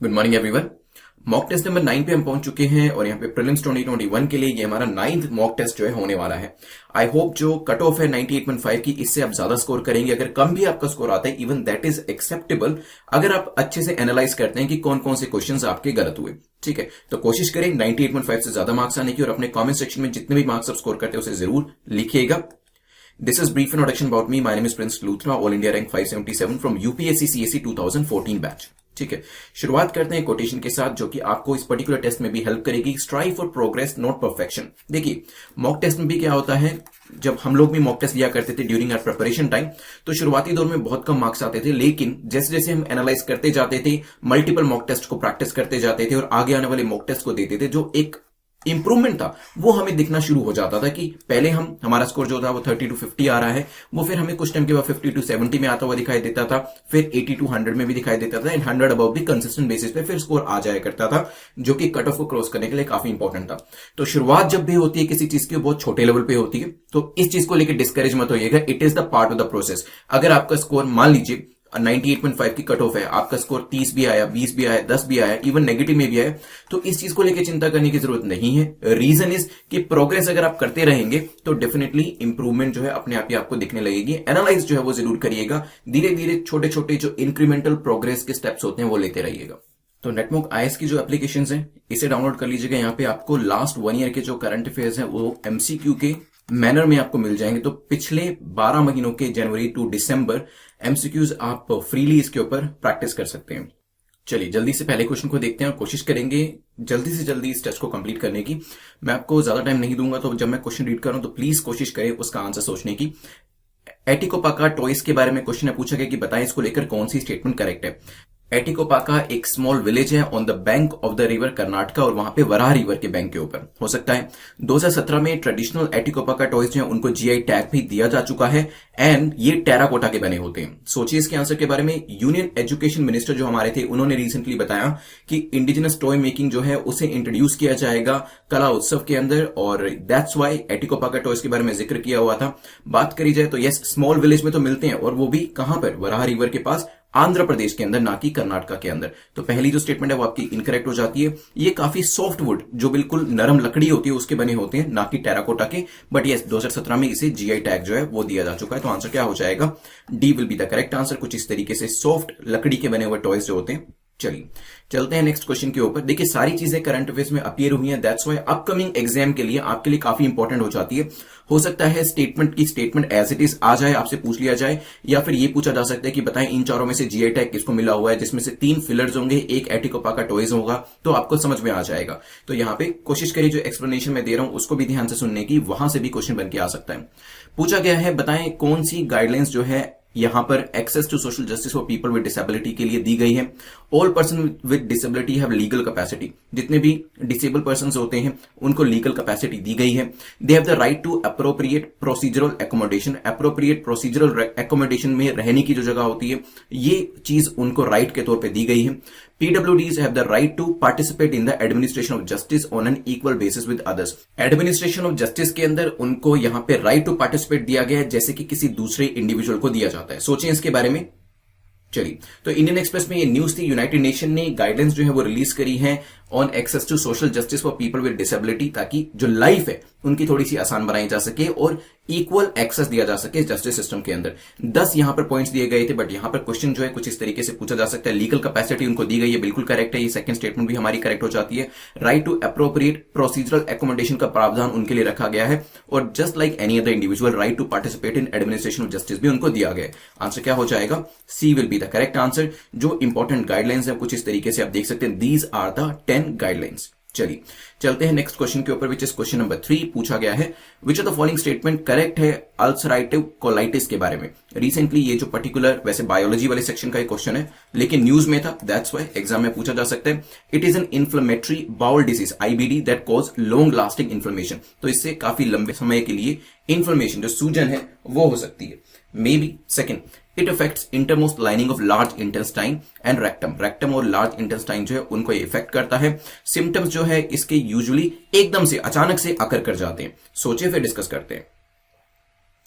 Good morning everyone. Mock test number 9 पे हम पहुंच चुके हैं और यहाँ पे प्रीलिम्स 2021 के लिए ये हमारा 9th मॉक टेस्ट जो है होने वाला है। आई होप जो कट ऑफ है 98.5 की, इससे आप ज्यादा स्कोर करेंगे। अगर कम भी आपका स्कोर आता है, इवन दैट इज एक्सेप्टेबल, अगर आप अच्छे से एनालाइज करते हैं कि कौन कौन से क्वेश्चंस आपके गलत हुए। ठीक है, तो कोशिश करें 98.5 से ज्यादा मार्क्स आने की और अपने कॉमेंट सेक्शन में जितने भी मार्क्स आप स्कोर करते हैं उसे जरूर लिखिएगा। This is brief introduction about me. My name is Prince Luthra, All India Rank 577 from UPSC CSE 2014 batch. ठीक है, शुरुआत करते हैं कोटेशन के साथ जो कि आपको इस पर्टिकुलर टेस्ट में भी हेल्प करेगी। Strive for progress not perfection. देखिए, मॉक टेस्ट में भी क्या होता है, जब हम लोग भी मॉक टेस्ट लिया करते थे ड्यूरिंग आवर प्रिपरेशन टाइम, तो शुरुआती दौर में बहुत कम मार्क्स आते थे, लेकिन जैसे जैसे हम एनालाइज करते जाते थे, मल्टीपल मॉक टेस्ट को प्रैक्टिस करते जाते थे और आगे आने वाले मॉक टेस्ट को देते थे, जो एक इंप्रूवमेंट था वो हमें दिखना शुरू हो जाता था कि पहले हमारा स्कोर जो था वो 30 to 50 आ रहा है, वो फिर हमें कुछ टाइम के बाद 50 to 70 में आता हुआ दिखाई देता था, फिर 80 to 100 में भी दिखाई देता था, एंड 100 अबव भी कंसिस्टेंट बेसिस पे फिर स्कोर आ जाया करता था, जो कि कट ऑफ को क्रॉस करने के लिए काफी इंपॉर्टेंट था। तो शुरुआत जब भी होती है किसी चीज की, बहुत छोटे लेवल पे होती है, तो इस चीज को लेकर डिस्करेज मत होइएगा। It is the part of the process. अगर आपका स्कोर मान लीजिए 98.5 की कट ऑफ है, आपका स्कोर 30 भी आया, 20 भी आया, 10 भी आया, इवन नेगेटिव में भी आया, तो इस चीज को लेकर चिंता करने की जरूरत नहीं है। रीजन इज कि प्रोग्रेस अगर आप करते रहेंगे तो डेफिनेटली इंप्रूवमेंट जो है अपने आप ही आपको दिखने लगेगी। एनालाइज जो है वो जरूर करिएगा, धीरे धीरे छोटे छोटे जो इंक्रीमेंटल प्रोग्रेस के स्टेप्स होते हैं वो लेते रहिएगा। तो नेटमॉक आईएएस की जो एप्लीकेशंस हैं इसे डाउनलोड कर लीजिएगा। यहाँ पे आपको लास्ट 1 ईयर के जो करंट अफेयर्स हैं वो एमसीक्यू के मैनर में आपको मिल जाएंगे। तो पिछले 12 महीनों के जनवरी टू दिसंबर एमसीक्यूज आप फ्रीली इसके ऊपर प्रैक्टिस कर सकते हैं। चलिए जल्दी से पहले क्वेश्चन को देखते हैं और कोशिश करेंगे जल्दी से जल्दी इस टेस्ट को कंप्लीट करने की। मैं आपको ज्यादा टाइम नहीं दूंगा, तो जब मैं क्वेश्चन रीड कर रहा हूं तो प्लीज कोशिश करें उसका आंसर सोचने की। एटिकोपाका टॉयज के बारे में क्वेश्चन है, पूछा गया कि बताएं इसको लेकर कौन सी स्टेटमेंट करेक्ट है। एटिकोपाका एक स्मॉल विलेज है on the bank of the river Karnataka, और वहां पे वराह रिवर के बैंक के ऊपर हो सकता है। 2017 में ट्रेडिशनल एटिकोपाका टॉयज जो है उनको जीआई टैग भी दिया जा चुका है, एंड ये टेराकोटा के बने होते हैं। सोचिए इसके आंसर के बारे में। यूनियन एजुकेशन मिनिस्टर जो हमारे थे उन्होंने रिसेंटली बताया कि इंडिजिनस टॉय मेकिंग जो है उसे इंट्रोड्यूस किया जाएगा कला उत्सव के अंदर, और दैट्स वाई एटिकोपाका टॉयज के बारे में जिक्र किया हुआ था। बात करी जाए तो यस, स्मॉल विलेज में तो मिलते हैं, और वो भी कहां पर, वराह रिवर के पास, आंध्र प्रदेश के अंदर, ना कि कर्नाटका के अंदर। तो पहली जो स्टेटमेंट है वो आपकी इनकरेक्ट हो जाती है। ये काफी सॉफ्ट वुड, जो बिल्कुल नरम लकड़ी होती है, उसके बने होते हैं, ना कि टेराकोटा के। बट यस, 2017 में इसे जीआई टैग जो है वो दिया जा चुका है। तो आंसर क्या हो जाएगा, D will be the correct answer. कुछ इस तरीके से सॉफ्ट लकड़ी के बने हुए टॉयज जो होते हैं। चलिए चलते हैं नेक्स्ट क्वेश्चन के ऊपर। देखिए सारी चीजें करंट अफेयर्स में अपीयर हुई हैं, दैट्स व्हाई अपकमिंग एग्जाम के लिए आपके लिए काफी इंपॉर्टेंट हो जाती है। हो सकता है स्टेटमेंट की स्टेटमेंट एज इट इज आ जाए, आपसे पूछ लिया जाए, या फिर ये पूछा जा सकता है कि बताएं इन चारों में से जीआई टैग किसको मिला हुआ है, जिसमें से 3 फिलर्स होंगे, एक एटिकोपाका टॉयज होगा, तो आपको समझ में आ जाएगा। तो यहां पे कोशिश करिए जो एक्सप्लेनेशन मैं दे रहा हूं उसको भी ध्यान से सुनने की, वहां से भी क्वेश्चन बन के आ सकता है। पूछा गया है बताएं कौन सी गाइडलाइंस जो है यहां पर access to social justice for people with disability के लिए दी गई है। All person with disability have legal capacity. जितने भी डिसेबल पर्सन होते हैं उनको लीगल कैपेसिटी दी गई है। They have the right to appropriate procedural accommodation. Appropriate procedural accommodation में रहने की जो जगह होती है, ये चीज उनको राइट के तौर पर दी गई है। PWDs have the right to participate in the administration of justice on an equal basis with others. Administration of justice के अंदर उनको यहां पे right to participate दिया गया है जैसे कि किसी दूसरे इंडिविजुअल को दिया जाता है। सोचें इसके बारे में। चलिए, तो इंडियन एक्सप्रेस में ये न्यूज थी। यूनाइटेड नेशन ने गाइडेंस जो है वो रिलीज करी है on access to social justice for people with disability, ताकि जो लाइफ है उनकी थोड़ी सी आसान बनाई जा सके और इक्वल एक्सेस दिया जा सके जस्टिस सिस्टम के अंदर। 10 यहां पर पॉइंट्स दिए गए थे, बट यहां पर क्वेश्चन जो है कुछ इस तरीके से पूछा जा सकता है। लीगल कैपेसिटी उनको दी गई है, बिल्कुल करेक्ट है। ये सेकंड स्टेटमेंट भी हमारी करेक्ट हो जाती है। Right to appropriate procedural accommodation का प्रावधान उनके लिए रखा गया है, और just like any other individual right to participate in administration of justice भी उनको दिया गया है। आंसर क्या हो जाएगा, C will be the correct answer. जो इंपॉर्टेंट गाइडलाइंस है कुछ इस तरीके से आप देख सकते हैं, दीज आर द 10 गाइडलाइंस। चलिए चलते हैं नेक्स्ट क्वेश्चन के ऊपर, विच इज क्वेश्चन नंबर 3। पूछा गया है which of the following statement correct है अल्सराइटिव कोलाइटिस के बारे में। रिसेंटली ये जो पर्टिकुलर, वैसे बायोलॉजी वाले सेक्शन का एक क्वेश्चन है लेकिन न्यूज में था, दैट्स व्हाई एग्जाम में पूछा जा सकता है। It is N inflammatory bowel disease IBD that cause long lasting inflammation. तो इससे काफी लंबे समय के लिए इन्फ्लेमेशन, जो सूजन है वो हो सकती है। May be second, it affects innermost lining of large intestine and rectum. Rectum और लार्ज इंटेस्टाइन जो है उनको इफेक्ट करता है। सिम्टम्स जो है इसके यूजुअली एकदम से अचानक से अकर कर जाते हैं। सोचिए फिर डिस्कस करते हैं।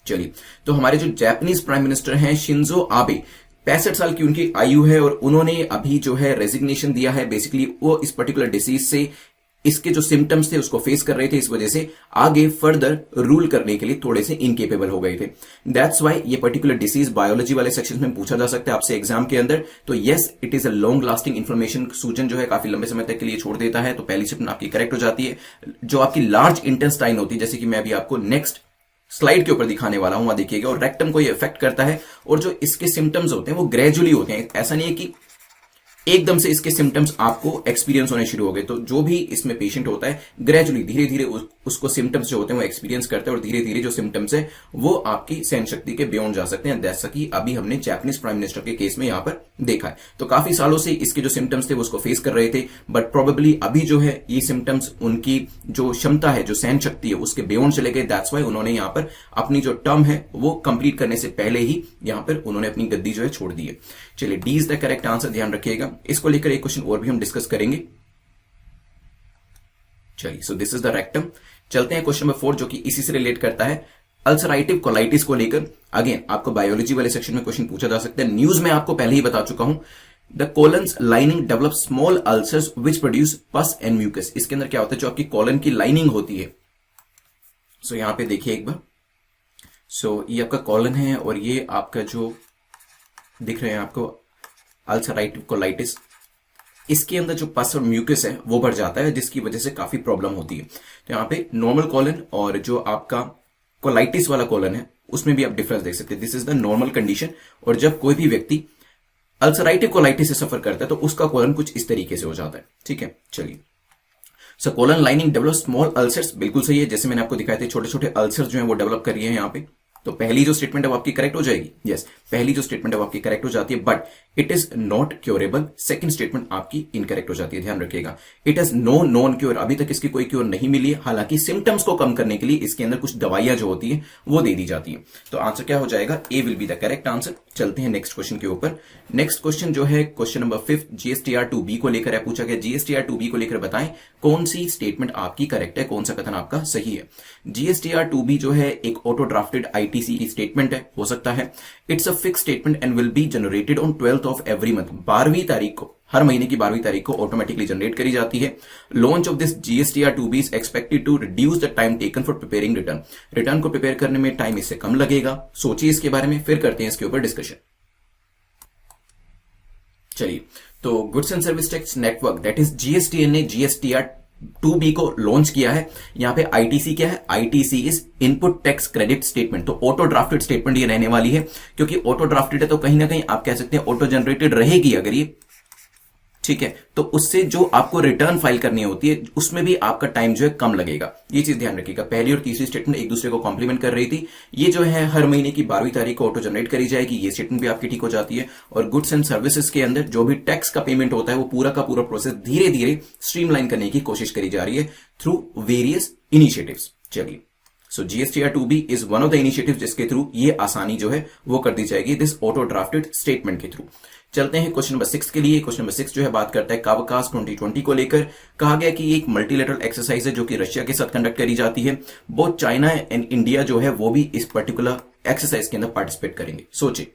चलिए, तो हमारे जो जापानीज प्राइम मिनिस्टर हैं शिंजो आबे, 65 साल की उनकी आयु है और उन्होंने अभी जो है रेजिग्नेशन दिया है। बेसिकली वो इस पर्टिकुलर डिसीज से, इसके जो सिम्टम्स थे उसको फेस कर रहे थे, इस वजह से आगे फर्दर रूल करने के लिए थोड़े से इनकेपेबल हो गए थे। दैट्स वाई ये पर्टिकुलर डिसीज बायोलॉजी वाले सेक्शन में पूछा जा सकता है आपसे एग्जाम के अंदर। तो yes, it is a long lasting inflammation. सूजन जो है काफी लंबे समय तक के लिए छोड़ देता है, तो पहली स्टेटमेंट आपकी करेक्ट हो जाती है। जो आपकी लार्ज इंटेस्टाइन होती है, जैसे कि मैं अभी आपको नेक्स्ट स्लाइड के ऊपर दिखाने वाला हूं, वहां देखिएगा, और रेक्टम को ये इफेक्ट करता है। और जो इसके सिम्टम्स होते हैं वो ग्रेजुअली होते हैं, ऐसा नहीं है कि एकदम से इसके सिम्टम्स आपको एक्सपीरियंस होने शुरू हो गए। तो जो भी इसमें पेशेंट होता है, ग्रेजुअली धीरे धीरे उसको सिम्टम्स जो होते हैं वो एक्सपीरियंस करते हैं, और धीरे धीरे जो सिम्टम्स है वो आपकी सहन शक्ति के बियॉन्ड जा सकते हैं, जैसा कि अभी हमने जापानीज प्राइम मिनिस्टर के केस में यहां पर देखा है। तो काफी सालों से इसके जो सिम्टम्स थे वो उसको फेस कर रहे थे, बट प्रोबेबली अभी जो है ये सिम्टम्स, उनकी जो क्षमता है, जो सहन शक्ति है, उसके बियॉन्ड चले गए। दैट्स वाई उन्होंने यहां पर अपनी जो टर्म है वो कंप्लीट करने से पहले ही यहां पर उन्होंने अपनी गद्दी जो है छोड़ दी है। चलिए, D is the correct answer, ध्यान रखिएगा। इसको लेकर एक क्वेश्चन और भी हम डिस्कस करेंगे। चलिए, सो दिस इज द रेक्टम। चलते हैं क्वेश्चन नंबर 4, जो कि इसी से रिलेट करता है, अल्सराइटिव कोलाइटिस को लेकर। अगेन आपको बायोलॉजी वाले सेक्शन में क्वेश्चन पूछा जा सकता है। न्यूज में आपको पहले ही बता चुका हूं, the colons lining develop small ulcers which produce पस एंड म्यूकस। इसके अंदर क्या होता है, जो आपकी कॉलन की लाइनिंग होती है, सो यहां पे देखिए एक बार। सो ये आपका कॉलन है और ये आपका जो दिख रहे हैं आपको अल्सराइटिव कोलाइटिस, इसके अंदर जो पस और म्यूकस है वो बढ़ जाता है, जिसकी वजह से काफी प्रॉब्लम होती है। तो यहाँ पे नॉर्मल कॉलन और जो आपका कोलाइटिस वाला कॉलन है उसमें भी आप डिफरेंस देख सकते हैं। This is the normal condition. और जब कोई भी व्यक्ति अल्सराइटिव कोलाइटिस से सफर करता है तो उसका कॉलन कुछ इस तरीके से हो जाता है। ठीक है, चलिए। So colon lining develop small ulcers, बिल्कुल सही है, जैसे मैंने आपको दिखाए थे, छोटे छोटे अल्सर्स जो है वो डेवलप कर रही है यहाँ पे। तो पहली जो स्टेटमेंट है वो आपकी करेक्ट हो जाएगी। यस, पहली जो स्टेटमेंट है वो आपकी करेक्ट हो जाती है, but it is not curable. Second statement आपकी इनकरेक्ट हो जाती है, ध्यान रखिएगा। It is no non cure, अभी तक इसकी कोई क्योर नहीं मिली है। हालांकि सिम्टम्स को कम करने के लिए इसके अंदर कुछ दवाइयां जो होती है वो दे दी जाती है। तो आंसर क्या हो जाएगा, A will be the correct answer. चलते हैं नेक्स्ट क्वेश्चन के ऊपर। नेक्स्ट क्वेश्चन जो है क्वेश्चन नंबर 5 GSTR2B को लेकर है, पूछा गया GSTR2B को लेकर बताएं कौन सी स्टेटमेंट आपकी करेक्ट है, कौन सा कथन आपका सही है। GSTR2B जो है एक ऑटो ड्राफ्टेड ITC की स्टेटमेंट है, हो सकता है। It's a fix statement and will be generated on 12th of every month. 12वीं तारीख को, हर महीने की 12वीं तारीख को ऑटोमेटिकली जनरेट करी जाती है। Launch of this GSTR2B is expected to reduce the time taken for preparing return. Return को प्रिपेयर करने में टाइम इससे कम लगेगा। सोचिए इसके बारे में, फिर करते हैं इसके ऊपर डिस्कशन। चलिए, तो goods and service tax network that is GST ने GSTR2B को लॉन्च किया है। यहां पे ITC क्या है, ITC is input tax credit statement. तो ऑटो ड्राफ्टेड स्टेटमेंट ये रहने वाली है, क्योंकि ऑटो ड्राफ्टेड है तो कहीं ना कहीं आप कह सकते हैं ऑटो जनरेटेड रहेगी अगर ये, ठीक है, तो उससे जो आपको रिटर्न फाइल करनी होती है उसमें भी आपका टाइम जो है कम लगेगा। ये चीज ध्यान रखिएगा। पहली और तीसरी स्टेटमेंट एक दूसरे को कॉम्प्लीमेंट कर रही थी। ये जो है हर महीने की 12वीं तारीख को ऑटो जनरेट करी जाएगी, ये स्टेटमेंट भी आपकी ठीक हो जाती है। और गुड्स एंड सर्विसेज के अंदर जो भी टैक्स का पेमेंट होता है वो पूरा का पूरा प्रोसेस धीरे धीरे स्ट्रीमलाइन करने की कोशिश करी जा रही है थ्रू वेरियस इनिशिएटिव्स। चलिए, सो GSTR2B is one of the initiative जिसके थ्रू ये आसानी जो है वो कर दी जाएगी दिस ऑटो ड्राफ्टेड स्टेटमेंट के थ्रू। चलते हैं क्वेश्चन नंबर 6 के लिए। क्वेश्चन नंबर 6 जो है बात करता है कावकास 2020 को लेकर। कहा गया कि एक मल्टीलेटरल एक्सरसाइज है जो कि रशिया के साथ कंडक्ट करी जाती है। बोथ चाइना एंड इंडिया जो है वो भी इस पर्टिकुलर एक्सरसाइज के अंदर पार्टिसिपेट करेंगे। सोचिए,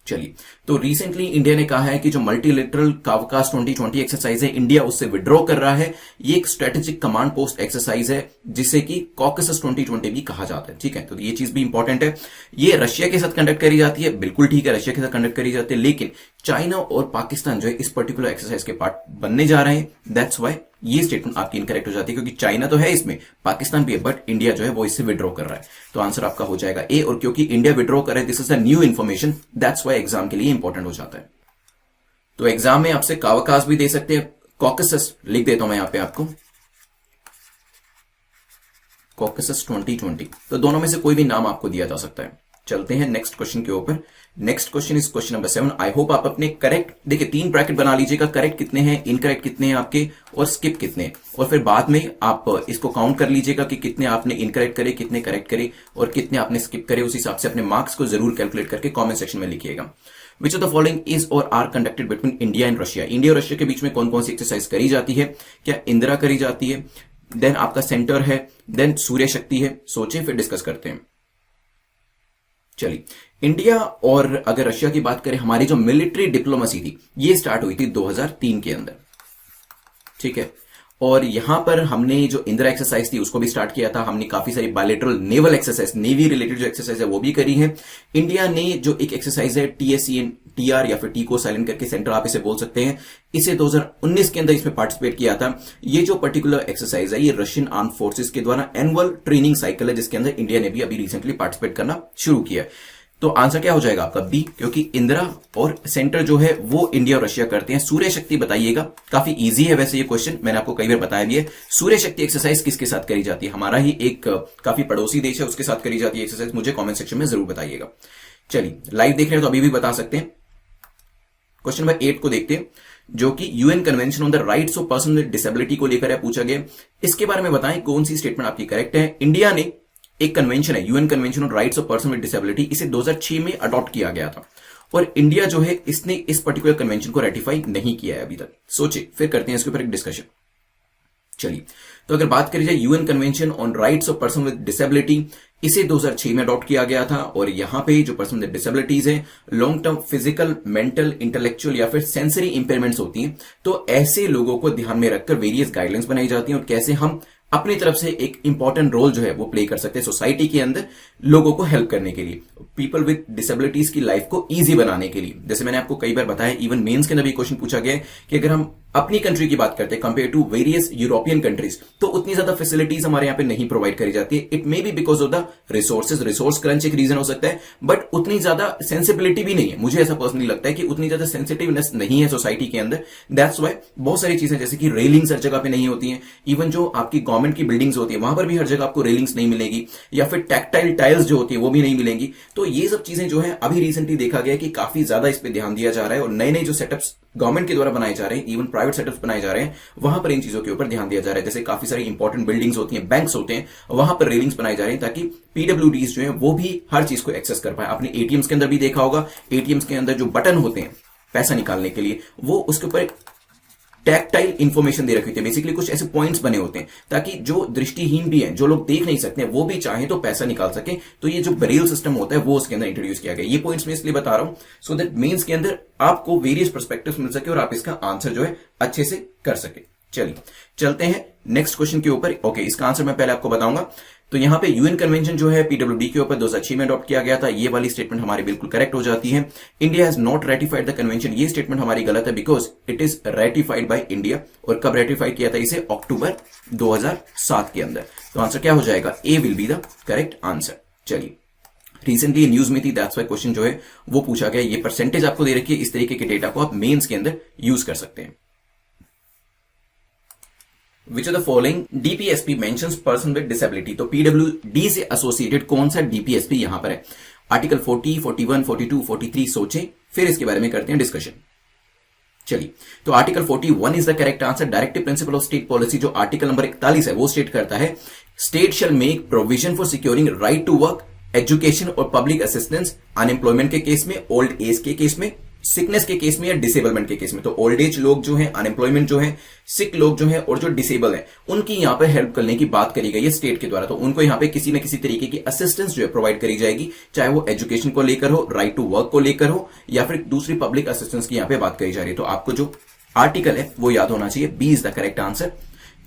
चलिए, तो रिसेंटली इंडिया ने कहा है कि जो मल्टीलेटरल कावकास 2020 एक्सरसाइज है, इंडिया उससे विड्रॉ कर रहा है। ये एक स्ट्रेटेजिक कमांड पोस्ट एक्सरसाइज है जिसे कि कॉकसस 2020 भी कहा जाता है। ठीक है, तो ये चीज भी इंपॉर्टेंट है। ये रशिया के साथ कंडक्ट करी जाती है, बिल्कुल ठीक है, रशिया के साथ कंडक्ट करी जाती है, लेकिन चाइना और पाकिस्तान जो है इस पर्टिकुलर एक्सरसाइज के पार्ट बनने जा रहे हैं। दैट्स वाई ये स्टेटमेंट आपकी इनकरेक्ट हो जाती है, क्योंकि चाइना तो है इसमें, पाकिस्तान भी है, बट इंडिया जो है वो इससे विड्रॉ कर रहा है। तो आंसर आपका हो जाएगा ए। और क्योंकि इंडिया विड्रॉ कर रहा है, this is the new information, that's why exam के लिए इंपॉर्टेंट हो जाता है। तो एग्जाम में आपसे कावकास भी दे सकते हैं, कॉकसस लिख देता हूं मैं यहां पे आपको, कॉकसस 2020। तो दोनों में से कोई भी नाम आपको दिया जा सकता है। चलते हैं नेक्स्ट क्वेश्चन के ऊपर। Next question is question number 7। I hope आप अपने करेक्ट, देखिए 3 ब्रैकेट बना लीजिएगा, करेक्ट कितने हैं, इनकरेक्ट कितने हैं आपके, और स्किप कितने हैं, और फिर बाद में आप इसको काउंट कर लीजिएगा कि कितने आपने इनकरेक्ट करे, कितने करेक्ट करे और कितने आपने स्किप करे। उस हिसाब से अपने मार्क्स को जरूर कैलकुलेट करके कॉमेंट सेक्शन में लिखिएगा। Which of the following is or are conducted between India and Russia. India और रशिया के बीच में कौन कौन सी एक्सरसाइज करी जाती है? क्या इंदिरा करी जाती है, देन आपका सेंटर है, देन सूर्य शक्ति है। सोचें फिर डिस्कस करते हैं। चलिए, इंडिया और अगर रशिया की बात करें, हमारी जो मिलिट्री डिप्लोमेसी थी ये स्टार्ट हुई थी 2003 के अंदर, ठीक है। और यहां पर हमने जो इंदिरा एक्सरसाइज थी उसको भी स्टार्ट किया था, हमने काफी सारी bilateral naval exercise, navy related जो एक्सरसाइज है वो भी करी है। इंडिया ने जो एक एक्सरसाइज है TSCN, TR या फिर टी को साइलेंट करके सेंटर आप इसे बोल सकते हैं, इसे 2019 के अंदर इसमें पार्टिसिपेट किया था। ये जो पर्टिकुलर एक्सरसाइज है ये रशियन आर्म फोर्सेस के द्वारा एनुअल ट्रेनिंग साइकिल है, जिसके अंदर इंडिया ने भी अभी रिसेंटली पार्टिसिपेट करना शुरू किया। तो आंसर क्या हो जाएगा आपका बी, क्योंकि इंदिरा और सेंटर जो है वो इंडिया और रशिया करते हैं। सूर्य शक्ति बताइएगा, काफी इजी है वैसे ये क्वेश्चन, मैंने आपको कई बार बताया भी है। सूर्य शक्ति एक्सरसाइज किसके साथ करी जाती है? हमारा ही एक काफी पड़ोसी देश है उसके साथ करी जाती है एक्सरसाइज, मुझे कमेंट सेक्शन में जरूर बताइएगा। चलिए, लाइव देख रहे हैं तो अभी भी बता सकते हैं। क्वेश्चन नंबर 8 को देखते हैं, जो कि UN convention on the rights of person with disability को लेकर है, पूछा गया। इसके बारे में बताएं कौन सी स्टेटमेंट आपकी करेक्ट है। इंडिया ने एक कन्वेंशन है, UN convention on rights of person with disability, इसे 2006 में अडॉप्ट किया गया था और इंडिया जो है इसने इस पर्टिकुलर कन्वेंशन को रेटिफाई नहीं किया है अभी तक। सोचिए, फिर करते हैं इसके ऊपर एक डिस्कशन। चलिए, तो अगर बात करी जाए UN convention on rights of person with disability, इसे 2006 में अडॉप्ट किया गया था और यहां पे जो पर्सन विद डिसेबिलिटीज है, long term physical, mental, intellectual या फिर सेंसरी इंपेयरमेंट्स होती हैं, तो ऐसे लोगों को ध्यान में रखकर वेरियस गाइडलाइंस बनाई जाती हैं और कैसे हम अपनी तरफ से एक इंपॉर्टेंट रोल जो है वो प्ले कर सकते हैं सोसाइटी के अंदर लोगों को हेल्प करने के लिए, पीपल विद डिसेबिलिटीज की लाइफ को इजी बनाने के लिए। जैसे मैंने आपको कई बार बताया, इवन मेंस के अंदर भी क्वेश्चन पूछा गया है कि अगर हम अपनी कंट्री की बात करते हैं compare to various European countries, तो उतनी ज्यादा फैसिलिटीज हमारे यहाँ पे नहीं प्रोवाइड करी जाती है। It may be because of the resources, resource crunch एक रीजन हो सकता है, बट उतनी ज्यादा सेंसिबिलिटी भी नहीं है। मुझे ऐसा पर्सनली लगता है कि उतनी ज्यादा सेंसिटिवनेस नहीं है सोसाइटी के अंदर। दैट्स वाई बहुत सारी चीजें जैसे कि रेलिंग्स हर जगह पे नहीं होती हैं, इवन जो आपकी गवर्नमेंट की बिल्डिंग्स होती है वहां पर भी हर जगह आपको रेलिंग्स नहीं मिलेगी, या फिर टैक्टाइल टाइल्स जो होती है वो भी नहीं मिलेंगी। तो ये सब चीजें जो है अभी रिसेंटली देखा गया कि काफी ज्यादा इस पर ध्यान दिया जा रहा है और नए नए जो सेटअप्स गवर्नमेंट के द्वारा बनाए जा रहे हैं, इवन प्राइवेट सेटअप्स बनाए जा रहे हैं, वहां पर इन चीजों के ऊपर ध्यान दिया जा रहा है। जैसे काफी सारी इंपॉर्टेंट बिल्डिंग्स होती हैं, बैंक्स होते हैं, वहां पर रेलिंग्स बनाई जा रही है ताकि पीडब्ल्यूडीज जो है वो भी हर चीज को एक्सेस कर पाए। आपने एटीएम्स के अंदर भी देखा होगा, एटीएम्स के अंदर जो बटन होते हैं पैसा निकालने के लिए, वो उसके ऊपर टैक्टाइल इंफॉर्मेशन दे रखी होती है। बेसिकली कुछ ऐसे पॉइंट्स बने होते हैं ताकि जो दृष्टिहीन भी हैं, जो लोग देख नहीं सकते, वो भी चाहे तो पैसा निकाल सके। तो ये जो ब्रेल सिस्टम होता है वो उसके अंदर इंट्रोड्यूस किया गया। ये पॉइंट्स मैं इसलिए बता रहा हूं सो दैट मेंस के अंदर आपको वेरियस पर्सपेक्टिव्स मिल सके और आप इसका आंसर जो है अच्छे से कर सके। चलिए, चलते हैं नेक्स्ट क्वेश्चन के ऊपर। ओके, इसका आंसर मैं पहले आपको बताऊंगा। तो यहां पे यूएन कन्वेंशन जो है पीडब्ल्यूडी के ऊपर 2006 में अडॉप्ट किया गया था, ये वाली स्टेटमेंट हमारी बिल्कुल करेक्ट हो जाती है। India has not ratified the convention, ये स्टेटमेंट हमारी गलत है because it is ratified by India. और कब रेटिफाई किया था इसे? अक्टूबर 2007 के अंदर। तो आंसर क्या हो जाएगा? A will be the correct answer. चलिए, रिसेंटली न्यूज में थी, दैट्स वाई क्वेश्चन जो है वो पूछा गया। ये परसेंटेज आपको दे रखी है, इस तरीके के डेटा को आप मेंस के अंदर यूज कर सकते हैं। Which of the following DPSP mentions person with disability? तो PWD से एसोसिएटेड कौन सा DPSP यहां पर है? आर्टिकल 40, 41, 42, 43 सोचे, फिर इसके बारे में करते हैं डिस्कशन। चलिए, तो article 41 is the correct answer. Directive principle of state policy जो आर्टिकल नंबर 41 है वो स्टेट करता है, state shall make provision for securing right to work, education और पब्लिक असिस्टेंस अनएम्प्लॉयमेंट के केस में, ओल्ड एज के केस में, सिकनेस के केस में या डिसेबलमेंट के केस में। तो ओल्ड एज लोग जो हैं, अनएम्प्लॉयमेंट जो है, सिक लोग जो हैं और जो डिसेबल हैं, उनकी यहां पर हेल्प करने की बात करी गई है स्टेट के द्वारा। तो उनको यहां पे किसी न किसी तरीके की असिस्टेंस जो है प्रोवाइड करी जाएगी, चाहे वो एजुकेशन को लेकर हो, राइट टू वर्क को लेकर हो, या फिर दूसरी पब्लिक असिस्टेंस की यहां पे बात करी जा रही है। तो आपको जो आर्टिकल है वो याद होना चाहिए, B is the correct answer.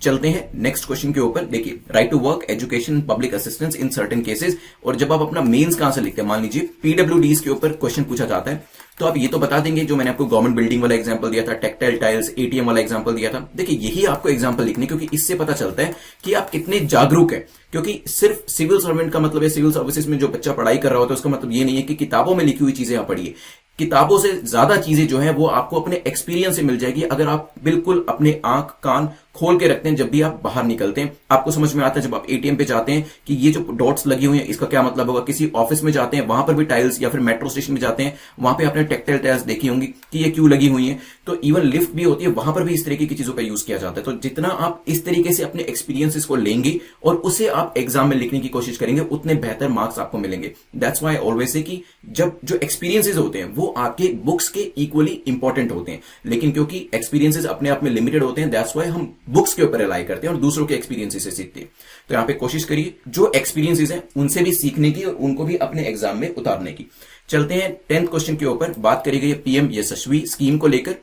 चलते हैं नेक्स्ट क्वेश्चन के ऊपर। देखिए, right to work, education, public assistance in certain cases. और जब आप अपना मेंस का आंसर लिखते हैं, मान लीजिए पीडब्ल्यूडीज के ऊपर क्वेश्चन पूछा जाता है, तो आप ये तो बता देंगे जो मैंने आपको गवर्नमेंट बिल्डिंग वाला एग्जांपल दिया था, टेक्सटाइल टाइल्स, एटीएम वाला एग्जांपल दिया था। देखिए, यही आपको एग्जांपल लिखने, क्योंकि इससे पता चलता है कि आप कितने जागरूक हैं। क्योंकि सिर्फ सिविल सर्वेंट का मतलब है, सिविल सर्विसेज में जो बच्चा पढ़ाई कर रहा होता है उसका मतलब ये नहीं है कि किताबों में लिखी हुई चीजें आप पढ़िए। किताबों से ज्यादा चीजें जो है वो आपको अपने एक्सपीरियंस से मिल जाएगी अगर आप बिल्कुल अपने आंख कान खोल के रखते हैं। जब भी आप बाहर निकलते हैं आपको समझ में आता है, जब आप एटीएम पे जाते हैं कि ये जो डॉट्स लगी हुई हैं इसका क्या मतलब होगा। किसी ऑफिस में जाते हैं वहां पर भी टाइल्स, या फिर मेट्रो स्टेशन में जाते हैं वहां पे आपने टेक्सटाइल टाइल्स देखी होंगी कि ये क्यों लगी हुई है। तो इवन लिफ्ट भी होती है, वहां पर भी इस तरीके की चीजों का यूज किया जाता है। तो जितना आप इस तरीके से अपने एक्सपीरियंसेस को लेंगे और उसे आप एग्जाम में लिखने की कोशिश करेंगे, उतने बेहतर मार्क्स आपको मिलेंगे। दैट्स व्हाई ऑलवेज से कि जब जो एक्सपीरियंसेस होते हैं वो आपके बुक्स के इक्वली इंपॉर्टेंट होते हैं, लेकिन क्योंकि एक्सपीरियंसेस अपने आप में लिमिटेड होते हैं, दैट्स व्हाई हम बुक्स के ऊपर रिलाई करते हैं और दूसरों के एक्सपीरियंसेस से सीखते हैं। तो यहां पे कोशिश करिए जो एक्सपीरियंसेस हैं उनसे भी सीखने की और उनको भी अपने एग्जाम में उतारने की। चलते हैं 10th क्वेश्चन के ऊपर। बात करी गई पीएम यशस्वी स्कीम को लेकर।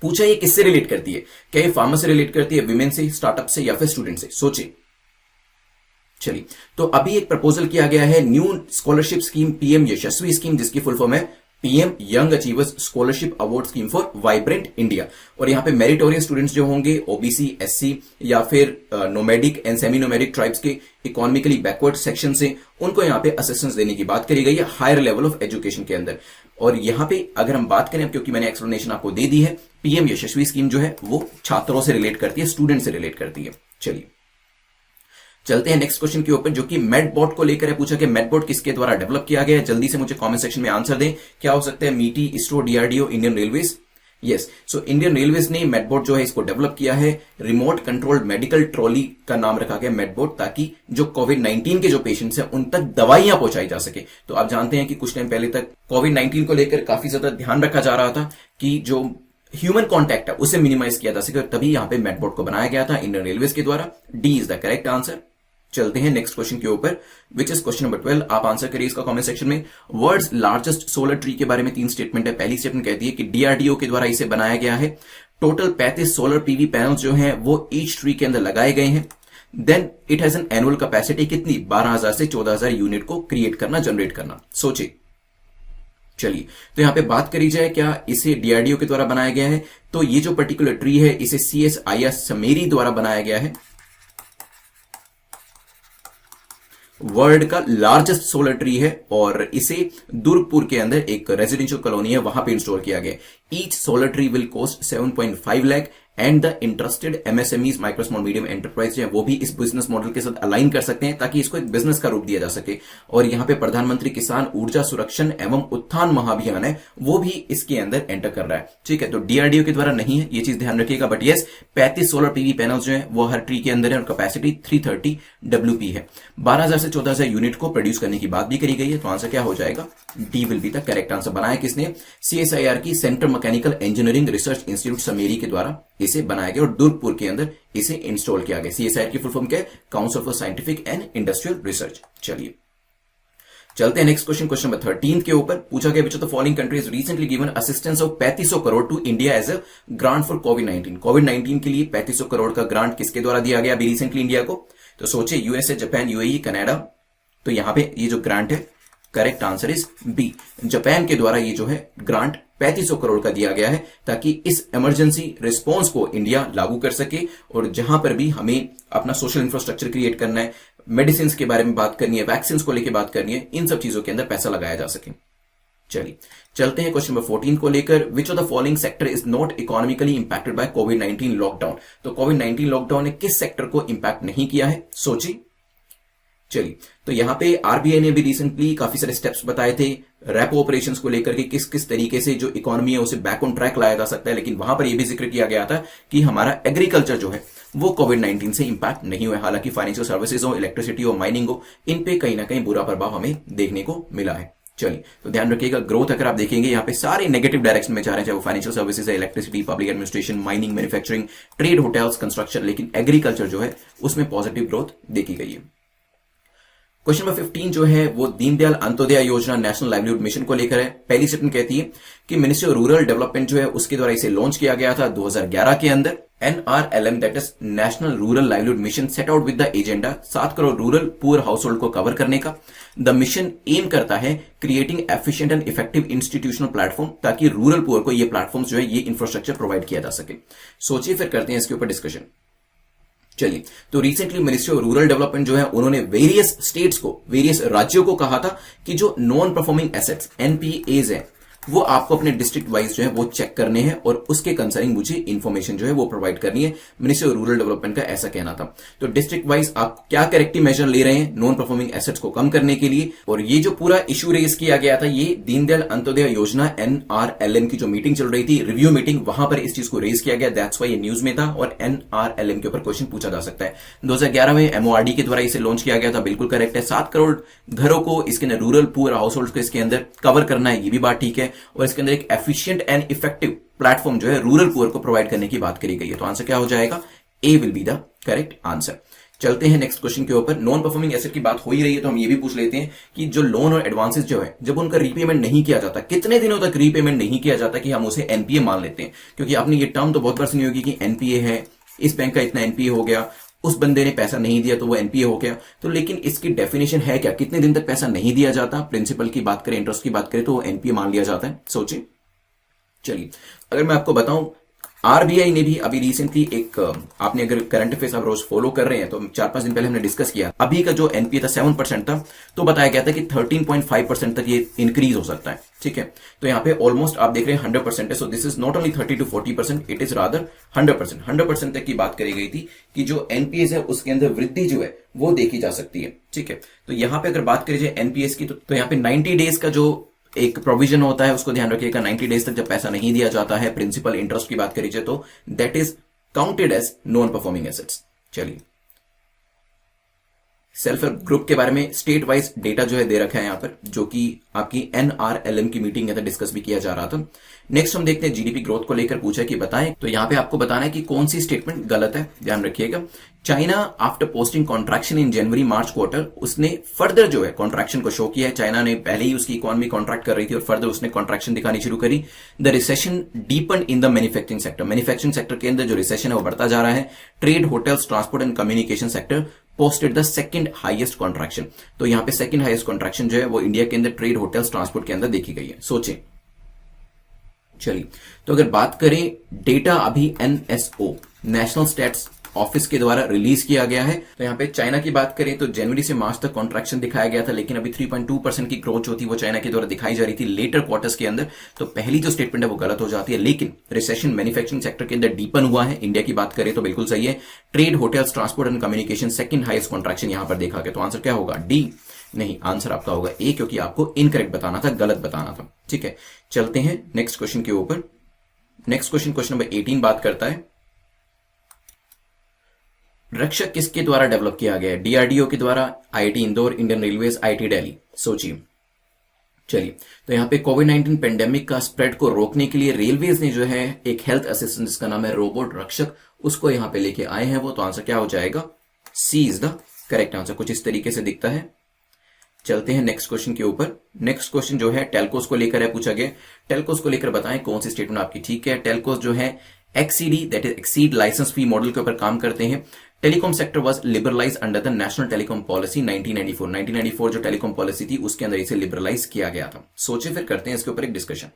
पूछा ये किससे रिलेट करती है? क्या ये फार्मर से रिलेट करती है, विमेन से, स्टार्टअप से या फिर स्टूडेंट से? सोचिए। चलिए, तो अभी एक प्रपोजल किया गया है न्यू स्कॉलरशिप स्कीम पीएम यशस्वी स्कीम, जिसकी फुल फॉर्म है PM young achievers scholarship award scheme for vibrant India. और यहां पे मेरिटोरियस स्टूडेंट्स जो होंगे, ओबीसी, एससी या फिर nomadic and semi nomadic tribes के इकोनॉमिकली बैकवर्ड सेक्शन से, उनको यहां पे असिस्टेंस देने की बात करी गई है हायर लेवल ऑफ एजुकेशन के अंदर। और यहां पे अगर हम बात करें, क्योंकि मैंने एक्सप्लेनेशन आपको दे दी है, पीएम यशस्वी स्कीम जो है वो छात्रों से रिलेट करती है, स्टूडेंट से रिलेट करती है। चलिए चलते हैं नेक्स्ट क्वेश्चन के ऊपर, जो कि मेडबॉट को लेकर है। पूछा कि मेडबॉट किसके द्वारा डेवलप किया गया है? जल्दी से मुझे कमेंट सेक्शन में आंसर दें। क्या हो सकता है? मीटी, ISRO, DRDO, Indian railways. Yes, so Indian railways ने मेडबॉट जो है इसको डेवलप किया है। रिमोट कंट्रोल्ड मेडिकल ट्रॉली का नाम रखा गया मेडबॉट, ताकि जो कोविड-19 के जो पेशेंट्स हैं उन तक दवाइयां पहुंचाई जा सके। तो आप जानते हैं कि कुछ टाइम पहले तक कोविड-19 को लेकर काफी ज्यादा ध्यान रखा जा रहा था कि जो ह्यूमन कॉन्टैक्ट है उसे मिनिमाइज किया जा सके, और तभी यहां पे मेडबॉट को बनाया गया था इंडियन रेलवेज के द्वारा। D is the correct answer. चलते हैं नेक्स्ट क्वेश्चन के ऊपर, विच इज क्वेश्चन नंबर 12। आप आंसर करिए इसका कमेंट सेक्शन में। वर्ल्ड्स लार्जेस्ट सोलर ट्री के बारे में 3 स्टेटमेंट है। पहली स्टेटमेंट कहती है कि डीआरडीओ के द्वारा इसे बनाया गया है। टोटल 35 सोलर पीवी पैनल्स जो हैं वो ईच ट्री के अंदर लगाए गए हैं। Then it has an annual capacity कितनी? 12,000 से 14,000 यूनिट को क्रिएट करना, जनरेट करना। सोचिए। चलिए, तो यहां पे बात करी जाए क्या इसे डीआरडीओ के द्वारा बनाया गया है, तो ये जो पर्टिकुलर ट्री है इसे CSIR समेरी द्वारा बनाया गया है। वर्ल्ड का लार्जेस्ट सोलर ट्री है और इसे दुर्गपुर के अंदर एक रेजिडेंशियल कॉलोनी है, वहां पे इंस्टॉल किया गया। Each solar tree will cost 7.5 lakh and the interested MSMEs, micro small medium enterprise है, वो भी इस बिजनेस मॉडल के साथ अलाइन कर सकते हैं ताकि इसको एक बिजनेस का रूप दिया जा सके। और यहां पे प्रधानमंत्री किसान ऊर्जा सुरक्षण एवं उत्थान महाअभियान है, वो भी इसके अंदर एंटर कर रहा है। ठीक है, तो डीआरडीओ के द्वारा नहीं है, ये चीज ध्यान रखिएगा। But yes, 35 solar PV panels जो है वो हर ट्री के अंदर है और कैपेसिटी 330 WP है। 12,000 से 14,000 यूनिट को प्रोड्यूस करने की बात भी करी गई है। तो आंसर क्या हो जाएगा? D will be the correct answer. बनाया किसने? CSIR की central mechanical engineering research institute समेरी के द्वारा इसे बनाया गया और दुर्गपुर के अंदर इसे इंस्टॉल किया गया। CSIR की फुल फॉर्म क्या है? Council for scientific and industrial research. चलिए चलते हैं नेक्स्ट क्वेश्चन, क्वेश्चन नंबर 13 के ऊपर। पूछा गया which of the following countries recently given assistance of 3500 crore to India as a grant for कोविड-19। कोविड-19 के लिए 3500 करोड़ का ग्रांट किसके द्वारा दिया गया अभी रिसेंटली इंडिया को? तो सोचिए, यूएसए, जापान, यूएई, कनाडा। तो यहां पे ये जो ग्रांट है, correct answer is B, Japan के द्वारा ये जो है ग्रांट 3500 करोड़ का दिया गया है, ताकि इस इमरजेंसी रिस्पांस को इंडिया लागू कर सके। और जहां पर भी हमें अपना सोशल इंफ्रास्ट्रक्चर क्रिएट करना है, मेडिसिन के बारे में बात करनी है, वैक्सीन को लेकर बात करनी है, इन सब चीजों के अंदर पैसा लगाया जा सके। चलिए चलते हैं क्वेश्चन नंबर 14 को लेकर। विच of the following sector is not economically impacted by covid lockdown. तो कोविड-19 लॉकडाउन ने किस सेक्टर को इंपैक्ट नहीं किया है? सोचिए। चलिए, तो यहां पे आरबीआई ने भी रिसेंटली काफी सारे स्टेप्स बताए थे रेपो ऑपरेशंस को लेकर के, किस किस तरीके से जो इकोनॉमी है उसे बैक ऑन ट्रैक लाया जा सकता है। लेकिन वहां पर यह भी जिक्र किया गया था कि हमारा एग्रीकल्चर जो है वो कोविड-19 से इंपैक्ट नहीं हुआ। हालांकि फाइनेंशियल सर्विसेज हो, इलेक्ट्रिसिटी हो, माइनिंग हो, इन पे कहीं ना कहीं बुरा प्रभाव हमें देखने को मिला है। चलिए, तो ध्यान रखिएगा, ग्रोथ अगर आप देखेंगे यहाँ पे सारे नेगेटिव डायरेक्शन में जा रहे हैं, चाहे वो फाइनेंशियल सर्विसेज है, electricity, public administration, mining, manufacturing, trade, hotels, construction. लेकिन एग्रीकल्चर जो है उसमें पॉजिटिव ग्रोथ देखी गई है। क्वेश्चन नंबर 15 जो है वो दीनदयाल अंत्योदय योजना नेशनल लाइवलीहुड मिशन को लेकर है। पहली स्टेटमेंट कहती है कि मिनिस्ट्री ऑफ रूरल डेवलपमेंट जो है उसके द्वारा इसे लॉन्च किया गया था 2011 के अंदर। NRLM that is national rural livelihood mission set out with the agenda 7 crore rural poor house hold को कवर करने का। द मिशन एम करता है creating efficient and effective institutional platform, ताकि रूरल पुअर को ये प्लेटफॉर्म जो है ये इंफ्रास्ट्रक्चर प्रोवाइड किया जा सके। सोचिए, फिर करते हैं इसके ऊपर डिस्कशन। चलिए, तो recently ministry of rural development जो है उन्होंने वेरियस स्टेट्स को, वेरियस राज्यों को कहा था कि जो नॉन परफॉर्मिंग एसेट्स NPAs है वो आपको अपने डिस्ट्रिक्ट वाइज जो है वो चेक करने हैं और उसके कंसर्निंग मुझे इंफॉर्मेशन जो है वो प्रोवाइड करनी है। मिनिस्ट्री ऑफ रूरल डेवलपमेंट का ऐसा कहना था। तो डिस्ट्रिक्ट वाइज आप क्या करेक्टिव मेजर ले रहे हैं नॉन परफॉर्मिंग एसेट्स को कम करने के लिए। और ये जो पूरा इशू रेज किया गया था, ये दीनदयाल अंत्योदय योजना NRLM की जो मीटिंग चल रही थी, रिव्यू मीटिंग, वहां पर इस चीज को रेज किया गया। दैट्स व्हाई ये न्यूज में था और NRLM के ऊपर क्वेश्चन पूछा जा सकता है। 2011 में MORD के द्वारा इसे लॉन्च किया गया था, बिल्कुल करेक्ट है। 7 करोड़ घरों को इसके अंदर, रूरल पुअर हाउस होल्ड को इसके अंदर कवर करना है, ये भी बात ठीक है। और इसके अंदर एक एफिशिएंट एंड इफेक्टिव प्लेटफॉर्म जो है रूरल पुअर को प्रोवाइड करने की बात करी गई है। तो आंसर क्या हो जाएगा? A will be the correct answer. चलते हैं नेक्स्ट क्वेश्चन के ऊपर। नॉन परफॉर्मिंग एसेट की बात हो ही रही है तो हम ये भी पूछ लेते हैं कि जो लोन और एडवांसेस जो है जब उनका रीपेमेंट नहीं किया जाता, कितने दिनों तक रीपेमेंट नहीं किया जाता कि हम उसे एनपीए मान लेते हैं? क्योंकि आपने ये टर्म तो बहुत बार सुनी होगी कि एनपीए है, इस बैंक का इतना एनपीए हो गया, उस बंदे ने पैसा नहीं दिया तो वो एनपीए हो गया। तो लेकिन इसकी डेफिनेशन है क्या, कितने दिन तक पैसा नहीं दिया जाता? प्रिंसिपल की बात करें, इंटरेस्ट की बात करें तो वो एनपीए मान लिया जाता है। सोचिए। चलिए, अगर मैं आपको बताऊं, आरबीआई ने भी अभी रिसेंटली एक, आपने अगर करंट अफेयर्स आप रोज फॉलो कर रहे हैं तो 4-5 दिन पहले हमने डिस्कस किया, अभी का जो एनपीए था 7% था, तो बताया गया था कि 13.5% तक ये इंक्रीज हो सकता है। ठीक है, तो यहाँ पे ऑलमोस्ट आप देख रहे हैं 100% है। सो this is not only 30 to 40%, it is rather 100%। 100% तक की बात करी गई थी कि जो एनपीएस है उसके अंदर वृद्धि जो है वो देखी जा सकती है। ठीक है, तो यहां पर अगर बात करी जाए एनपीएस की तो यहाँ पे 90 डेज का जो एक प्रोविजन होता है उसको ध्यान रखिएगा। 90 डेज तक जब पैसा नहीं दिया जाता है, प्रिंसिपल इंटरेस्ट की बात करी जाए तो that is counted as non performing assets. चलिए, सेल्फ हेल्प ग्रुप के बारे में स्टेट वाइज डेटा जो है दे रखा है यहां पर, जो कि आपकी एनआरएलएम की मीटिंग है डिस्कस भी किया जा रहा था। नेक्स्ट हम देखते हैं जीडीपी ग्रोथ को लेकर पूछा कि बताएं, तो यहां पे आपको बताना है कि कौन सी स्टेटमेंट गलत है, ध्यान रखिएगा। चाइना आफ्टर पोस्टिंग कॉन्ट्रैक्शन इन जनवरी मार्च क्वार्टर, उसने फर्दर जो है कॉन्ट्रैक्शन को शो किया है। चाइना ने पहले ही उसकी इकोनॉमी कॉन्ट्रैक्ट कर रही थी और फर्दर उसने कॉन्ट्रैक्शन दिखानी शुरू करी। The recession deepen in the manufacturing sector, manufacturing sector के अंदर जो रिसेशन है वो बढ़ता जा रहा है। Trade, hotels, transport and communication sector posted the second highest contraction, तो यहां पे सेकंड हाईएस्ट कॉन्ट्रैक्शन जो है वो इंडिया के अंदर ट्रेड, होटल्स, ट्रांसपोर्ट के अंदर देखी गई है। सोचें। चलिए, तो अगर बात करें डेटा अभी एनएसओ, नेशनल स्टैट्स ऑफिस के द्वारा रिलीज किया गया है, तो यहां पे चाइना की बात करें तो जनवरी से मार्च तक कॉन्ट्रैक्शन दिखाया गया था, लेकिन अभी 3.2% की ग्रोथ जो थी वो चाइना के द्वारा दिखाई जा रही थी लेटर क्वार्टर्स के अंदर। तो पहली जो स्टेटमेंट है वो गलत हो जाती है, लेकिन रिसेशन मैन्युफैक्चरिंग सेक्टर के अंदर डीपन हुआ है। इंडिया की बात करें तो बिल्कुल सही है। Trade, hotels, transport and communication second highest contraction यहां पर देखा गया। तो आंसर क्या होगा? डी नहीं, आंसर आपका होगा ए, क्योंकि आपको इनकरेक्ट बताना था, गलत बताना था। ठीक है, चलते हैं नेक्स्ट क्वेश्चन के ऊपर। नेक्स्ट क्वेश्चन, क्वेश्चन नंबर 18 बात करता है रक्षक किसके द्वारा डेवलप किया गया है? डीआरडीओ के द्वारा, IIT Indore, Indian railways, IIT Delhi. सोचिए। चलिए, तो यहां पे कोविड-19 पेंडेमिक का स्प्रेड को रोकने के लिए रेलवेज ने जो है एक हेल्थ असिस्टेंट जिसका नाम है रोबोट रक्षक, उसको यहां पे लेके आए हैं वो। तो आंसर क्या हो जाएगा? सी इज द करेक्ट आंसर। कुछ इस तरीके से दिखता है। चलते हैं नेक्स्ट क्वेश्चन के ऊपर। नेक्स्ट क्वेश्चन जो है टेलकोस को लेकर है, पूछा गया टेलकोस को लेकर बताएं कौन सी स्टेटमेंट आपकी ठीक है। टेलकोस जो है exceed, that is exceed license fee model के ऊपर काम करते हैं। Telecom sector was liberalise under the national telecom policy 1994 जो टेलीकॉम पॉलिसी थी उसके अंदर इसे लिबरलाइज किया गया था। सोचिए, फिर करते हैं इसके ऊपर एक डिस्कशन।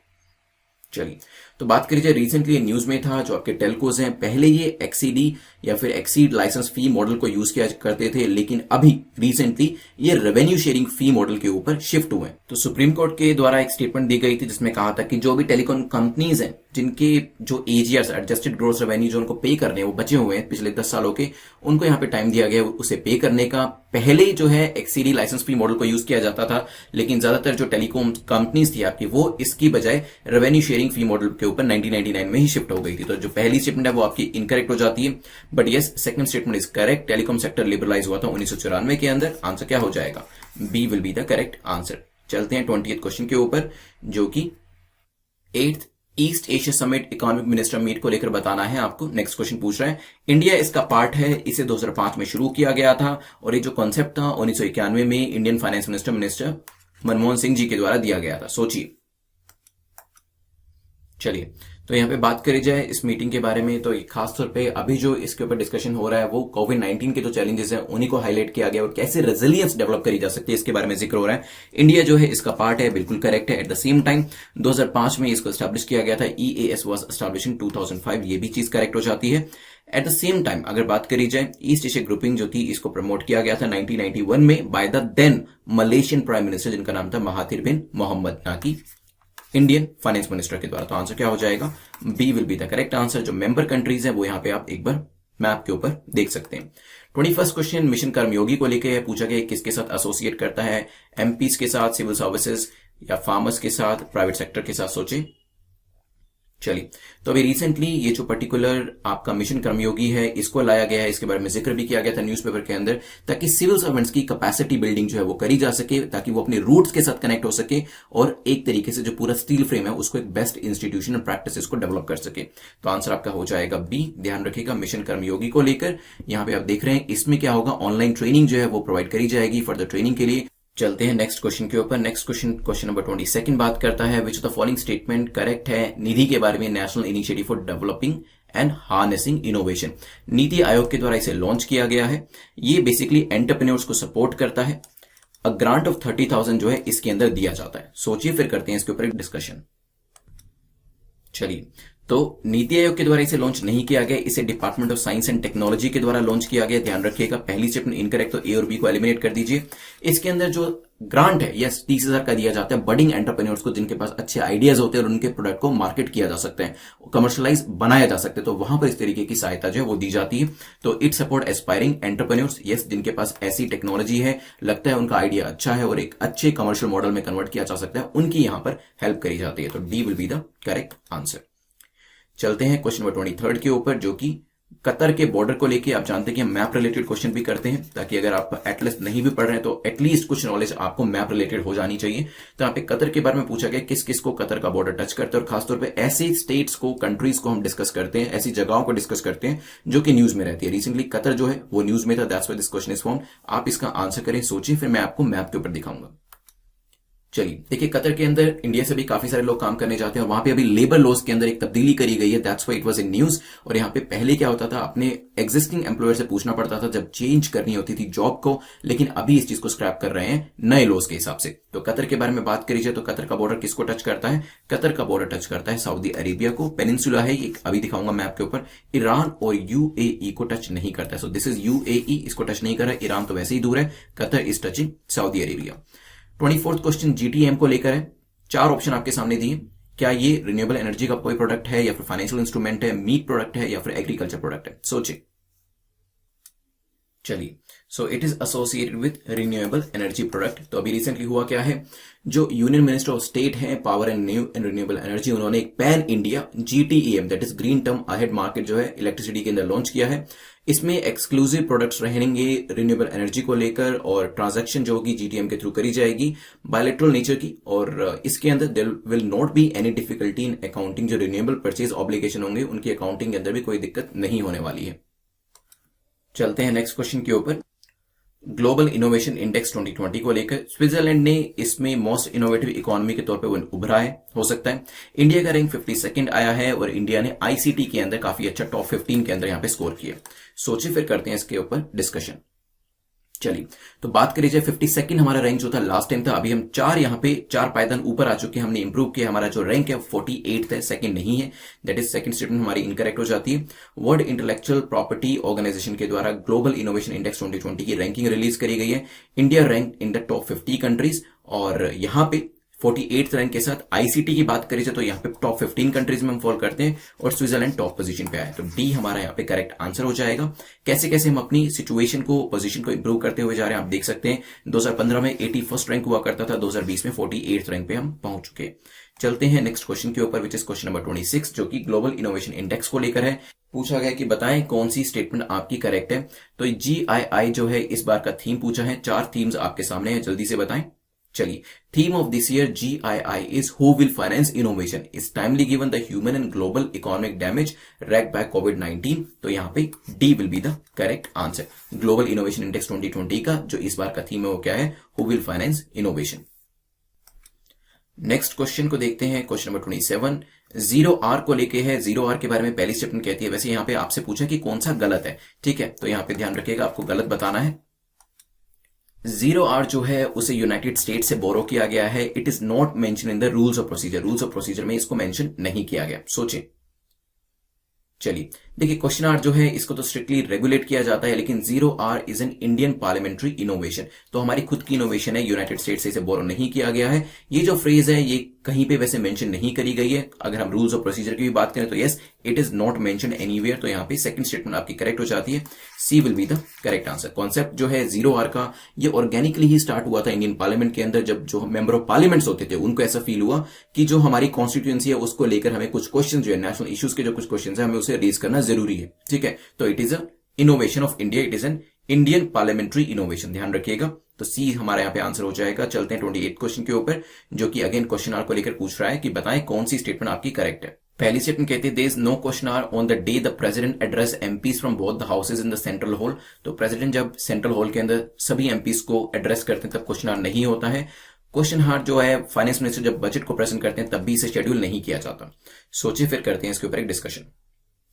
चलिए, तो बात करी जाए, रिसेंटली न्यूज में था जो आपके टेलकोज हैं, पहले ये एक्सीडी या फिर एक्सीड लाइसेंस फी मॉडल को यूज किया करते थे, लेकिन अभी रिसेंटली ये रेवेन्यू शेयरिंग फी मॉडल के ऊपर शिफ्ट हुए। तो सुप्रीम कोर्ट के द्वारा एक स्टेटमेंट दी गई थी जिसमें कहा था कि जो भी टेलीकॉम कंपनीज हैं जिनके जो एजीआर एडजस्टेड ग्रॉस रेवेन्यू जो उनको पे करने वो बचे हुए हैं पिछले 10 सालों के, उनको यहाँ पे टाइम दिया गया उसे पे करने का। पहले जो है एक्सीडी लाइसेंस फी मॉडल को यूज किया जाता था, लेकिन ज्यादातर जो टेलीकॉम कंपनीज थी आपकी वो इसकी बजाय रेवेन्यू शेयरिंग फी मॉडल के ऊपर 1999 में ही शिफ्ट हो गई थी। तो जो पहली स्टेटमेंट है वो आपकी इनकरेक्ट हो जाती है, but yes second statement is correct. Telecom sector liberalise हुआ था 1994 के अंदर। आंसर क्या हो जाएगा? B will be the correct answer. चलते हैं 20th क्वेश्चन के ऊपर, जो कि 8th East Asia summit economic minister meet को लेकर बताना है आपको। नेक्स्ट क्वेश्चन पूछ रहा है, इंडिया इसका पार्ट है, इसे 2005 में शुरू किया गया था और ये जो कॉन्सेप्ट था 1991 में Indian finance minister Manmohan Singh ji के द्वारा दिया गया था। सोचिए। चलिए, तो यहाँ पे बात करी जाए इस मीटिंग के बारे में, तो खासतौर पे अभी जो इसके ऊपर डिस्कशन हो रहा है वो कोविड-19 के जो चैलेंजेस हैं उन्हीं को हाईलाइट किया गया और कैसे रेजिलियंस डेवलप करी जा सकती है इसके बारे में जिक्र हो रहा है। इंडिया जो है इसका पार्ट है, बिल्कुल करेक्ट है। एट द सेम टाइम 2005 में इसको एस्टैब्लिश किया गया था। EAS वाज एस्टैब्लिश इन 2005, ये भी चीज करेक्ट हो जाती है। एट द सेम टाइम अगर बात करी जाए ईस्ट एशिया ग्रुपिंग जो थी इसको प्रमोट किया गया था 1991 में by the then Malaysian prime minister जिनका नाम था महाथिर बिन मोहम्मद, ना कि इंडियन फाइनेंस मिनिस्टर के द्वारा। तो आंसर क्या हो जाएगा? B will be the correct answer. जो मेंबर कंट्रीज हैं वो यहां पे आप एक बार मैप के ऊपर देख सकते हैं। 21st क्वेश्चन मिशन कर्मयोगी को लेकर पूछा गया, किसके साथ एसोसिएट करता है? एमपीज के साथ, सिविल सर्विसेज या फार्मर्स के साथ, प्राइवेट सेक्टर के साथ? सोचे। चलिए, तो अभी रिसेंटली ये जो पर्टिकुलर आपका मिशन कर्मयोगी है इसको लाया गया है, इसके बारे में जिक्र भी किया गया था न्यूज़पेपर के अंदर, ताकि सिविल सर्वेंट्स की कैपेसिटी बिल्डिंग जो है वो करी जा सके, ताकि वो अपने रूट्स के साथ कनेक्ट हो सके और एक तरीके से जो पूरा स्टील फ्रेम है उसको एक बेस्ट इंस्टीट्यूशन और प्रैक्टिस को डेवलप कर सके। तो आंसर आपका हो जाएगा बी। ध्यान रखिएगा मिशन कर्मयोगी को लेकर यहाँ पे आप देख रहे हैं इसमें क्या होगा, ऑनलाइन ट्रेनिंग जो है वो प्रोवाइड करी जाएगी फॉर द ट्रेनिंग के लिए। चलते हैं नेक्स्ट क्वेश्चन के ऊपर। नेक्स्ट क्वेश्चन नंबर 22 बात करता है which of the following statement correct है निधि के बारे में, national initiative for developing and harnessing innovation. NITI Aayog के द्वारा इसे लॉन्च किया गया है। ये बेसिकली एंटरप्रेन्योर्स को सपोर्ट करता है। अ ग्रांट ऑफ 30,000 जो है इसके अंदर दिया जाता है। सोचिए, फिर करते हैं इसके ऊपर एक डिस्कशन। चलिए, तो नीति आयोग के द्वारा इसे लॉन्च नहीं किया गया, इसे department of science and technology के द्वारा लॉन्च किया गया। ध्यान रखिएगा पहली स्टेटमेंट इनकरेक्ट, तो ए और बी को एलिमिनेट कर दीजिए। इसके अंदर जो ग्रांट है यस 30,000 का दिया जाता है बडिंग एंटरप्रेन्योर्स को, जिनके पास अच्छे आइडियाज होते हैं और उनके प्रोडक्ट को मार्केट किया जा सकता है, कमर्शलाइज बनाया जा सकता है, तो वहां पर इस तरीके की सहायता जो है वो दी जाती है। तो it support aspiring entrepreneurs, yes जिनके पास ऐसी टेक्नोलॉजी है, लगता है उनका आइडिया अच्छा है और एक अच्छे कमर्शियल मॉडल में कन्वर्ट किया जा सकता है, उनकी यहां पर हेल्प करी जाती है। तो D will be the correct answer. चलते हैं क्वेश्चन नंबर 23 के ऊपर, जो कि कतर के बॉर्डर को लेके। आप जानते हैं कि हम मैप रिलेटेड क्वेश्चन भी करते हैं, ताकि अगर आप एटलीस्ट नहीं भी पढ़ रहे हैं तो एटलीस्ट कुछ नॉलेज आपको मैप रिलेटेड हो जानी चाहिए। तो यहाँ पे कतर के बारे में पूछा गया किस किस को कतर का बॉर्डर टच करते हैं, और खासतौर पे ऐसे स्टेट्स को, कंट्रीज को हम डिस्कस करते हैं, ऐसी जगहों को डिस्कस करते हैं जो कि न्यूज में रहती है। रिसेंटली कतर जो है वो न्यूज में था, that's why this question is form. आप इसका आंसर करें, सोचिए, फिर मैं आपको मैप के ऊपर दिखाऊंगा। चलिए देखिए, कतर के अंदर इंडिया से भी काफी सारे लोग काम करने जाते हैं, और वहां पे अभी लेबर लॉज के अंदर एक तब्दीली करी गई है, that's why it was in news. और यहाँ पे पहले क्या होता था, अपने एग्जिस्टिंग एम्प्लॉयर से पूछना पड़ता था जब चेंज करनी होती थी जॉब को, लेकिन अभी इस चीज को स्क्रैप कर रहे हैं नए लॉज के हिसाब से। तो कतर के बारे में बात करी जाए तो कतर का बॉर्डर किसको टच करता है, कतर का बॉर्डर टच करता है सऊदी अरेबिया को। पेनिनसुला है, एक अभी दिखाऊंगा मैप के ऊपर। ईरान और यूएई को टच नहीं करता है, सो दिस इज यूएई, इसको टच नहीं कर रहा है। ईरान तो वैसे ही दूर है, Qatar is touching Saudi Arabia. 24वां क्वेश्चन जीटीएम को लेकर है। 4 ऑप्शन आपके सामने दिए। क्या ये रिन्यूएबल एनर्जी का कोई प्रोडक्ट है, या फिर फाइनेंशियल इंस्ट्रूमेंट है, मीट प्रोडक्ट है, या फिर एग्रीकल्चर प्रोडक्ट है? सोचिए। चलिए, so it is associated with renewable energy product. तो अभी रिसेंटली हुआ क्या है, जो यूनियन मिनिस्टर ऑफ स्टेट है power and new and renewable energy, उन्होंने एक pan India GTEM, that is green term ahead market जो है इलेक्ट्रिसिटी के अंदर लॉन्च किया है। इसमें एक्सक्लूसिव प्रोडक्ट्स रहेंगे रिन्यूएबल एनर्जी को लेकर, और ट्रांजैक्शन जो होगी जीटीएम के थ्रू करी जाएगी बायलैटरल नेचर की, और इसके अंदर there will not be any difficulty in accounting. जो रिन्यूएबल परचेज ऑब्लिगेशन होंगे उनकी अकाउंटिंग के अंदर भी कोई दिक्कत नहीं होने वाली है। चलते हैं नेक्स्ट क्वेश्चन के ऊपर। ग्लोबल इनोवेशन इंडेक्स 2020 को लेकर स्विट्जरलैंड ने इसमें मोस्ट इनोवेटिव इकोनॉमी के तौर पे वो उभरा है, हो सकता है। इंडिया का रैंक 52nd आया है, और इंडिया ने आईसीटी के अंदर काफी अच्छा टॉप 15 के अंदर यहां पे स्कोर किया। सोचिए, फिर करते हैं इसके ऊपर डिस्कशन। चलिए, तो बात करी जाए 52nd हमारा रैंक जो था लास्ट टाइम था, अभी हम 4 यहां पे 4 पायदान ऊपर आ चुके हैं, हमने इंप्रूव किया। हमारा जो रैंक है 48th है, सेकंड नहीं है, दैट इज सेकंड स्टेटमेंट हमारी इनकरेक्ट हो जाती है। वर्ल्ड इंटेलेक्चुअल प्रॉपर्टी ऑर्गेनाइजेशन के द्वारा ग्लोबल इनोवेशन इंडेक्स 2020 की रैंकिंग रिलीज करी गई है। India rank in the top 50 countries, और यहां पे 48th रैंक के साथ आईसीटी की बात करी जाए तो यहाँ पे टॉप 15 कंट्रीज में हम फॉलो करते हैं, और स्विट्जरलैंड टॉप पोजीशन पे आया। तो डी हमारा यहाँ पे करेक्ट आंसर हो जाएगा। कैसे कैसे हम अपनी सिचुएशन को, पोजीशन को इंप्रूव करते हुए जा रहे हैं, आप देख सकते हैं। 2015 में 81st रैंक हुआ करता था, 2020 में 48th रैंक पे हम पहुंच चुके। चलते हैं नेक्स्ट क्वेश्चन के ऊपर, विच इज क्वेश्चन नंबर 26, जो कि ग्लोबल इनोवेशन इंडेक्स को लेकर है। पूछा गया कि बताएं कौन सी स्टेटमेंट आपकी करेक्ट है। तो जीआईआई जो है इस बार का थीम पूछा है, 4 थीम्स आपके सामने है, जल्दी से बताएं। चलिए, theme of this year GII is who will finance innovation is timely given the human and global economic damage wreaked by COVID-19। तो यहां पे D will be the correct answer। Global innovation index 2020 का जो इस बार का theme है वो क्या है, who will finance innovation। Next question को देखते हैं, क्वेश्चन नंबर 27 0R को लेके है। 0R के बारे में पहली स्टेटमेंट कहती है, वैसे यहां पे आपसे पूछा कि कौन सा गलत है, ठीक है, तो यहां पे ध्यान रखिएगा, आपको गलत बताना है। 0R जो है उसे यूनाइटेड स्टेट से बोरो किया गया है। It is not mention in the rules of procedure, rules of procedure में इसको मेंशन नहीं किया गया। सोचिए। चलिए, देखिए क्वेश्चन आर जो है इसको तो स्ट्रिक्टली रेगुलेट किया जाता है, लेकिन 0R is an Indian parliamentary innovation, तो हमारी खुद की इनोवेशन है, यूनाइटेड स्टेट से इसे बोरो नहीं किया गया है। ये जो फ्रेज है ये कहीं पे वैसे मेंशन नहीं करी गई है। अगर हम रूल्स ऑफ प्रोसीजर की भी बात करें तो yes it is not mention anywhere, तो यहाँ पे सेकंड स्टेटमेंट आपकी करेक्ट हो जाती है, C will be the correct answer. Concept जो है 0R का ये ऑर्गेनिकली ही स्टार्ट हुआ था इंडियन पार्लियामेंट के अंदर, जब जो मेंबर ऑफ पार्लियामेंट्स होते थे उनको ऐसा फील हुआ कि जो हमारी कॉन्स्टिट्यूएंसी है उसको लेकर हमें कुछ क्वेश्चन जो है नेशनल इश्यूज के जो कुछ क्वेश्चन है हमें उसे रेज करना जरूरी है, ठीक है। तो it is a innovation of India, it is an Indian parliamentary innovation, ध्यान रखिएगा। तो सी हमारा यहाँ पे आंसर हो जाएगा। चलते हैं 28 क्वेश्चन के ऊपर, जो कि अगेन क्वेश्चन आर को लेकर पूछ रहा है कि बताएं कौन सी स्टेटमेंट आपकी करेक्ट है। पहली स्टेटमेंट कहती है there is no question hour on the day the president address MPs from both the houses in the central hall. तो प्रेसिडेंट जब सेंट्रल हॉल के अंदर सभी एमपीज को एड्रेस करते हैं तब क्वेश्चन आर नहीं होता है। क्वेश्चन हार जो है फाइनेंस मिनिस्टर जब बजट को प्रेजेंट करते हैं तब भी इसे शेड्यूल नहीं किया जाता। सोचिए फिर करते हैं इसके ऊपर एक डिस्कशन।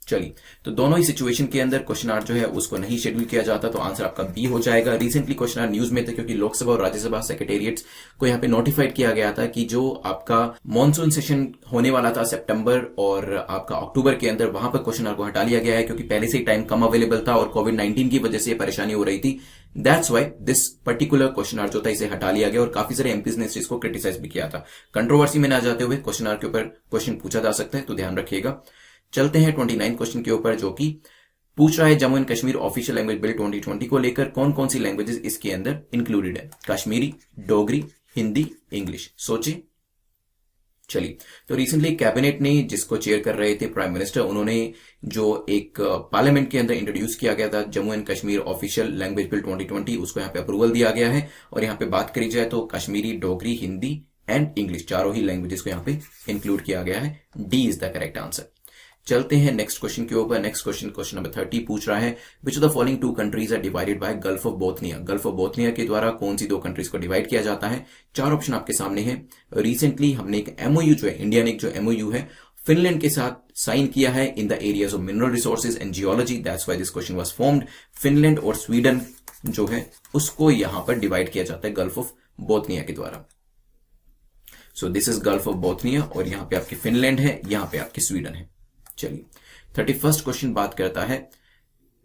चलिए, तो दोनों ही सिचुएशन के अंदर क्वेश्चन आर जो है उसको नहीं शेड्यूल किया जाता, तो आंसर आपका बी हो जाएगा। रिसेंटली क्वेश्चन आर न्यूज में थे क्योंकि लोकसभा और राज्यसभा सेक्रेटेरिएट्स को यहाँ पे नोटिफाइड किया गया था कि जो आपका मॉनसून सेशन होने वाला था सितंबर और आपका अक्टूबर के अंदर, वहां पर क्वेश्चन आर को हटा लिया गया है क्योंकि पहले से ही टाइम कम अवेलेबल था और कोविड-19 की वजह से परेशानी हो रही थी। That's why this particular question hour जो था इसे हटा लिया गया और काफी सारे एमपीज ने इस चीज को क्रिटिसाइज भी किया था। कंट्रोवर्सी में ना जाते हुए क्वेश्चन आर के ऊपर क्वेश्चन पूछा जा सकता है, तो ध्यान रखिएगा। चलते हैं 29 क्वेश्चन के ऊपर, जो कि पूछ रहा है Jammu and Kashmir official language bill 2020 को लेकर कौन कौन सी लैंग्वेजेस इसके अंदर इंक्लूडेड है। कश्मीरी, डोगरी, हिंदी, इंग्लिश। सोचिए। चलिए, तो रिसेंटली कैबिनेट ने, जिसको चेयर कर रहे थे प्राइम मिनिस्टर, उन्होंने जो एक पार्लियामेंट के अंदर इंट्रोड्यूस किया गया था Jammu and Kashmir official language bill 2020, उसको यहाँ पे अप्रूवल दिया गया है। और यहाँ पे बात करी जाए तो कश्मीरी, डोगरी, हिंदी एंड इंग्लिश चारों ही लैंग्वेजेस को यहाँ पे इंक्लूड किया गया है। D is the correct answer. चलते हैं नेक्स्ट क्वेश्चन के ऊपर। नेक्स्ट क्वेश्चन नंबर 30 पूछ रहा है which of the following two countries are divided by Gulf of Bothnia. Gulf of Bothnia के द्वारा कौन सी दो कंट्रीज को डिवाइड किया जाता है। चार ऑप्शन आपके सामने हैं। रिसेंटली हमने एक एमओयू जो है, इंडिया ने एक जो एमओयू है फिनलैंड के साथ साइन किया है in the areas of mineral resources and geology, that's why this question was formed. Finland और स्वीडन जो है उसको यहां पर डिवाइड किया जाता है गल्फ ऑफ बोथनिया के द्वारा। सो this is gulf of Bothnia और यहां पे आपकी फिनलैंड है, यहां पे आपकी स्वीडन है। चलिए, 31st क्वेश्चन बात करता है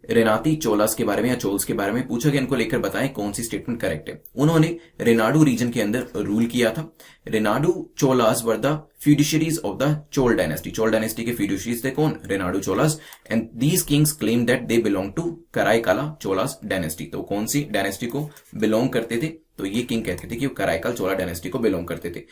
रेनाती चोलास के बारे में या चोल्स के बारे में। पूछा गया इनको लेकर बताएं कौन सी स्टेटमेंट करेक्ट है। उन्होंने रेनाडू रीजन के अंदर रूल किया था। Renadu Cholas were the feudatories of the Chola dynasty. Chola dynasty के फ्यूडिशरीज थे कौन? Renadu Cholas. And these kings claim that they belong to Karikala Cholas dynasty. तो कौन सी डायनेस्टी को बिलोंग करते थे? तो ये किंग कहते थे कि वो कराईकाल चोला डायनेस्टी को बिलोंग करते थे।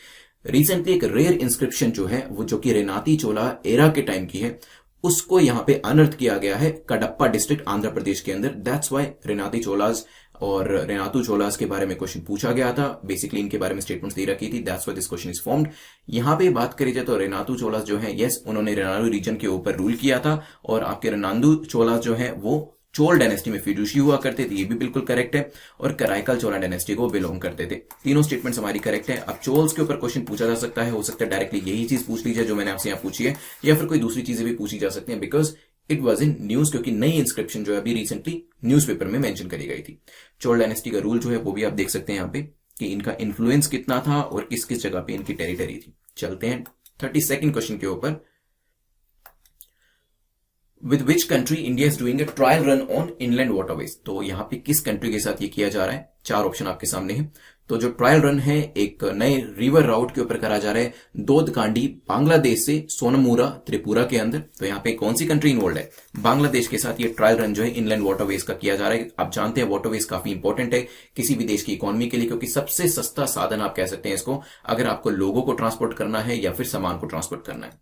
रिसेंटली एक रेयर इंस्क्रिप्शन जो है वो जो कि रेनाती चोला एरा के टाइम की है, उसको यहां पे अनर्थ किया गया है कडप्पा डिस्ट्रिक्ट आंध्र प्रदेश के अंदर। दैट्स वाई रेनाती चोलास और रेनातू चोलास के बारे में क्वेश्चन पूछा गया था। बेसिकली इनके बारे में स्टेटमेंट्स दे रखी थी, that's why this question is formed. यहां पे बात करी जाए तो रेनातू चोलास जो है, यस उन्होंने रेनाडू रीजन के ऊपर रूल किया था और आपके रेनांदू चोलास जो है वो चोल डायनेस्टी में फिड्यूशी हुआ करते थे, ये भी बिल्कुल करेक्ट है। और कराईकाल चोला डायनेस्टी को बिलोंग करते थे। तीनों स्टेटमेंट्स हमारी करेक्ट है। अब चोल्स के ऊपर क्वेश्चन पूछा जा सकता है, हो सकता है डायरेक्टली यही चीज पूछ लीजिए जो मैंने आपसे यहाँ पूछी है, या फिर कोई दूसरी चीजें भी पूछी जा सकती हैं because it was in news, क्योंकि नई इंस्क्रिप्शन जो है अभी रिसेंटली न्यूज़पेपर में मेंशन करी गई थी। चोल डायनेस्टी का रूल जो है वो भी आप देख सकते हैं यहाँ पे कि इनका इन्फ्लुएंस कितना था और किस किस जगह पे इनकी टेरिटरी थी। चलते हैं 32nd क्वेश्चन के ऊपर। With which country India is doing a trial run on inland waterways. तो यहाँ पे किस कंट्री के साथ ये किया जा रहा है? चार ऑप्शन आपके सामने हैं। तो जो ट्रायल रन है एक नए रिवर राउट के ऊपर करा जा रहा है दोदकांडी बांग्लादेश से सोनमुरा त्रिपुरा के अंदर। तो यहाँ पे कौन सी कंट्री इन्वॉल्व है? बांग्लादेश के साथ ये ट्रायल रन जो है इनलैंड वाटरवेज का किया जा रहा है। आप जानते हैं वाटरवेज काफी इंपॉर्टेंट है किसी भी देश की इकोनॉमी के लिए, क्योंकि सबसे सस्ता साधन आप कह सकते हैं इसको अगर आपको लोगों को ट्रांसपोर्ट करना है या फिर सामान को ट्रांसपोर्ट करना है।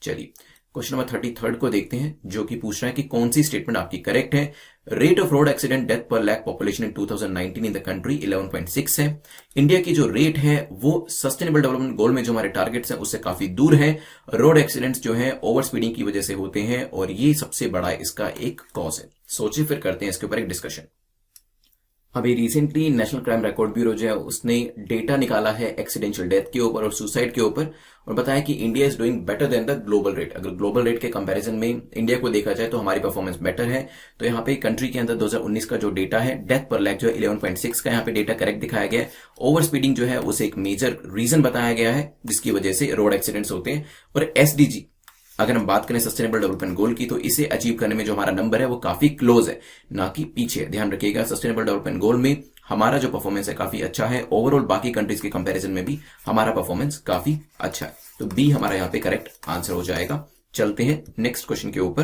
चलिए, क्वेश्चन नंबर 33 को देखते हैं जो कि पूछ रहा है कि कौन सी स्टेटमेंट आपकी करेक्ट है। Rate of road accident death per lakh population in 2019 in the country 11.6 है। इंडिया की जो रेट है वो सस्टेनेबल डेवलपमेंट गोल में जो हमारे टारगेट्स हैं उससे काफी दूर है। रोड एक्सीडेंट्स जो है ओवर स्पीडिंग की वजह से होते हैं और ये सबसे बड़ा इसका एक कॉज है। सोचिए फिर करते हैं इसके ऊपर एक डिस्कशन। अभी recently national crime record bureau जो है उसने डेटा निकाला है एक्सीडेंशियल डेथ के ऊपर और सुसाइड के ऊपर और बताया कि India is doing better than the global rate. अगर ग्लोबल रेट के कंपैरिजन में इंडिया को देखा जाए तो हमारी परफॉर्मेंस बेटर है। तो यहाँ पे कंट्री के अंदर 2019 का जो डेटा है डेथ पर लाख जो है 11.6 का यहाँ पे डेटा करेक्ट दिखाया गया है। ओवर स्पीडिंग जो है उसे एक मेजर रीजन बताया गया है जिसकी वजह से रोड एक्सीडेंट्स होते हैं। और एसडीजी अगर हम बात करें सस्टेनेबल डेवलपमेंट गोल की, तो इसे अचीव करने में जो हमारा नंबर है वो काफी क्लोज है, ना कि पीछे। ध्यान रखिएगा, सस्टेनेबल डेवलपमेंट गोल में हमारा जो परफॉर्मेंस है काफी अच्छा है, ओवरऑल बाकी कंट्रीज के कंपैरिजन में भी हमारा परफॉर्मेंस काफी अच्छा है। तो बी हमारा यहाँ पे करेक्ट आंसर हो जाएगा। चलते हैं नेक्स्ट क्वेश्चन के ऊपर।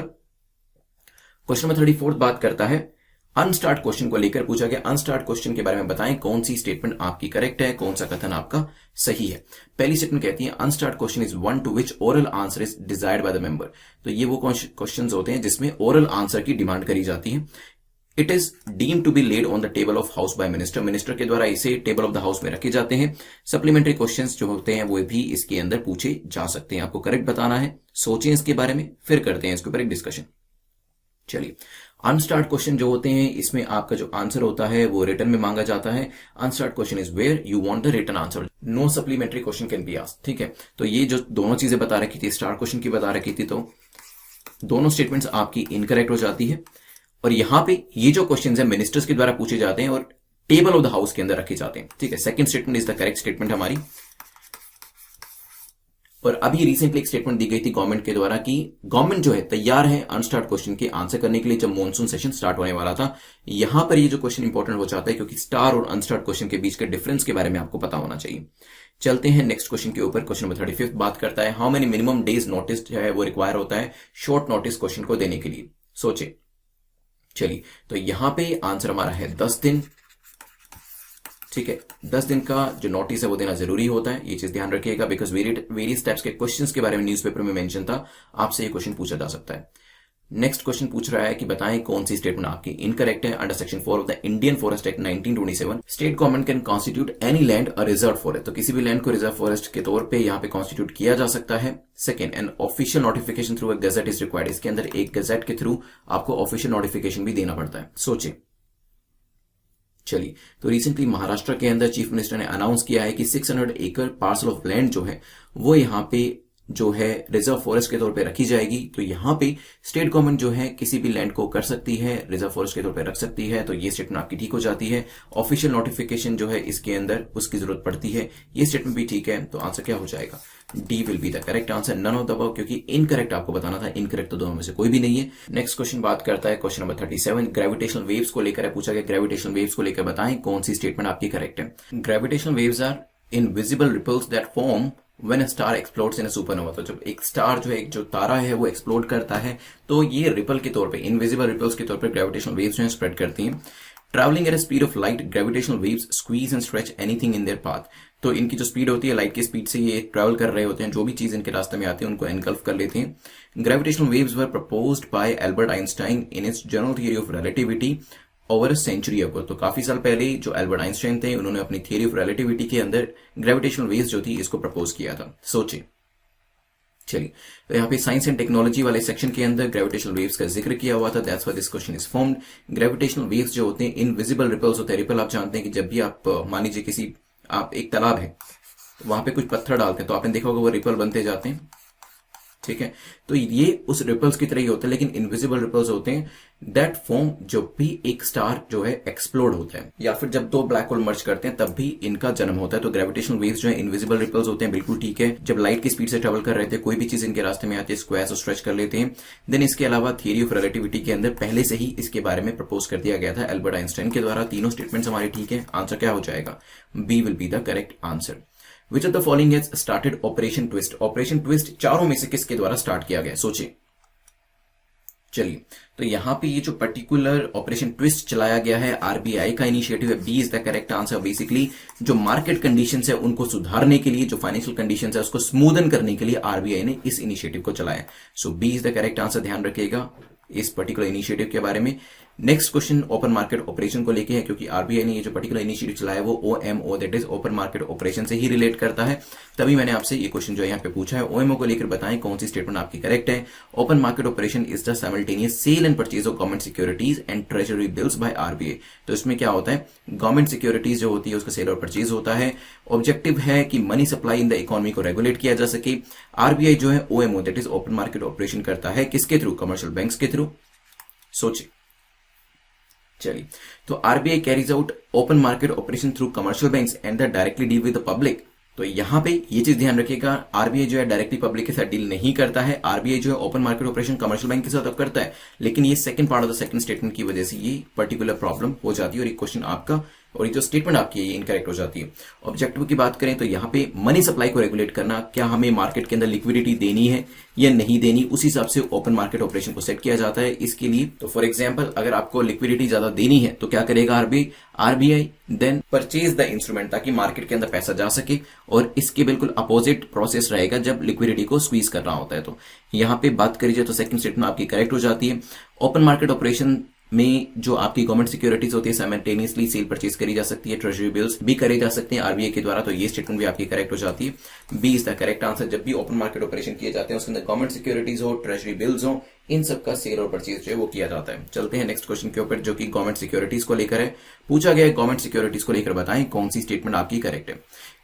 क्वेश्चन नंबर 34 बात करता है अनस्टार्ट क्वेश्चन को लेकर पूछा गया। अनस्टार्ट क्वेश्चन के बारे में बताएं कौन सी स्टेटमेंट आपकी करेक्ट है, कौन सा कथन आपका सही है। पहली स्टेटमेंट कहती है unstarred question is one two which oral answer is desired by the member. तो ये वो क्वेश्चन होते हैं जिसमें ओरल आंसर की डिमांड करी जाती है। It is deem to be laid on the table of house by minister. Minister के द्वारा इसे टेबल ऑफ द हाउस में रखे जाते हैं। सप्लीमेंट्री क्वेश्चंस जो होते हैं वो भी इसके अंदर पूछे जा सकते हैं। आपको करेक्ट बताना है, सोचें इसके बारे में, फिर करते हैं इसके ऊपर एक डिस्कशन। चलिए, अनस्टार्ट क्वेश्चन जो होते हैं इसमें आपका जो आंसर होता है वो रिटर्न में मांगा जाता है। Unstarred question is where you want the return answer, no supplementary question can be asked. ठीक है, तो ये जो दोनों चीजें बता रखी थी, स्टार्ट क्वेश्चन की बता रखी थी, तो दोनों स्टेटमेंट्स आपकी इनकरेक्ट हो जाती है। और यहां पे ये जो क्वेश्चन है मिनिस्टर्स के द्वारा पूछे जाते हैं और टेबल ऑफ द हाउस के अंदर रखे जाते हैं। ठीक है, second statement is the correct statement हमारी। और अभी रिसेंटली एक स्टेटमेंट दी गई थी गवर्नमेंट के द्वारा कि गवर्नमेंट जो है तैयार है अनस्टार्ट क्वेश्चन के आंसर करने के लिए जब मॉनसून सेशन स्टार्ट होने वाला था। यहां पर ये जो क्वेश्चन इंपॉर्टेंट हो जाता है क्योंकि स्टार और अनस्टार्ट क्वेश्चन के बीच के डिफरेंस के बारे में आपको पता होना चाहिए। चलते हैं नेक्स्ट क्वेश्चन के ऊपर। क्वेश्चन नंबर 35 बात करता है how many minimum days notice जो है वो रिक्वायर होता है शॉर्ट नोटिस क्वेश्चन को देने के लिए। सोचे, चलिए, तो यहां पे आंसर हमारा है 10 दिन। ठीक है, 10 दिन का जो नोटिस है वो देना जरूरी होता है, ये चीज ध्यान रखिएगा, बिकॉज वेरियस टाइप्स के क्वेश्चंस के बारे में न्यूज़पेपर में मेंशन था, आपसे ये क्वेश्चन पूछा जा सकता है। नेक्स्ट क्वेश्चन पूछ रहा है कि बताएं कौन सी स्टेटमेंट आपकी इनकरेक्ट है। Under section 4 of the Indian forest act 1927 state government can constitute any land a reserve forest. तो किसी भी लैंड को रिजर्व फॉरेस्ट के तौर पे यहाँ पे कॉन्स्टिट्यूट किया जा सकता है। Second, an official notification through a gazette is required. इसके अंदर एक गजेट के थ्रू आपको ऑफिशियल नोटिफिकेशन भी देना पड़ता है। सोचिए, चलिए, तो रिसेंटली महाराष्ट्र के अंदर चीफ मिनिस्टर ने अनाउंस किया है कि 600 एकड़ पार्सल ऑफ लैंड जो है वो यहाँ पे जो है रिजर्व फॉरेस्ट के तौर पे रखी जाएगी। तो यहाँ पे स्टेट गवर्नमेंट जो है किसी भी लैंड को कर सकती है, रिजर्व फॉरेस्ट के तौर पे रख सकती है। तो ये स्टेटमेंट आपकी ठीक हो जाती है। ऑफिशियल नोटिफिकेशन जो है इसके अंदर उसकी जरूरत पड़ती है, ये स्टेटमेंट भी ठीक है। तो आंसर क्या हो जाएगा? D will be the correct answer, none of the above, क्योंकि इनकरेक्ट आपको बताना था, इनकरेक्ट तो दोनों में से कोई भी नहीं है। नेक्स्ट क्वेश्चन बात करता है क्वेश्चन नंबर 37 ग्रेविटेशनल वेव्स को लेकर है। पूछा गया ग्रेविटेशनल वेव्स को लेकर बताएं कौन सी स्टेटमेंट आपकी करेक्ट है। Gravitational waves are invisible ripples that form when a star explodes in a supernova. तो जब एक स्टार जो है, एक जो तारा है वो एक्सप्लोड करता है तो ये रिपल के तौर पे, इनविजिबल रिपल्स के तौर पे ग्रेविटेशनल वेव्स जो है स्प्रेड करती हैं। Travelling at a speed of light gravitational waves squeeze and stretch anything in their path. तो इनकी जो स्पीड होती है लाइट की स्पीड से ये ट्रैवल कर रहे होते हैं, जो भी चीज इनके रास्ते में आती है उनको एनगल्फ कर लेते हैं। Gravitational waves were proposed by Albert Einstein in its general theory of relativity over a century ago. तो काफी साल पहले जो एल्बर्ट आइंस्टाइन थे उन्होंने अपनी थ्योरी ऑफ रिलेटिविटी के अंदर ग्रेविटेशनल वेव्स जो थी इसको प्रपोज किया था। सोचिए, चलिए, तो यहाँ पे साइंस एंड टेक्नोलॉजी वाले सेक्शन के अंदर ग्रेविटेशनल वेव्स का जिक्र किया हुआ था, that's why this question is formed. Gravitational waves जो होते हैं इनविजिबल रिपल्स होते हैं। रिपल आप जानते हैं कि जब भी आप मान लीजिए किसी, आप एक तालाब है तो वहां पे कुछ पत्थर डालते हैं तो आपने देखा होगा वो रिपल बनते जाते हैं। ठीक है, तो ये उस रिपल्स की तरह ही होते हैं, लेकिन इनविजिबल रिपल्स होते हैं दैट फॉर्म जब भी एक स्टार जो है एक्सप्लोड होता है या फिर जब दो ब्लैक होल मर्ज करते हैं तब भी इनका जन्म होता है। तो ग्रेविटेशनल वेव्स जो है इनविजिबल रिपल्स होते हैं, बिल्कुल ठीक है। जब लाइट की स्पीड से ट्रेवल कर रहे थे, कोई भी चीज इनके रास्ते में आती है, स्क्वायर और स्ट्रेच कर लेते हैं। देन इसके अलावा थियरी ऑफ रिलेटिविटी के अंदर पहले से ही इसके बारे में प्रपोज कर दिया गया था एल्बर्ट आइंस्टाइन के द्वारा। तीनों स्टेटमेंट्स हमारे ठीक है। आंसर क्या हो जाएगा? B will be the correct answer. Which of the following has started Operation Twist? Operation twist चारों में से किसके द्वारा स्टार्ट किया गया? सोचिए, चलिए, तो यहां पे ये जो पर्टिकुलर ऑपरेशन ट्विस्ट चलाया गया है आरबीआई का इनिशिएटिव है। B is the correct answer. Basically जो मार्केट कंडीशंस है उनको सुधारने के लिए, जो फाइनेंशियल कंडीशंस है उसको स्मूदन करने के लिए आरबीआई ने इस इनिशिएटिव को चलाया। So B is the correct answer. ध्यान रखिएगा इस पर्टिकुलर इनिशिएटिव के बारे में। Next question open market operation को लेके है, क्योंकि आरबीआई ने ये जो पर्टिकुलर इनिशिएटिव चलाया है वो OMO that is open market operation से ही रिलेट करता है। तभी मैंने आपसे ये क्वेश्चन जो यहाँ पे पूछा है। ओएमओ को लेकर बताएं कौन सी स्टेटमेंट आपकी करेक्ट है। Open market operation is the simultaneous sale and purchase of government securities and treasury bills by RBI. तो इसमें क्या होता है, गवर्नमेंट सिक्योरिटीज जो होती है उसका सेल और परचेज होता है। ऑब्जेक्टिव है कि money supply in the economy को रेगुलेट किया जा सके। आरबीआई जो है OMO that is open market operation करता है किसके थ्रू? कमर्शियल बैंक्स के थ्रू। सोचिए, चलिए, तो RBI carries out open market operation through commercial banks and the directly deal with the public. तो यहां पे ये चीज ध्यान रखिएगा, आरबीआई जो है डायरेक्टली पब्लिक के साथ डील नहीं करता है। आरबीआई जो है open market operation commercial bank के साथ अब करता है, लेकिन ये second part of the second statement की वजह से ये पर्टिकुलर प्रॉब्लम हो जाती है और ये क्वेश्चन आपका और ये जो स्टेटमेंट आपकी है ये इनकरेक्ट हो जाती है। ऑब्जेक्टिव की बात करें तो यहाँ पे मनी सप्लाई को रेगुलेट करना, क्या हमें मार्केट के अंदर लिक्विडिटी देनी है या नहीं देनी, उस हिसाब से ओपन मार्केट ऑपरेशन को सेट किया जाता है। इसके लिए तो फॉर एग्जांपल अगर आपको लिक्विडिटी ज्यादा देनी है तो क्या करेगा RBI then purchase the instrument, ताकि मार्केट के अंदर पैसा जा सके। और इसके बिल्कुल अपोजिट प्रोसेस रहेगा जब लिक्विडिटी को स्क्वीज करना होता है। तो यहाँ पे बात करी जाए तो सेकंड स्टेटमेंट आपकी करेक्ट हो जाती है। ओपन मार्केट ऑपरेशन में जो आपकी गवर्नमेंट सिक्योरिटीज होती है साइमल्टेनियसली सेल परचेज करी जा सकती है, ट्रेजरी बिल्स भी करे जा सकते हैं आरबीआई के द्वारा, तो ये स्टेटमेंट भी आपकी करेक्ट हो जाती है। B is the correct answer. जब भी ओपन मार्केट ऑपरेशन किए जाते हैं उसके अंदर गवर्नमेंट सिक्योरिटीज हो, ट्रेजरी बिल्स हो, इन सब का सेल और परचेज जो है वो किया जाता है। चलते हैं नेक्स्ट क्वेश्चन के ऊपर जो कि गवर्नमेंट सिक्योरिटीज को लेकर है। पूछा गया है गवर्नमेंट सिक्योरिटीज को लेकर बताएं कौन सी स्टेटमेंट आपकी करेक्ट है।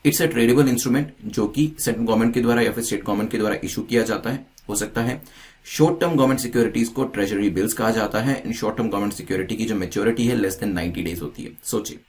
इट्स अ ट्रेडेबल इंस्ट्रूमेंट जो कि सेंट्रल गवर्नमेंट के द्वारा या फिर स्टेट गवर्नमेंट के द्वारा इशू किया जाता है, हो सकता है। शॉर्ट टर्म गवर्नमेंट सिक्योरिटीज को ट्रेजरी बिल्स कहा जाता है। In short term government security की जो मेच्योरिटी है लेस देन 90 डेज होती है। सोचिए,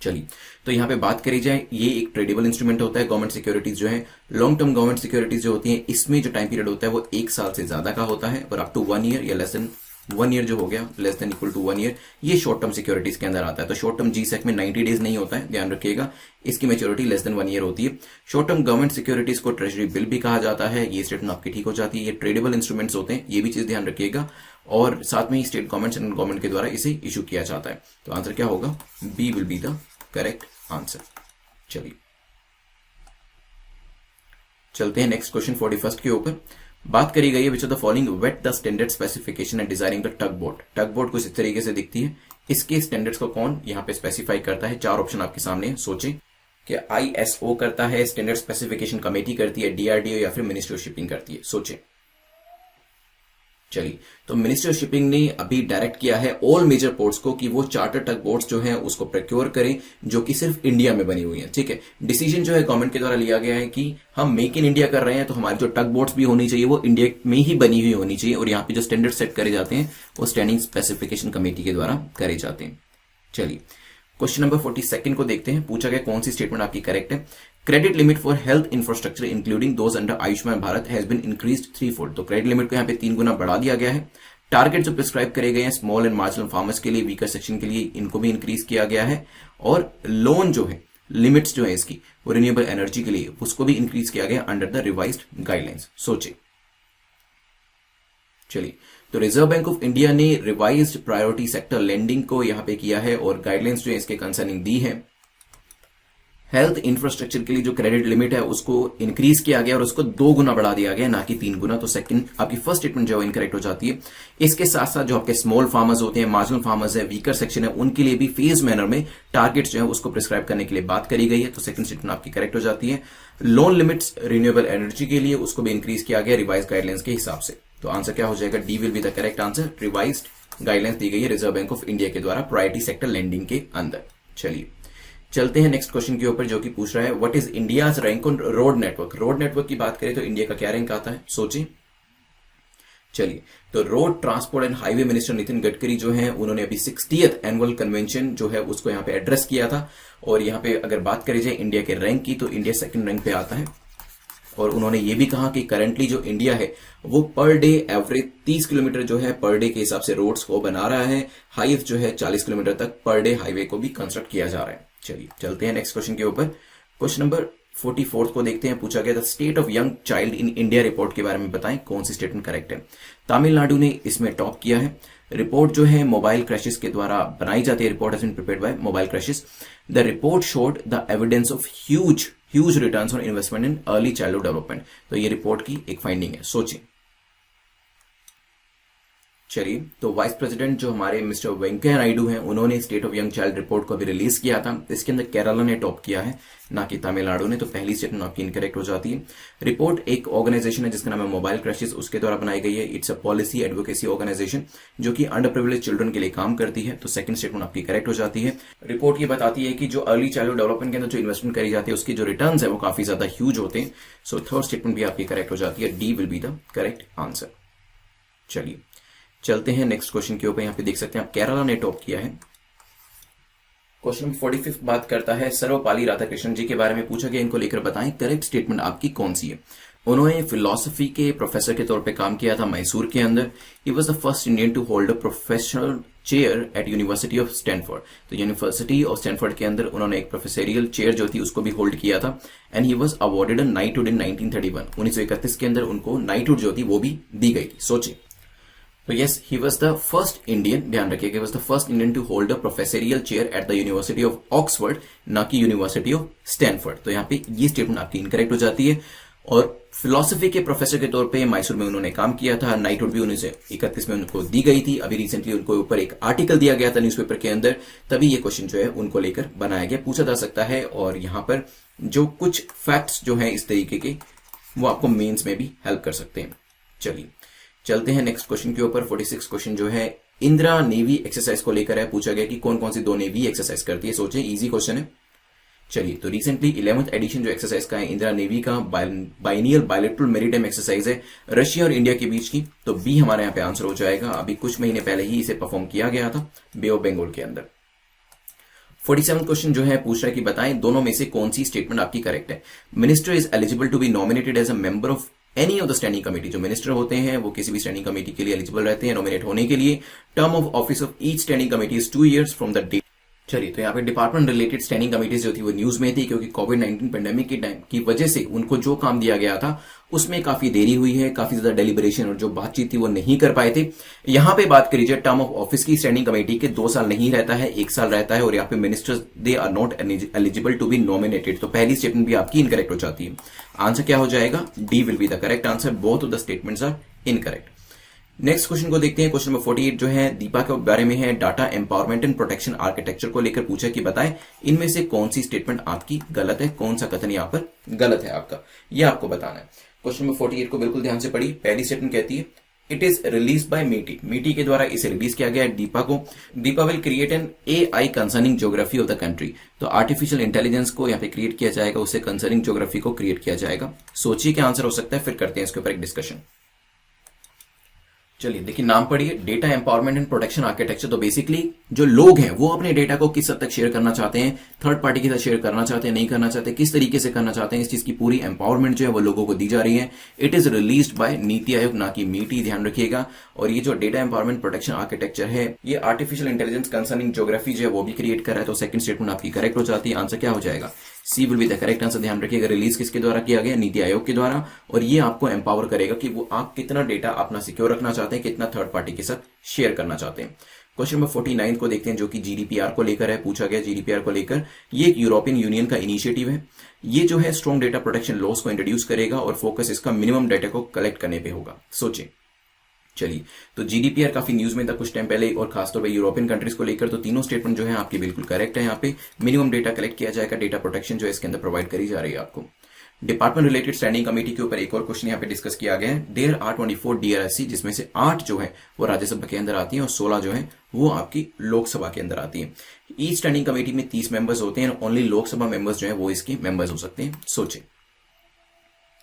चलिए तो यहां पे बात करी जाए, ये एक ट्रेडेबल इंस्ट्रूमेंट होता है। गवर्नमेंट सिक्योरिटीज जो है, लॉन्ग टर्म गवर्नमेंट सिक्योरिटीज जो होती है इसमें जो टाइम पीरियड होता है वो 1 साल से ज्यादा का होता है और अप टू 1 ईयर या लेस देन 1 ईयर जो हो गया less than equal to 1 year, ये शॉर्ट टर्म सिक्योरिटीज के अंदर आता है। तो शॉर्ट टर्म जीसेक में 90 डेज नहीं होता है, ध्यान रखिएगा, इसकी मेच्योरिटी लेस देन 1 ईयर होती है। शॉर्ट टर्म गवर्नमेंट सिक्योरिटीज को ट्रेजरी बिल भी कहा जाता है, ये स्टेटमेंट आपकी ठीक हो जाती है। ये ट्रेडेबल इंस्ट्रूमेंट्स होते हैं, ये भी चीज ध्यान रखिएगा, और साथ में ही स्टेट गवर्नमेंट सेंट्रल गवर्नमेंट के द्वारा इसे इशू किया जाता है। तो आंसर क्या होगा, B will be the correct answer. चलिए चलते हैं नेक्स्ट क्वेश्चन 41 के ऊपर। बात करी गई है which of the following vet the standard specification and designing the tug boat. Tug boat कुछ इस तरीके से दिखती है, इसके स्टैंडर्ड्स को कौन यहाँ पे स्पेसिफाई करता है। 4 ऑप्शन आपके सामने है, सोचे कि ISO करता है, स्टैंडर्ड स्पेसिफिकेशन कमेटी करती है, DRDO या फिर मिनिस्ट्री ऑफ शिपिंग करती है। सोचे, चलिए तो मिनिस्ट्री ऑफ शिपिंग ने अभी डायरेक्ट किया है ऑल मेजर पोर्ट्स को कि वो चार्टर टग बोट्स जो हैं उसको प्रोक्योर करें जो कि सिर्फ इंडिया में बनी हुई हैं। ठीक है, डिसीजन जो है गवर्नमेंट के द्वारा लिया गया है कि हम मेक इन इंडिया कर रहे हैं तो हमारी जो टग बोट्स भी होनी चाहिए वो इंडिया में ही बनी हुई होनी चाहिए, और यहाँ पे जो स्टैंडर्ड सेट करे जाते हैं वो स्टैंडिंग स्पेसिफिकेशन कमेटी के द्वारा करे जाते हैं। चलिए क्वेश्चन नंबर 42 को देखते हैं। पूछा गया कौन सी स्टेटमेंट आपकी करेक्ट है। Credit limit for health infrastructure including those under Ayushman Bharat has been increased 3-fold। तो क्रेडिट लिमिट को यहाँ पे 3 गुना बढ़ा दिया गया है। टारगेट जो प्रिस्क्राइब करे गए हैं स्मॉल एंड मार्जिनल फार्मर्स के लिए, वीकर सेक्शन के लिए, इनको भी इंक्रीज किया गया है। और लोन जो है लिमिट्स जो है इसकी वो रिन्यूएबल एनर्जी के लिए उसको भी इंक्रीज किया गया अंडर द रिवाइज्ड गाइडलाइंस। सोचिए, चलिए तो रिजर्व बैंक ऑफ इंडिया ने रिवाइज्ड प्रायोरिटी सेक्टर लेंडिंग को यहां पे किया है और गाइडलाइंस जो है इसके कंसर्निंग दी है। हेल्थ इंफ्रास्ट्रक्चर के लिए जो क्रेडिट लिमिट है उसको इंक्रीज किया गया और उसको 2 गुना बढ़ा दिया गया, ना कि 3 गुना। तो सेकंड आपकी फर्स्ट स्टेटमेंट जो है इनकरेक्ट हो जाती है। इसके साथ साथ जो आपके स्मॉल फार्मर्स होते हैं, मार्जिनल फार्मर्स है, वीकर सेक्शन है, उनके लिए भी फेज मैनर में टारगेट्स जो है उसको प्रिस्क्राइब करने के लिए बात करी गई है। तो सेकंड स्टेटमेंट आपकी करेक्ट हो जाती है। लोन लिमिट्स रिन्यूएबल एनर्जी के लिए उसको भी इंक्रीज किया गया रिवाइज गाइडलाइंस के हिसाब से। तो आंसर क्या हो जाएगा, D will be the correct answer. Revised guidelines दी गई है रिजर्व बैंक ऑफ इंडिया के द्वारा प्रायोरिटी सेक्टर लेंडिंग के अंदर। चलिए चलते हैं नेक्स्ट क्वेश्चन के ऊपर जो कि पूछ रहा है what is India's rank on road network. Road network की बात करें तो इंडिया का क्या रैंक आता है, सोचिए। चलिए तो road transport and highway minister Nitin Gadkari जो हैं उन्होंने अभी 60th एनुअल कन्वेंशन जो है उसको यहाँ पे एड्रेस किया था। और यहाँ पे अगर बात करी जाए इंडिया के रैंक की तो इंडिया सेकंड रैंक पे आता है। और उन्होंने ये भी कहा कि करंटली जो इंडिया है वो पर डे एवरेज 30 किलोमीटर जो है पर डे के हिसाब से रोड्स को बना रहा है। हाईएस्ट जो है 40 किलोमीटर तक पर डे हाईवे को भी कंस्ट्रक्ट किया जा रहा है। चलिए चलते हैं नेक्स्ट क्वेश्चन के ऊपर। क्वेश्चन नंबर 44 को देखते हैं। पूछा गया था state of young child in India report के बारे में बताएं कौन सी स्टेटमेंट करेक्ट है। तमिलनाडु ने इसमें टॉप किया है। रिपोर्ट जो है मोबाइल क्रैशेस के द्वारा बनाई जाती है। Report has been prepared by mobile creches. The report showed the evidence of huge returns on investment in early childhood development. तो ये रिपोर्ट की एक फाइंडिंग है, सोचिए। चलिए तो वाइस प्रेसिडेंट जो हमारे मिस्टर वेंकैया नायडू हैं उन्होंने state of young child report को अभी रिलीज किया था। इसके अंदर केरला ने टॉप किया है, ना कि तमिलनाडु ने। तो पहली स्टेटमेंट आपकी इनकरेक्ट हो जाती है। रिपोर्ट एक ऑर्गेनाइजेशन है जिसका नाम है मोबाइल क्रैशेस, उसके द्वारा बनाई गई है। It's a policy advocacy organisation जो कि अंडर प्रिविलेज चिल्ड्रन के लिए काम करती है। तो सेकंड स्टेटमेंट आपकी करेक्ट हो जाती है। रिपोर्ट ये बताती है कि जो अर्ली चाइल्डहुड डेवलपमेंट के अंदर जो इन्वेस्टमेंट करी जाती है उसके जो रिटर्न्स है वो काफी ज्यादा ह्यूज होते हैं। सो थर्ड स्टेटमेंट भी आपकी करेक्ट हो जाती है। D will be the correct answer. चलिए चलते हैं नेक्स्ट क्वेश्चन के ऊपर। यहां पे देख सकते हैं आप केरला ने टॉप किया है। क्वेश्चन नंबर 45 बात करता है सर्वपाली राधाकृष्णन जी के बारे में पूछा गया, इनको लेकर बताएं करेक्ट स्टेटमेंट आपकी कौन सी है। उन्होंने फिलोसफी के प्रोफेसर के तौर पे काम किया था मैसूर के अंदर। He was the first Indian to hold a professional chair at University of Stanford. तो यूनिवर्सिटी ऑफ स्टैनफोर्ड के अंदर उन्होंने एक प्रोफेसरियल चेयर जो थी उसको भी होल्ड किया था। And he was awarded a knighthood in 1931। 1931 के अंदर उनको नाइटहुड जो थी वो भी दी गई थी। सोचिए, तो yes, he was the first Indian, ध्यान रखिएगा, was the first Indian to hold a professorial chair at the university of Oxford, ना कि यूनिवर्सिटी ऑफ स्टैनफोर्ड। तो यहाँ पे ये स्टेटमेंट आपकी इनकरेक्ट हो जाती है। और फिलोसफी के प्रोफेसर के तौर पे मैसूर में उन्होंने काम किया था। नाइटहुड भी 1931 में उनको दी गई थी। अभी रिसेंटली उनको ऊपर एक आर्टिकल दिया गया था न्यूज़पेपर के अंदर, तभी ये क्वेश्चन जो है उनको लेकर बनाया गया, पूछा जा सकता है। और यहाँ पर जो कुछ फैक्ट्स जो हैं इस तरीके के वो आपको मेंस में भी हेल्प कर सकते हैं। चलिए चलते हैं नेक्स्ट क्वेश्चन के ऊपर। 46 क्वेश्चन जो है इंदिरा नेवी एक्सरसाइज को लेकर है। पूछा गया कि कौन कौन सी दो नेवी एक्सरसाइज करती है। सोचे, इजी क्वेश्चन है। चलिए, तो रिसेंटली 11th एडिशन जो एक्सरसाइज का है इंदिरा नेवी का, बाइनियल बायलेटरल मैरीटाइम एक्सरसाइज है रशिया और इंडिया के बीच की। तो बी हमारे यहाँ पे आंसर हो जाएगा। अभी कुछ महीने पहले ही इसे परफॉर्म किया गया था बे ऑफ बंगाल के अंदर। 47 क्वेश्चन जो है पूछ रहा है कि बताएं दोनों में से कौन सी स्टेटमेंट आपकी करेक्ट है। Minister is eligible to be nominated as a member of any of the standing committee. जो मिनिस्टर होते हैं वो किसी भी स्टैंडिंग कमेटी के लिए एलिजिबल रहते हैं नॉमिनेट होने के लिए। Term of office of each standing committee is 2 years from the date. चलिए, तो यहाँ पे डिपार्टमेंट रिलेटेड स्टैंडिंग कमेटीज जो थी वो न्यूज में थी, क्योंकि कोविड-19 पेंडेमिक के टाइम की वजह से उनको जो काम दिया गया था उसमें काफी देरी हुई है, काफी ज्यादा डेलिब्रेशन और जो बातचीत थी वो नहीं कर पाए थे। यहाँ पे बात करी जाए टर्म ऑफ ऑफिस की स्टैंडिंग कमेटी के 2 साल नहीं रहता है, 1 साल रहता है। और यहाँ पे ministers they are not eligible to be nominated. तो पहली स्टेटमेंट भी आपकी इनकरेक्ट हो जाती है। आंसर क्या हो जाएगा? D will be the correct answer. Both of the statements are incorrect. Next question को देखते हैं। क्वेश्चन नंबर 48 जो है दीपा के बारे में है। Data empowerment and protection architecture को लेकर पूछा कि बताएं इनमें से कौन सी स्टेटमेंट आपकी गलत है, कौन सा कथन यहाँ पर गलत है आपका, यह आपको बताना है। क्वेश्चन नंबर 48 को बिल्कुल ध्यान से पढ़िए। पहली स्टेटमेंट कहती है इट इज रिलीज बाय मीटी। मीटी के द्वारा इसे रिलीज किया गया है दीपा को। Deepa will create an AI concerning geography of the country. तो आर्टिफिशियल इंटेलिजेंस को यहाँ पे क्रिएट किया जाएगा, उससे कंसर्निंग ज्योग्राफी को क्रिएट किया जाएगा। सोचिए क्या आंसर हो सकता है, फिर करते हैं इसके ऊपर एक डिस्कशन। चलिए देखिए, नाम पढ़िए, data empowerment and protection architecture. तो बेसिकली जो लोग हैं वो अपने डेटा को किस हद तक शेयर करना चाहते हैं, थर्ड पार्टी के साथ शेयर करना चाहते हैं, नहीं करना चाहते, किस तरीके से करना चाहते हैं, इस चीज की पूरी एम्पावरमेंट जो है वो लोगों को दी जा रही है। It is released by NITI Aayog, ना कि मीटी, ध्यान रखिएगा। और ये जो डेटा एम्पावरमेंट प्रोटेक्शन आर्किटेक्चर है ये आर्टिफिशियल इंटेलिजेंस कंसर्निंग ज्योग्राफी जो है वो भी क्रिएट कर रहा है। तो सेकंड स्टेटमेंट आपकी करेक्ट हो जाती है। आंसर क्या हो जाएगा? C will be the correct answer. ध्यान रखिएगा, रिलीज किसके द्वारा किया गया? नीति आयोग के द्वारा। और ये आपको एम्पावर करेगा कि वो आप कितना डेटा अपना सिक्योर रखना चाहते हैं, कितना थर्ड पार्टी के साथ शेयर करना चाहते हैं। क्वेश्चन नंबर 49 को देखते हैं जो कि GDPR को लेकर है। पूछा गया GDPR को लेकर, ये एक यूरोपियन यूनियन का इनिशिएटिव है। ये जो है स्ट्रॉन्ग डेटा प्रोटेक्शन लॉस को इंट्रोड्यूस करेगा और फोकस इसका मिनिमम डेटा को कलेक्ट करने पे होगा। सोचिए, चलिए, तो GDPR काफी न्यूज में था कुछ टाइम पहले, और खासतौर पर यूरोपियन कंट्रीज को लेकर। तो तीनों स्टेटमेंट जो है आपकी बिल्कुल करेक्ट है। यहाँ पे मिनिमम डेटा कलेक्ट किया जाएगा, डेटा प्रोटेक्शन जो है इसके अंदर प्रोवाइड करी जा रही है आपको। डिपार्टमेंट रिलेटेड स्टैंडिंग कमेटी के ऊपर एक और क्वेश्चन यहाँ पे डिस्कस किया गया है। देयर आर 24 DRSC, जिसमें से 8 जो है वो राज्यसभा के अंदर आती है और 16 जो है वो आपकी लोकसभा के अंदर आती है। ईच स्टैंडिंग कमेटी में 30 मेंबर्स होते हैं, ओनली लोकसभा मेंबर्स जो है वो इसके मेंबर्स हो सकते हैं। सोचे,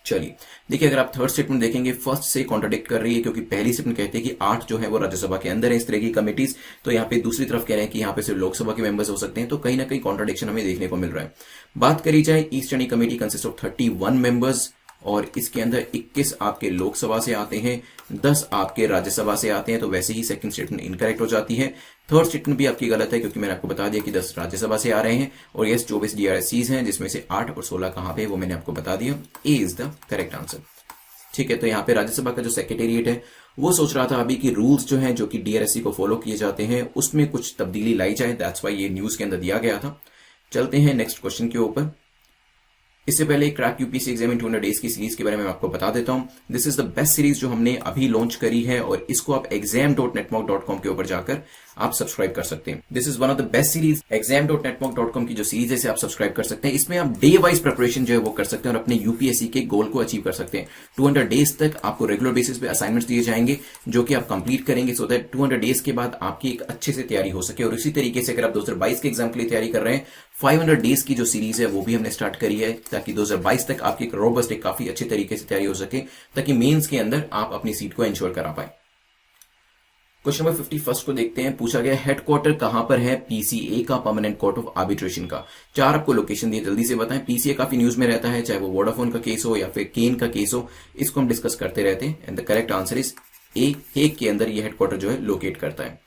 चलिए देखिए, अगर आप थर्ड स्टेटमेंट देखेंगे फर्स्ट से कॉन्ट्राडिक्ट कर रही है, क्योंकि पहली स्टेटमेंट कहते हैं कि 8 जो है वो राज्यसभा के अंदर है इस तरह की कमिटीज। तो यहाँ पे दूसरी तरफ कह रहे हैं कि यहाँ पे सिर्फ लोकसभा के मेंबर्स हो सकते हैं। तो कहीं ना कहीं कॉन्ट्राडिक्शन हमें देखने को मिल रहा है। बात करी जाए, east standing committee consist of 31 members, और इसके अंदर 21 आपके लोकसभा से आते हैं, 10 आपके राज्यसभा से आते हैं। तो वैसे ही सेकंड स्टेटमेंट इनकरेक्ट हो जाती है। थर्ड स्टेटमेंट भी आपकी गलत है, क्योंकि मैंने आपको बता दिया कि 10 राज्यसभा से आ रहे हैं और यस 24 DRSCs हैं, जिसमें से 8 और 16 कहां पे वो मैंने आपको बता दिया। ए इज द करेक्ट आंसर। ठीक है, तो यहाँ पे राज्यसभा का जो सेक्रेटेरिएट है वो सोच रहा था अभी कि रूल्स जो हैं जो कि DRSC को फॉलो किए जाते हैं उसमें कुछ तब्दीली लाई जाए। दैट्स वाई ये न्यूज के अंदर दिया गया था। चलते हैं नेक्स्ट क्वेश्चन के ऊपर। इससे पहले crack UPSC exam in 200 days की सीरीज के बारे में आपको बता देता हूं। This is the best series जो हमने अभी लॉन्च करी है, और इसको आप exam.netmock.com के ऊपर जाकर आप सब्सक्राइब कर सकते हैं। This is one of the best series. exam.netmock.com की जो सीरीज है इसे आप सब्सक्राइब कर सकते हैं। इसमें आप डे वाइज प्रिपरेशन जो है वो कर सकते हैं और अपने UPSC के गोल को अचीव कर सकते हैं। 200 डेज तक आपको रेगुलर बेसिस पे असाइनमेंट्स दिए जाएंगे जो कि आप कंप्लीट करेंगे, सो दैट 200 डेज के बाद आपकी एक अच्छे से तैयारी हो सके। और इसी तरीके से अगर आप 2022 के एग्जाम के लिए तैयारी कर रहे हैं, 500 डेज की जो सीरीज है वो भी हमने स्टार्ट करी है, ताकि 2022 तक आपकी एक रोबस्ट, एक काफी अच्छे तरीके से तैयारी हो सके, ताकि मेंस के अंदर आप अपनी सीट को इंश्योर करा पाए। क्वेश्चन नंबर 51 को देखते हैं। पूछा गया हेडक्वार्टर कहां पर है पीसीए का, परमानेंट कोर्ट ऑफ आर्बिट्रेशन का। चार आपको लोकेशन दिए, जल्दी से बताएं। पीसीए काफी न्यूज में रहता है, चाहे वो वोडाफोन का केस हो या फिर केन का केस हो, इसको हम डिस्कस करते रहते हैं। And the correct answer is a, Hague के अंदर ये हेडक्वार्टर जो है लोकेट करता है।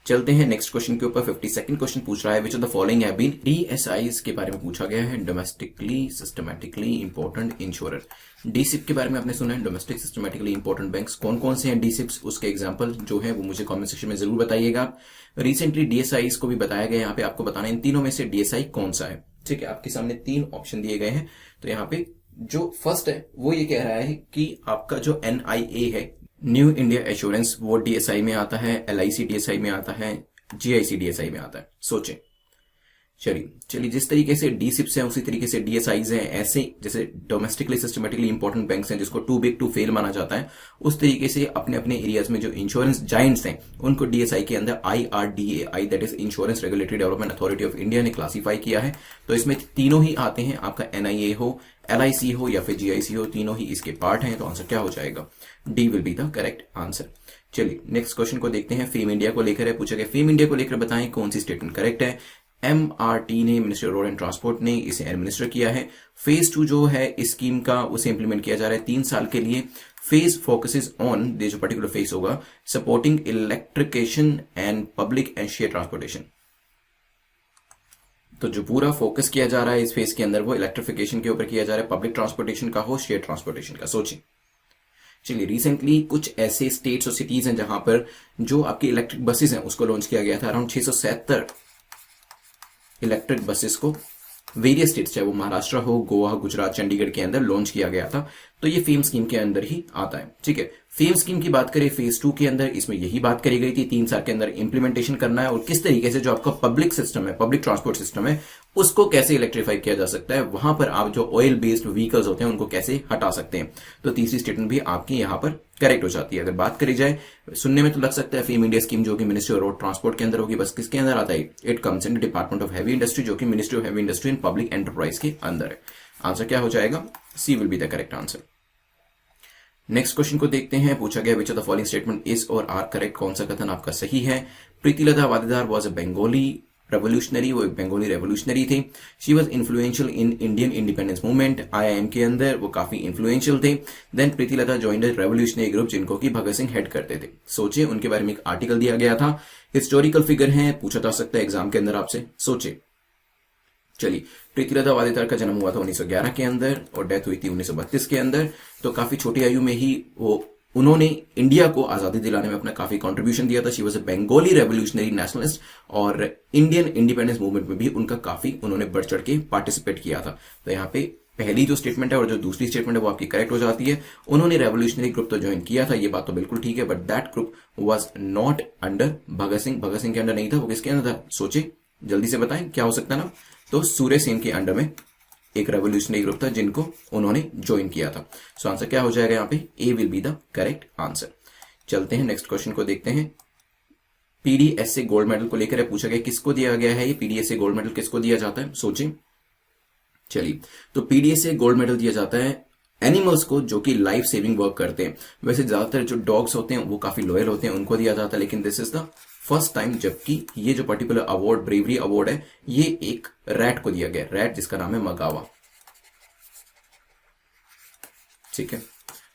चलते हैं नेक्स्ट क्वेश्चन के ऊपर। 52nd क्वेश्चन पूछ रहा है which of the following have been, DSIIs के बारे में पूछा गया है, डोमेस्टिकली सिस्टमैटिकली इंपॉर्टेंट इंश्योरर। डीसिप के बारे में आपने सुना है, डोमेस्टिक सिस्टमैटिकली इंपॉर्टेंट बैंक्स। कौन कौन से हैं डीसिप्स, उसके एग्जांपल जो है वो मुझे कमेंट सेक्शन में जरूर बताइएगा। रिसेंटली डीएसआईज को भी बताया गया, यहाँ पे आपको बताना है इन तीनों में से डीएसआई कौन सा है। ठीक है, आपके सामने तीन ऑप्शन दिए गए हैं। तो यहाँ पे जो फर्स्ट है वो ये कह रहा है कि आपका जो एनआईए है, न्यू इंडिया एश्योरेंस, वो डीएसआई में आता है, एलआईसी डीएसआई में आता है, जीआईसी डीएसआई में आता है। सोचें। चलिए जिस तरीके से डीसिप्स हैं उसी तरीके से डीएसआईज हैं, ऐसे जैसे डोमेस्टिकली सिस्टमेटिकली इंपॉर्टेंट बैंक्स हैं जिसको टू बिग टू फेल माना जाता है, उस तरीके से अपने अपने एरियाज में जो इंश्योरेंस जायंट्स हैं उनको डीएसआई के अंदर IRDAI, that is insurance regulatory development authority of India ने क्लासीफाई किया है। तो इसमें तीनों ही आते हैं, आपका एनआईए हो, एलआईसी हो या फिर जीआईसी हो, तीनों ही इसके पार्ट हैं। तो आंसर क्या हो जाएगा, D will be the correct answer. चलिए नेक्स्ट क्वेश्चन को देखते हैं। फेम इंडिया को लेकर है, पूछा गया फेम इंडिया को लेकर बताएं कौन सी स्टेटमेंट करेक्ट है। एमआरटी ने, ministry of road and transport ने इसे एडमिनिस्टर किया है। फेज 2 जो है इस स्कीम का उसे इंप्लीमेंट किया जा रहा है 3 साल के लिए। फेज फोकसेस ऑन, ये जो पर्टिकुलर फेज होगा, supporting electrification and public and share transportation. तो जो पूरा फोकस किया जा रहा है इस फेज के अंदर वो इलेक्ट्रिफिकेशन के ऊपर किया जा रहा है, पब्लिक ट्रांसपोर्टेशन का हो, शेयर ट्रांसपोर्टेशन का। सोचिए। चलिए रिसेंटली कुछ ऐसे स्टेट्स और सिटीज हैं जहां पर जो आपकी इलेक्ट्रिक बसेस हैं उसको लॉन्च किया गया था। अराउंड 670 इलेक्ट्रिक बसेस को वेरियस स्टेट्स, चाहे वो महाराष्ट्र हो, गोवा, गुजरात, चंडीगढ़ के अंदर लॉन्च किया गया था। तो ये फेम स्कीम के अंदर ही आता है। ठीक है, फेम स्कीम की बात करें फेज 2 के अंदर, इसमें यही बात करी गई थी 3 साल के अंदर इंप्लीमेंटेशन करना है और किस तरीके से जो आपका पब्लिक सिस्टम है, पब्लिक ट्रांसपोर्ट सिस्टम है, उसको कैसे इलेक्ट्रीफाई किया जा सकता है, वहां पर आप जो ऑयल बेस्ड व्हीकल्स होते हैं उनको कैसे हटा सकते हैं। तो तीसरी स्टेटमेंट भी आपकी यहां पर करेक्ट हो जाती है। अगर बात करी जाए, सुनने में तो लग सकता है फेम इंडिया स्कीम जो कि मिनिस्ट्री ऑफ रोड ट्रांसपोर्ट के अंदर होगी, बस किसके अंदर आता है, it comes in department of heavy industry, जो कि ministry of heavy industry and public enterprise के अंदर है। आंसर क्या हो जाएगा, C will be the correct answer. Next question को देखते हैं। पूछा गया which of the following statement is or are correct, कौन सा कथन आपका सही है। Pritilata Waddedar was a Bengali revolutionary, वो एक बंगाली रेवोल्यूशनरी थी। She was influential in Indian independence movement, IIM के अंदर वो काफी इन्फ्लुएंशियल थे। Then Pritilata joined revolutionary group जिनको कि भगत सिंह हेड करते थे। सोचिए, उनके बारे में एक आर्टिकल दिया गया था, हिस्टोरिकल फिगर है, पूछा जा सकता है एग्जाम के अंदर आपसे। सोचिए। चलिए, प्रीतिलता वाडेदार का जन्म हुआ था 1911 के अंदर और डेथ हुई थी 1932 के अंदर। तो काफी छोटी आयु में ही उन्होंने इंडिया को आजादी दिलाने में अपना काफी कंट्रीब्यूशन दिया था। She was a Bengali revolutionary nationalist और इंडियन इंडिपेंडेंस मूवमेंट में भी उनका काफी उन्होंने बढ़ चढ़ के पार्टिसिपेट किया था। तो यहाँ पे पहली जो स्टेटमेंट है और जो दूसरी स्टेटमेंट है वो आपकी करेक्ट हो जाती है। उन्होंने रेवोल्यूशनरी ग्रुप तो ज्वाइन किया था, ये बात तो बिल्कुल ठीक है, but that group was not under Bhagat Singh. Bhagat Singh के अंडर नहीं था, वो किसके अंदर था, सोचे, जल्दी से बताएं क्या हो सकता है ना। तो सूर्य सेन के अंडर में एक रेवोल्यूशनरी ग्रुप था जिनको उन्होंने ज्वाइन किया था। सो आंसर क्या हो जाएगा यहाँ पे, A will be the correct answer. चलते हैं नेक्स्ट क्वेश्चन को देखते हैं। पीडीएसए गोल्ड मेडल को लेकर पूछा गया किसको दिया गया है, ये पीडीएसए गोल्ड मेडल किसको दिया जाता है, सोचें। चलिए, तो पीडीएसए गोल्ड मेडल दिया जाता है एनिमल्स को जो कि लाइफ सेविंग वर्क करते हैं। वैसे ज्यादातर जो डॉग्स होते हैं वो काफी लॉयल होते हैं, उनको दिया जाता है, लेकिन this is the first time जबकि ये जो पर्टिकुलर अवार्ड, ब्रेवरी अवार्ड है, ये एक रैट को दिया गया, रैट जिसका नाम है मगावा। ठीक है,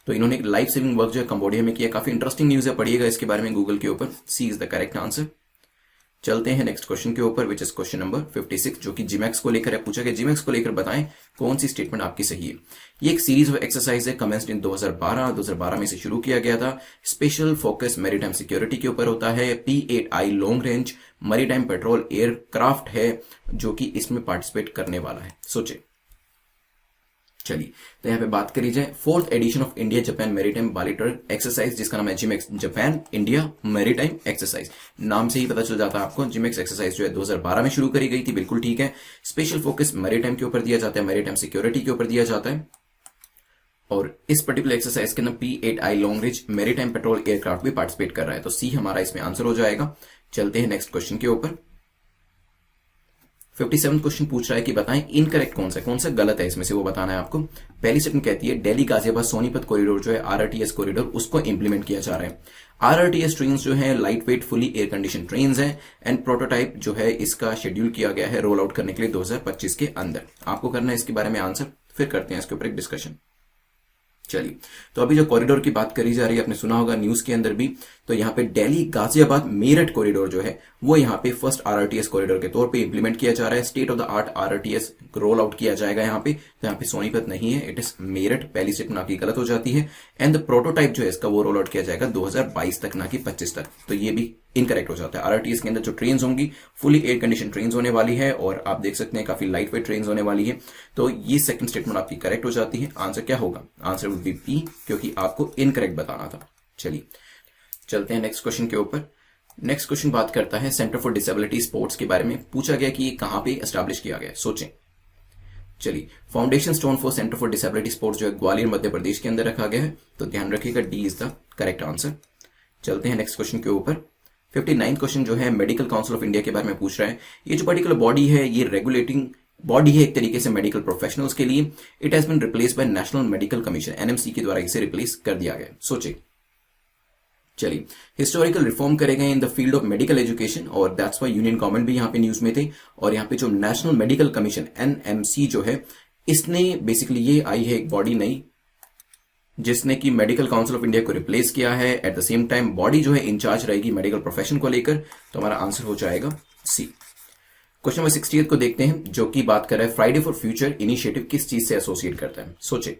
तो इन्होंने एक लाइफ सेविंग वर्क जो है कंबोडिया में किया। काफी इंटरेस्टिंग न्यूज है, पढ़िएगा इसके बारे में गूगल के ऊपर। सी इज द करेक्ट आंसर। चलते हैं नेक्स्ट क्वेश्चन के ऊपर, विच इज क्वेश्चन नंबर 56 जो कि जिमैक्स को लेकर है। पूछा गया जिमैक्स को लेकर बताएं कौन सी स्टेटमेंट आपकी सही है। ये एक सीरीज ऑफ एक्सरसाइज है, कमेंस्ड इन 2012 में से शुरू किया गया था। स्पेशल फोकस मैरीटाइम सिक्योरिटी के ऊपर होता है। P8I long range maritime petrol aircraft है जो कि इसमें पार्टिसिपेट करने वाला है। सोचे। चलिए, तो यहाँ पे बात करी जाए 4th edition of India Japan maritime bilateral exercise जिसका नाम है JIMEX Japan India maritime exercise. नाम से ही पता चल जाता है आपको, जिमेक्स एक्सरसाइज जो है 2012 में शुरू करी गई थी, बिल्कुल ठीक है। स्पेशल फोकस मैरीटाइम के ऊपर दिया जाता है, मैरीटाइम सिक्योरिटी के ऊपर दिया जाता है। और इस पर्टिकुलर एक्सरसाइज के अंदर P8I long range maritime petrol aircraft भी पार्टिसिपेट कर रहा है, तो सी हमारा इसमें आंसर हो जाएगा। चलते हैं नेक्स्ट क्वेश्चन के ऊपर। 57 क्वेश्चन पूछ रहा है कि बताएं इनकरेक्ट कौन सा गलत है इसमें से, वो बताना है आपको। पहली स्टेटमेंट कहती है दिल्ली गाजियाबाद सोनीपत कॉरिडोर जो है आरआरटीएस कॉरिडोर उसको इंप्लीमेंट किया जा रहा है। आरआरटीएस ट्रेन जो है light weight fully air condition train है एंड प्रोटोटाइप जो है इसका शेड्यूल किया गया है रोल आउट करने के लिए 2025 के अंदर। आपको करना है इसके बारे में आंसर, फिर करते हैं इसके ऊपर एक डिस्कशन। चलिए, तो अभी जो कॉरिडोर की बात करी जा रही है, आपने सुना होगा न्यूज के अंदर भी, तो यहाँ पे दिल्ली गाजियाबाद मेरठ कॉरिडोर जो है वो यहाँ पे फर्स्ट आरआरटीएस कॉरिडोर के तौर पे इंप्लीमेंट किया जा रहा है। State of the art RRTS roll out किया जाएगा यहाँ पे। तो यहाँ पे सोनीपत नहीं है, इट इज मेरठ। पहली स्टेटमेंट आपकी गलत हो जाती है। एंड द प्रोटोटाइप जो है इसका वो रोल आउट किया जाएगा 2022 तक, ना कि 25 तक। तो ये भी इनकरेक्ट हो जाता है। आरआरटीएस के अंदर जो ट्रेन होंगी फुली एयर कंडीशन ट्रेन होने वाली है और आप देख सकते हैं काफी लाइट वेट ट्रेन होने वाली है। तो ये सेकंड स्टेटमेंट आपकी करेक्ट हो जाती है। आंसर क्या होगा? आंसर वुड बी बी, क्योंकि आपको इनकरेक्ट बताना था। चलिए चलते हैं नेक्स्ट क्वेश्चन के ऊपर। नेक्स्ट क्वेश्चन बात करता है सेंटर फॉर डिसेबिलिटी स्पोर्ट्स के बारे में। पूछा गया कि ये कहां पे एस्टैब्लिश किया गया, सोचें। चलिए, foundation stone for centre for disability sports जो है ग्वालियर मध्य प्रदेश के अंदर रखा गया है। तो ध्यान रखिएगा D is the correct answer. चलते हैं नेक्स्ट क्वेश्चन के ऊपर। 59 क्वेश्चन जो है मेडिकल काउंसिल ऑफ इंडिया के बारे में पूछ रहा है। ये जो पर्टिकुलर बॉडी है ये रेगुलेटिंग बॉडी है एक तरीके से मेडिकल प्रोफेशनल्स के लिए। It has been replace by national medical commission, NMC के द्वारा इसे रिप्लेस कर दिया गया। सोचिए। चलिए, हिस्टोरिकल रिफॉर्म करे गए in the field of medical education और दैट्स व्हाई यूनियन गवर्नमेंट भी यहाँ पे न्यूज में थे। और यहाँ पे जो नेशनल मेडिकल कमीशन एनएमसी जो है इसने बेसिकली ये आई है एक बॉडी नई जिसने कि मेडिकल काउंसिल ऑफ इंडिया को रिप्लेस किया है। Eight the same time body जो है इंचार्ज रहेगी मेडिकल प्रोफेशन को लेकर। तो हमारा आंसर हो जाएगा सी। क्वेश्चन नंबर 68 को देखते हैं जो कि बात कर रहा है फ्राइडे फॉर फ्यूचर इनिशिएटिव किस चीज से एसोसिएट करता है, सोचे।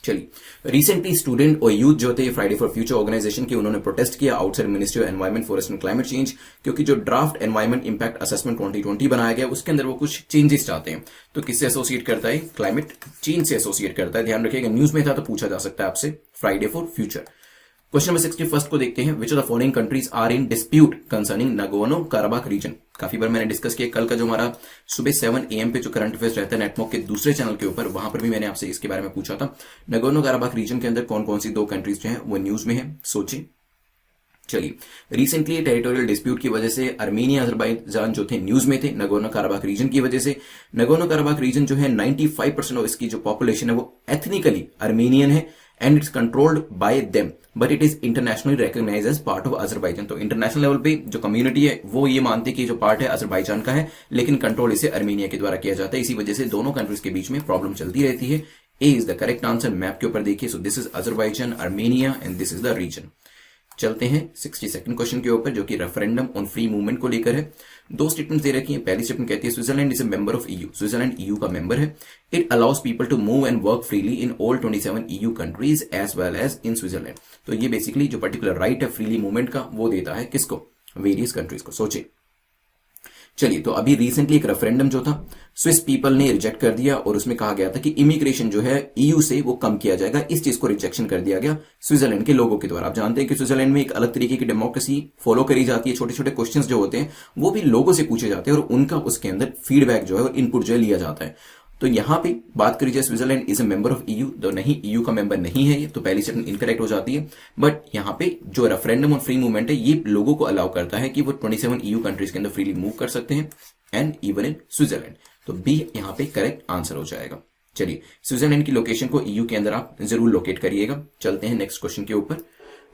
चलिए, रिसेंटली स्टूडेंट और यूथ जो थे फ्राइडे फॉर फ्यूचर ऑर्गेनाइजेशन के उन्होंने प्रोटेस्ट किया outside ministry of environment forest and climate change, क्योंकि जो ड्राफ्ट एनवायरमेंट इंपैक्ट असेसमेंट 2020 बनाया गया उसके अंदर वो कुछ चेंजेस चाहते हैं। तो किससे एसोसिएट करता है? क्लाइमेट चेंज से एसोसिएट करता है। ध्यान रखिएगा, न्यूज में था तो पूछा जा सकता है आपसे Friday for future. Question number 61 को देखते हैं। Which of the following countries are in dispute concerning Nagorno Karabakh region. काफी बार मैंने डिस्कस किया। कल का जो हमारा सुबह 7 AM पे जो करंट अफेयर्स रहता है नेटमॉक के दूसरे चैनल के ऊपर, वहां पर भी मैंने आपसे इसके बारे में पूछा था। नगोर्नो कराबाख रीजन के अंदर कौन कौन सी दो कंट्रीज जो है वो न्यूज में है, सोचिए। चलिए, रिसेंटली टेरिटोरियल डिस्प्यूट की वजह से अर्मेनिया अजरबैजान जो थे न्यूज में थे नगोर्नो कराबाख रीजन की वजह से। नगोर्नो कराबाख रीजन जो है 95% ऑफ इसकी जो पॉपुलेशन है वो एथनिकली अर्मेनियन है and it's controlled by them, but it is internationally recognised as part of Azerbaijan. तो इंटरनेशनल लेवल पे जो कम्युनिटी है वो ये मानते हैं कि जो पार्ट है अजरबैजान का है, लेकिन कंट्रोल इसे अर्मेनिया के द्वारा किया जाता है। इसी वजह से दोनों कंट्रीज के बीच में प्रॉब्लम चलती रहती है। A is the correct answer. Map के ऊपर देखिए, so this is Azerbaijan, Armenia and this is the region. चलते हैं 62nd क्वेश्चन के ऊपर जो कि रेफरेंडम ऑन फ्री मूवमेंट को लेकर है। दो स्टेटमेंट दे रखी है। पहली स्टेटमेंट कहती है Switzerland is a member of EU. Switzerland EU का मेंबर है। It allows people to move and work freely in all 27 EU countries as well as in Switzerland. तो ये बेसिकली जो पर्टिकुलर राइट है फ्रीली मूवमेंट का वो देता है किसको? वेरियस कंट्रीज को। सोचिए। चलिए, तो अभी रिसेंटली एक रेफरेंडम जो था स्विस पीपल ने रिजेक्ट कर दिया और उसमें कहा गया था कि इमिग्रेशन जो है ईयू से वो कम किया जाएगा। इस चीज को रिजेक्शन कर दिया गया स्विट्जरलैंड के लोगों के द्वारा। आप जानते हैं कि स्विट्जरलैंड में एक अलग तरीके की डेमोक्रेसी फॉलो करी जाती है। छोटे छोटे क्वेश्चंस जो होते हैं वो भी लोगों से पूछे जाते हैं और उनका उसके अंदर फीडबैक जो है इनपुट जो है लिया जाता है। तो यहां पे बात करी जाए Switzerland is a member of EU, तो नहीं, ईयू का मेंबर नहीं है ये, तो पहली स्टेटमेंट इनकरेक्ट हो जाती है। बट यहां पे जो रेफरेंडम ऑन फ्री मूवमेंट है ये लोगों को अलाउ करता है कि वो 27 ईयू कंट्रीज के अंदर फ्रीली मूव कर सकते हैं एंड इवन इन स्विट्जरलैंड। तो बी यहां पे करेक्ट आंसर हो जाएगा। चलिए, स्विट्जरलैंड की लोकेशन को ईयू के अंदर आप जरूर लोकेट करिएगा। चलते हैं नेक्स्ट क्वेश्चन के ऊपर,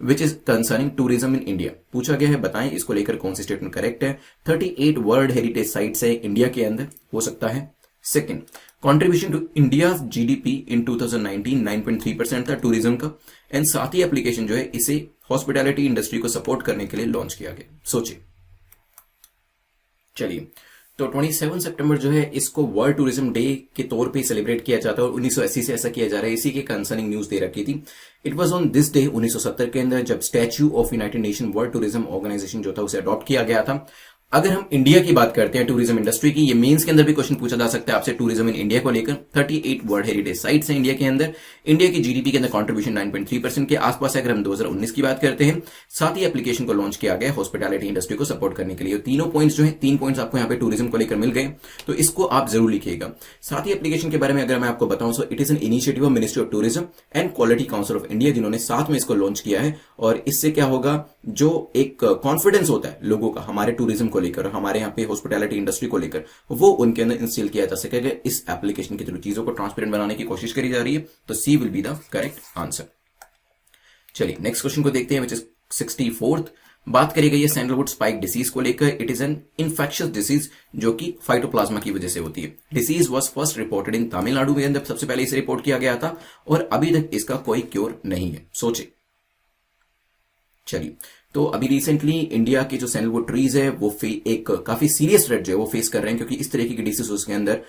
which is concerning tourism in India. पूछा गया है बताएं इसको लेकर कौन सी स्टेटमेंट करेक्ट है। 38 वर्ल्ड हेरिटेज साइट्स है इंडिया के अंदर, हो सकता है। Second, contribution to India GDP in 2019 9.3% था टूरिज्म का। एंड साथ ही एप्लीकेशन जो है इसे हॉस्पिटैलिटी इंडस्ट्री को सपोर्ट करने के लिए लॉन्च किया गया। सोचिए। चलिए, तो 27 सितंबर जो है इसको वर्ल्ड टूरिज्म डे के तौर पे सेलिब्रेट किया जाता है और 1980 से ऐसा किया जा रहा है। इसी के कंसर्निंग न्यूज दे रखी थी। It was on this day 1970 के अंदर जब statue of United Nation World Tourism Organisation जो था उसे अडॉप्ट किया गया था। अगर हम इंडिया की बात करते हैं टूरिज्म इंडस्ट्री की, ये मेंस के अंदर भी क्वेश्चन पूछा जा सकता है आपसे टूरिज्म इन इंडिया को लेकर। 38 वर्ल्ड हेरिटेज साइट्स हैं इंडिया के अंदर। इंडिया की जीडीपी के अंदर कंट्रीब्यूशन 9.3% के आसपास है अगर हम 2019 की बात करते हैं। साथ ही एप्लीकेशन को लॉन्च किया गया हॉस्पिटैलिटी इंडस्ट्री को सपोर्ट करने के लिए। तीनों पॉइंट्स जो है 3 पॉइंट्स आपको यहाँ पे टूरिज्म को लेकर मिल गए, तो इसको आप जरूर लिखिएगा। साथ ही एप्लीकेशन के बारे में अगर मैं आपको बताऊं सो it is an initiative of ministry of tourism and quality council of India जिन्होंने साथ में इसको लॉन्च किया है। और इससे क्या होगा, जो एक कॉन्फिडेंस होता है लोगों का हमारे टूरिज्म को लेकर, हमारे यहाँ पे हॉस्पिटैलिटी इंडस्ट्री को लेकर, वो उनके अंदर इंस्टॉल किया जा सकेगा। इस एप्लीकेशन के थ्रू चीजों को ट्रांसपेरेंट बनाने की कोशिश करी जा रही है, तो C will be the correct answer. चलिए नेक्स्ट क्वेश्चन को देखते हैं, विच इज 64th। बात करी गई है सैंडलवुड स्पाइक डिसीज को लेकर। It is N infectious disease जो कि फाइटोप्लाज्मा की वजह से होती है। Disease was first reported in Tamil Nadu में अंदर सबसे पहले इसे रिपोर्ट किया गया था और अभी तक इसका कोई क्योर नहीं है। सोचे। चलिए, तो अभी रिसेंटली इंडिया के जो सैंडलवुड ट्रीज है वो एक काफी सीरियस थ्रेट जो है वो फेस कर रहे हैं, क्योंकि इस तरीके की डिसीज उसके अंदर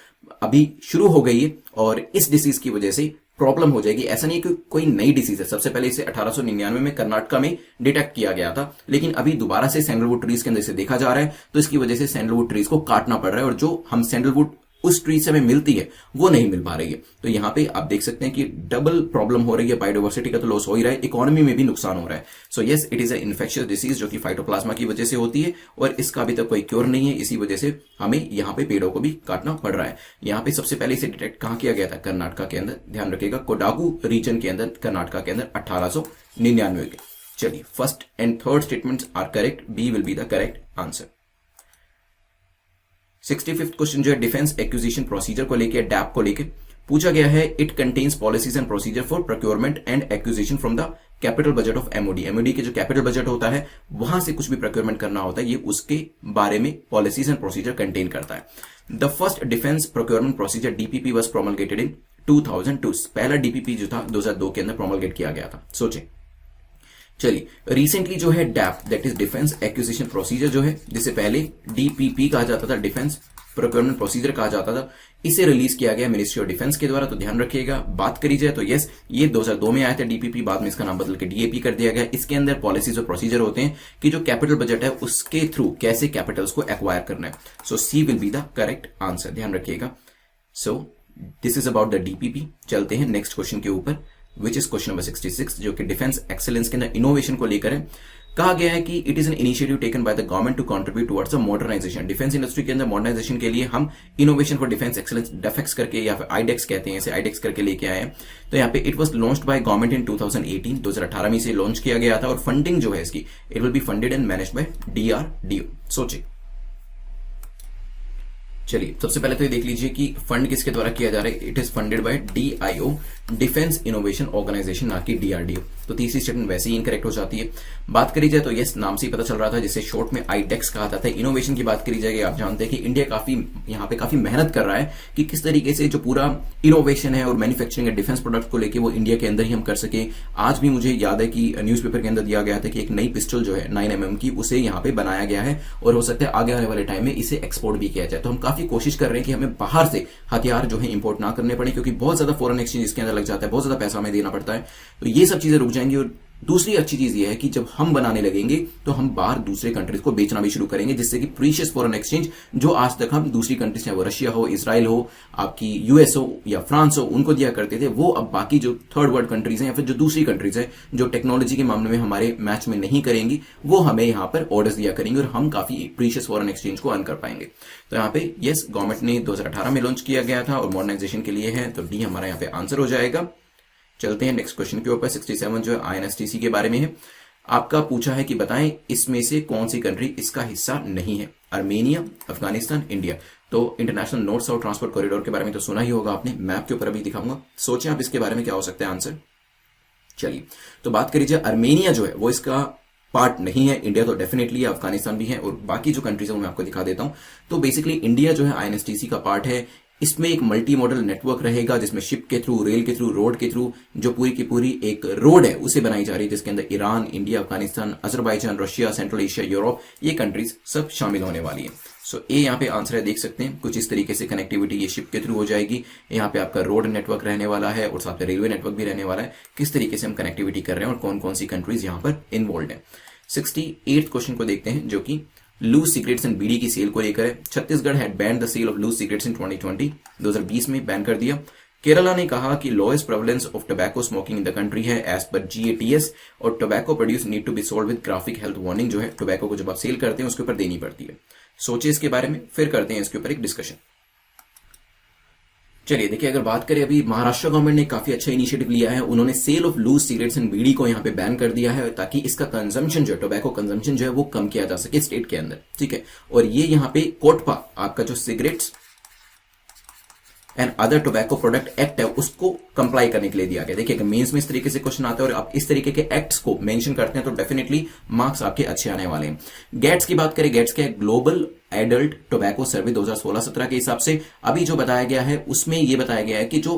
अभी शुरू हो गई है और इस डिसीज की वजह से प्रॉब्लम हो जाएगी। ऐसा नहीं है कि कोई नई डिसीज है, सबसे पहले इसे 1899 में कर्नाटका में डिटेक्ट किया गया था, लेकिन अभी दोबारा से सैंडलवुड ट्रीज के अंदर इसे देखा जा रहा है, तो इसकी वजह से सैंडलवुड ट्रीज को काटना पड़ रहा है और जो हम सैंडलवुड उस ट्री से हमें मिलती है वो नहीं मिल पा रही है। तो यहां पे आप देख सकते हैं कि डबल प्रॉब्लम हो रही है, बायोडाइवर्सिटी का तो लॉस हो ही रहा है, इकोनॉमी में भी नुकसान हो रहा है। So yes, it is a infectious disease जो कि फाइटोप्लाज्मा की वजह से होती है और इसका अभी तक कोई क्योर नहीं है। इसी वजह से हमें यहाँ पे पेड़ों को भी काटना पड़ रहा है। यहाँ पे सबसे पहले इसे डिटेक्ट कहां किया गया था? कर्नाटका के अंदर, ध्यान रखिएगा, कोडागु रीजन के अंदर, कर्नाटका के अंदर 1899 के। चलिए, first and third statements are correct, B will be the correct answer. 65th question जो है डिफेंस एक्विजिशन प्रोसीजर को लेके, डैप को लेके पूछा गया है। It contains policies and procedure for procurement and acquisition from the capital budget of MoD. MoD के जो कैपिटल बजट होता है वहां से कुछ भी प्रोक्योरमेंट करना होता है, ये उसके बारे में पॉलिसीज एंड प्रोसीजर कंटेन करता है। The first defence procurement procedure DPP was promulgated in 2002। पहला डीपीपी जो था 2002 के अंदर प्रोमलगेट किया गया था। सोचे। चलिए, रिसेंटली जो है DAP, that is defence acquisition procedure जो है, जिसे पहले डीपीपी कहा जाता था, डिफेंस प्रोक्योरमेंट प्रोसीजर कहा जाता था, इसे रिलीज किया गया मिनिस्ट्री ऑफ डिफेंस के द्वारा। तो ध्यान रखिएगा, बात करी जाए तो यस, ये 2002 में आया था डीपीपी, बाद में इसका नाम बदल के डीएपी कर दिया गया। इसके अंदर पॉलिसीज और प्रोसीजर होते हैं कि जो कैपिटल बजट है उसके थ्रू कैसे कैपिटल्स को एक्वायर करना है। So C will be the correct answer, ध्यान रखिएगा। So this is about the DPP. चलते हैं नेक्स्ट क्वेश्चन के ऊपर, विच इज क्वेश्चन नंबर 66, जो कि डिफेंस एक्सेलेंस के अंदर इनोवेशन को लेकर है। कहा गया है कि it is an initiative taken by the government to contribute towards the modernisation. Defence industry के अंदर मॉडर्नाइजेशन के लिए हम इनोवेशन फॉर डिफेंस एक्सेलेंस, डेफेक्स करके या फिर आईडेक्स कहते हैं, इसे आईडेक्स करके लेके आए हैं। तो यहाँ पे it was launched by government in 2018 में इसे लॉन्च किया गया था और फंडिंग जो है इसकी, it will be funded and managed by DRDO. सोचिए। चलिए, सबसे पहले तो ये देख लीजिए कि फंड किसके द्वारा किया जा रहा है। It is funded by DIO, defence innovation organisation, ना कि डीआरडीओ। तो तीसरी स्टेटमेंट वैसे ही इनकरेक्ट हो जाती है। बात करी जाए तो यस, नाम से ही पता चल रहा था, जिसे शॉर्ट में आईडेक्स कहा जाता है। इनोवेशन की बात करी जाएगी, आप जानते हैं कि इंडिया यहाँ पे काफी मेहनत कर रहा है कि किस तरीके से जो पूरा इनोवेशन है और मैन्युफैक्चरिंग है डिफेंस प्रोडक्ट को लेकर, वो इंडिया के अंदर ही हम कर सके। आज भी मुझे याद है कि न्यूज़पेपर के अंदर दिया गया था कि एक नई पिस्टल जो है 9mm की, उसे यहाँ पे बनाया गया है और हो सकता है आगे आने वाले टाइम में इसे एक्सपोर्ट भी किया जाए। तो हम काफी कोशिश कर रहे हैं कि हमें बाहर से हथियार जो है इंपोर्ट ना करने पड़े, क्योंकि बहुत ज्यादा फॉरेन एक्सचेंज इसके अंदर लग जाता है, बहुत ज्यादा पैसा हमें देना पड़ता है। तो ये सब चीजें रुक जाएंगी। और दूसरी अच्छी चीज ये है कि जब हम बनाने लगेंगे तो हम बाहर दूसरे कंट्रीज को बेचना भी शुरू करेंगे, जिससे कि प्रीशियस फॉरेन एक्सचेंज जो आज तक हम दूसरी कंट्रीज, चाहे वो रशिया हो, इसराइल हो, आपकी यूएस हो या फ्रांस हो, उनको दिया करते थे, वो अब बाकी जो थर्ड वर्ल्ड कंट्रीज हैं या फिर जो दूसरी कंट्रीज हैं जो टेक्नोलॉजी के मामले में हमारे मैच में नहीं करेंगी, वो हमें यहाँ पर ऑर्डर्स दिया करेंगे और हम काफी प्रीशियस फॉरेन एक्सचेंज को अर्न कर पाएंगे। तो यहाँ पे यस, गवर्नमेंट ने 2018 में लॉन्च किया गया था और मॉडर्नाइजेशन के लिए है, तो डी हमारा यहाँ पे आंसर हो जाएगा। चलते हैं नेक्स्ट क्वेश्चन के ऊपर। 67 जो है आईएनएसटीसी के बारे में है। आपका पूछा है कि बताएं इसमें से कौन सी कंट्री इसका हिस्सा नहीं है? Armenia, Afghanistan, India. तो international north south transport corridor के बारे में तो सुना ही होगा आपने, मैप के ऊपर अभी दिखाऊंगा, सोचें आप इसके बारे में क्या हो सकता है आंसर। चलिए, तो बात करिए, आर्मेनिया जो है वो इसका पार्ट नहीं है। इंडिया तो डेफिनेटली है, अफगानिस्तान भी है और बाकी जो कंट्रीज है वो मैं आपको दिखा देता हूं। तो बेसिकली इंडिया जो है आईएनएसटीसी का पार्ट है। इसमें एक मल्टी मॉडल नेटवर्क रहेगा, जिसमें शिप के थ्रू, रेल के थ्रू, रोड के थ्रू, जो पूरी की पूरी एक रोड है उसे बनाई जा रही है, जिसके अंदर Iran, India, Afghanistan, Azerbaijan, Russia, central Asia, Europe, ये कंट्रीज सब शामिल होने वाली है। सो ए यहाँ पे आंसर है, देख सकते हैं कुछ इस तरीके से कनेक्टिविटी ये शिप के थ्रू हो जाएगी। यहाँ पे आपका रोड नेटवर्क रहने वाला है और साथ में रेलवे नेटवर्क भी रहने वाला है। किस तरीके से हम कनेक्टिविटी कर रहे हैं और कौन कौन सी कंट्रीज यहाँ पर इन्वॉल्व है। 68th क्वेश्चन को देखते हैं, जो कि लूज सिगरेट्स एंड बीड़ी की सेल को लेकर है। Chhattisgarh had banned the sale of loose cigarettes in 2020, 2020 में बैन कर दिया। केरला ने कहा कि lowest prevalence of tobacco smoking in the country है एज पर जीएटीएस, और tobacco produce need to be sold with graphic health warning, जो है टोबैको को जब आप सेल करते हैं उसके ऊपर देनी पड़ती है। सोचिए इसके बारे में, फिर करते हैं इसके ऊपर एक डिस्कशन। चलिए देखिए, अगर बात करें अभी महाराष्ट्र गवर्नमेंट ने काफी अच्छा इनिशिएटिव लिया है। उन्होंने sale of loose cigarettes and beedi को यहाँ पे बैन कर दिया है ताकि इसका कंजम्पशन जो है, टोबैको कंजम्पशन जो है वो कम किया जा सके स्टेट के अंदर, ठीक है। और ये यहाँ पे कोटपा आपका जो cigarettes and other tobacco product act है उसको कंप्लाई करने के लिए दिया गया। देखिए अगर मेंस में इस तरीके से क्वेश्चन आता है और आप इस तरीके के एक्ट्स को मेंशन करते हैं तो डेफिनेटली मार्क्स आपके अच्छे आने वाले हैं। गेट्स की बात करें, गेट्स क्या है, ग्लोबल एडल्ट टोबैको सर्वे 2016-17 के हिसाब से अभी जो बताया गया है उसमें यह बताया गया है कि जो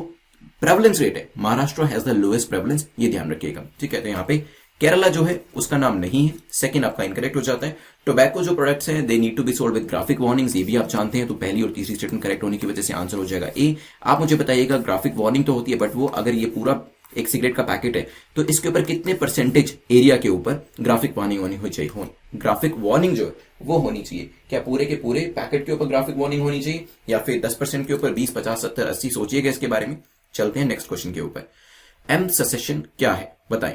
प्रेवलेंस रेट है, Maharashtra has the lowest prevalence, ये ध्यान रखिएगा, ठीक है। तो यहाँ पे केरला जो है उसका नाम नहीं है, सेकंड आपका इनकरेक्ट हो जाता है। टोबैको जो प्रोडक्ट्स हैं they need to be sold with graphic warnings, ये भी आप जानते हैं, तो पहली और तीसरी स्टेटमेंट करेक्ट होने की वजह से आंसर हो जाएगा ए। आप मुझे बताइएगा ग्राफिक वार्निंग तो होती है बट वो अगर ये पूरा एक सिगरेट का पैकेट है तो इसके ऊपर कितने परसेंटेज एरिया के ऊपर ग्राफिक वार्निंग होनी चाहिए, ग्राफिक वार्निंग जो है वो होनी चाहिए। क्या पूरे के पूरे पैकेट के ऊपर ग्राफिक वार्निंग होनी चाहिए या फिर 10% के ऊपर, 20, 50, 70, 80? सोचिएगा इसके बारे में। चलते हैं नेक्स्ट क्वेश्चन के ऊपर। एम सेसेशन क्या है बताएं।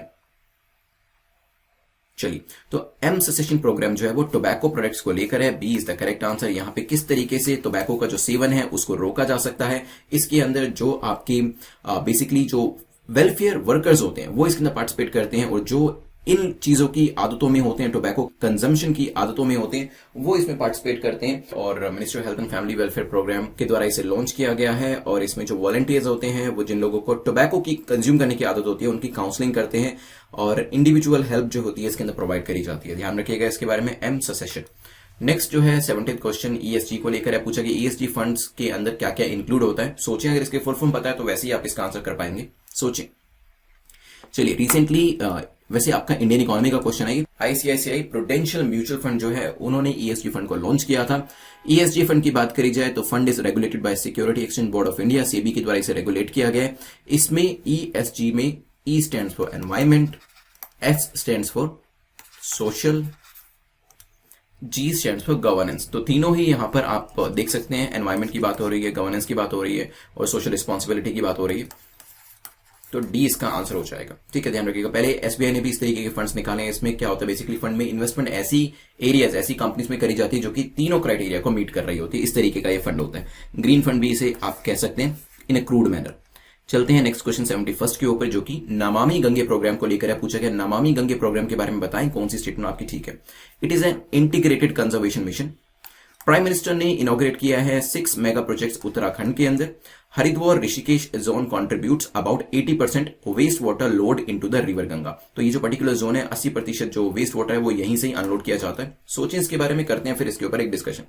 चलिए, तो एम सेसेशन प्रोग्राम जो है वो टोबैको प्रोडक्ट्स को लेकर है। B is the correct answer. यहां पे किस तरीके से टोबैको का जो सेवन है उसको रोका जा सकता है, इसके अंदर जो आपके बेसिकली जो वेलफेयर वर्कर्स होते हैं वो इसके अंदर पार्टिसिपेट करते हैं और जो इन चीजों की आदतों में होते हैं, टोबैको कंजम्पशन की आदतों में होते हैं, वो इसमें पार्टिसिपेट करते हैं। और ministry of health and family welfare programme के द्वारा इसे लॉन्च किया गया है और इसमें जो वॉलंटियर्स होते हैं वो जिन लोगों को टोबैको की कंज्यूम करने की आदत होती है उनकी काउंसलिंग करते हैं और इंडिविजुअल हेल्प जो होती है इसके अंदर प्रोवाइड करी जाती है। ध्यान रखिएगा इसके बारे में, एम सेसेशन। नेक्स्ट जो है 70th क्वेश्चन ईएसजी को लेकर है, पूछा कि ईएसजी फंड्स के अंदर क्या क्या इंक्लूड होता है। सोचें, अगर इसके फुल फॉर्म पता है तो वैसे ही आप इसका आंसर कर पाएंगे, सोचें। चलिए, रिसेंटली वैसे आपका इंडियन इकोनॉमी का क्वेश्चन है, आईसीआईसीआई प्रूडेंशियल म्यूचुअल फंड जो है उन्होंने ईएसजी फंड को लॉन्च किया था। ईएसजी फंड की बात करी जाए तो fund is regulated by security exchange board of India, SEBI के द्वारा इसे रेगुलेट किया गया है। इसमें ईएसजी में ई stands for environment, S stands for social, ji stands for governance. तो तीनों ही यहां पर आप देख सकते हैं, एनवायरमेंट की बात हो रही है, गवर्नेंस की बात हो रही है और सोशल रिस्पॉन्सिबिलिटी की बात हो रही है, तो डी इसका आंसर हो जाएगा, ठीक है। ध्यान रखिएगा, पहले एसबीआई ने भी इस तरीके के फंड्स निकाले हैं। इसमें क्या होता है, बेसिकली फंड में इन्वेस्टमेंट ऐसी एरियाज, ऐसी कंपनीज में करी जाती है जो कि तीनों क्राइटेरिया को मीट कर रही होती है, इस तरीके का ये फंड होता है। ग्रीन फंड भी इसे आप कह सकते हैं इन ए क्रूड मैनर। चलते हैं नेक्स्ट क्वेश्चन 71 के ऊपर जो कि नमामि गंगे प्रोग्राम को लेकर है। पूछा गया नमामि गंगे प्रोग्राम के बारे में बताएं, कौन सी स्टेटमेंट आपकी ठीक है। It is an integrated conservation mission. Prime minister ने इनॉग्रेट किया है 6 मेगा प्रोजेक्ट्स उत्तराखंड के अंदर। Haridwar Rishikesh zone contributes about 80% waste water load into the river Ganga. तो ये जो पर्टिकुलर जोन है 80% जो वेस्ट वाटर है वो यहीं से ही अनलोड किया जाता है। सोचें इसके बारे में, करते हैं फिर इसके ऊपर एक डिस्कशन।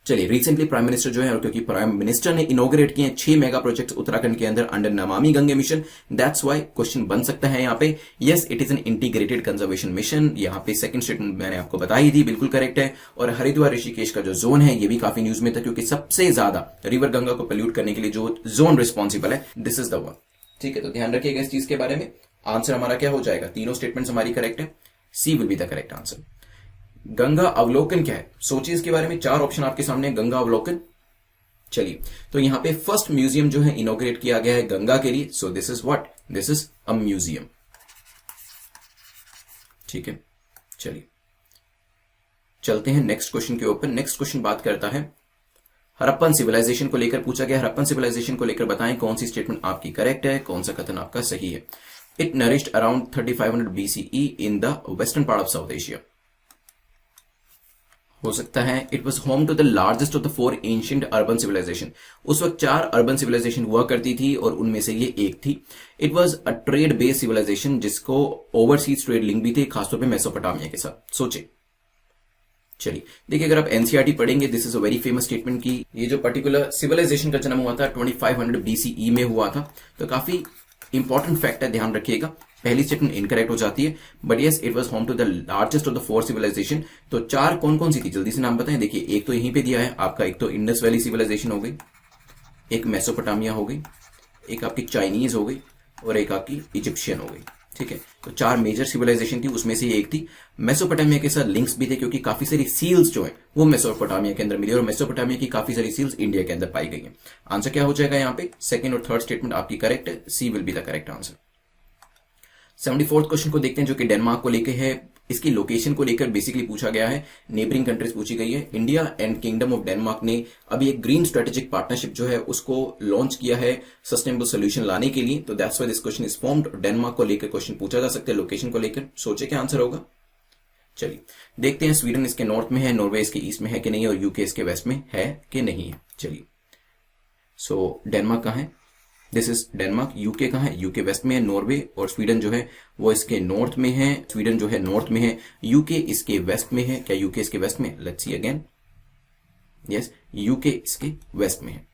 चलिए, रिसेंटली प्राइम मिनिस्टर जो है, और क्योंकि प्राइम मिनिस्टर ने इनॉग्रेट किए 6 मेगा प्रोजेक्ट्स उत्तराखंड के अंदर under Namami Gange mission, that's why question बन सकता है यहाँ पे yes it is an integrated conservation mission. यहाँ पे सेकंड स्टेटमेंट मैंने आपको बताई थी, बिल्कुल करेक्ट है। और हरिद्वार ऋषिकेश का जो जोन है ये भी काफी न्यूज में था क्योंकि सबसे ज्यादा रिवर गंगा को पोल्यूट करने के लिए जो जोन रिस्पॉन्सिबल है दिस इज द वन, ठीक है। तो ध्यान रखिएगा इस चीज के बारे में। आंसर हमारा क्या हो जाएगा, तीनों स्टेटमेंट्स हमारी करेक्ट है, C will be the correct answer. Ganga Avlokan क्या है, सोचिए इसके बारे में। 4 ऑप्शन आपके सामने, गंगा अवलोकन। चलिए, तो यहां पे फर्स्ट म्यूजियम जो है इनॉग्रेट किया गया है गंगा के लिए, सो this is what, this is a museum, ठीक है। चलिए, चलते हैं नेक्स्ट क्वेश्चन के ऊपर। नेक्स्ट क्वेश्चन बात करता है हड़प्पन सिविलाइजेशन को लेकर। पूछा गया हड़प्पन सिविलाइजेशन को लेकर बताएं कौन सी स्टेटमेंट आपकी करेक्ट है, कौन सा कथन आपका सही है। It nourished around 3500 BCE in the western part of South Asia. हो सकता है it was home to the largest of the 4 ancient urban civilisation. उस वक्त 4 अर्बन सिविलाइजेशन हुआ करती थी और उनमें से ये एक थी। It was a trade based civilisation जिसको ओवरसीज ट्रेड लिंक भी थे, खासतौर पे मेसोपोटामिया के साथ। सोचे, चलिए देखिए, अगर आप एनसीईआरटी पढ़ेंगे this is a very famous statement की ये जो पर्टिकुलर सिविलाइजेशन का जन्म हुआ था 2500 BCE में हुआ था। तो काफी इंपॉर्टेंट फैक्ट है, ध्यान रखिएगा। पहली स्टेटमेंट इनकरेक्ट हो जाती है, but yes it was home to the largest of the 4 civilisation. तो 4 कौन कौन सी थी, जल्दी से नाम बताएं। देखिए, एक तो यहीं पे दिया है आपका, एक तो इंडस वैली सिविलाइजेशन हो गई, एक मेसोपोटामिया हो गई, एक आपकी चाइनीज हो गई और एक आपकी इजिप्शियन हो गई, ठीक है। तो 4 मेजर सिविलाइजेशन थी, उसमें से एक थी। मेसोपोटामिया के साथ लिंक्स भी थे क्योंकि काफी सारी सील्स जो है वो मेसोपोटामिया के अंदर मिली और मेसोपोटामिया की काफी सारी सील्स इंडिया के अंदर पाई गई है। आंसर क्या हो जाएगा यहाँ पे, सेकंड और थर्ड स्टेटमेंट आपकी करेक्ट है, C will be the correct answer. 74th question को देखते हैं जो कि डेनमार्क को लेके है। इसकी लोकेशन को लेकर बेसिकली पूछा गया है, नेबरिंग कंट्रीज पूछी गई है। India and kingdom of Denmark ने अभी एक ग्रीन स्ट्रेटेजिक पार्टनरशिप जो है उसको लॉन्च किया है सस्टेनेबल सोल्यूशन लाने के लिए, तो that's why this question is formed. Denmark को लेकर क्वेश्चन पूछा जा सकता है, लोकेशन को लेकर सोचे क्या आंसर होगा। चलिए देखते हैं, स्वीडन इसके नॉर्थ में है, नॉर्वे इसके ईस्ट में है कि नहीं, और यूके इसके वेस्ट में है कि नहीं है। चलिए सो डेनमार्क कहाँ है, दिस इज डेनमार्क। यूके कहाँ है, यूके वेस्ट में है, नॉर्वे और स्वीडन जो है वो इसके नॉर्थ में है, स्वीडन जो है नॉर्थ में है, यूके इसके वेस्ट में है। क्या यूके इसके वेस्ट में, let's see again, yes UK इसके वेस्ट में है,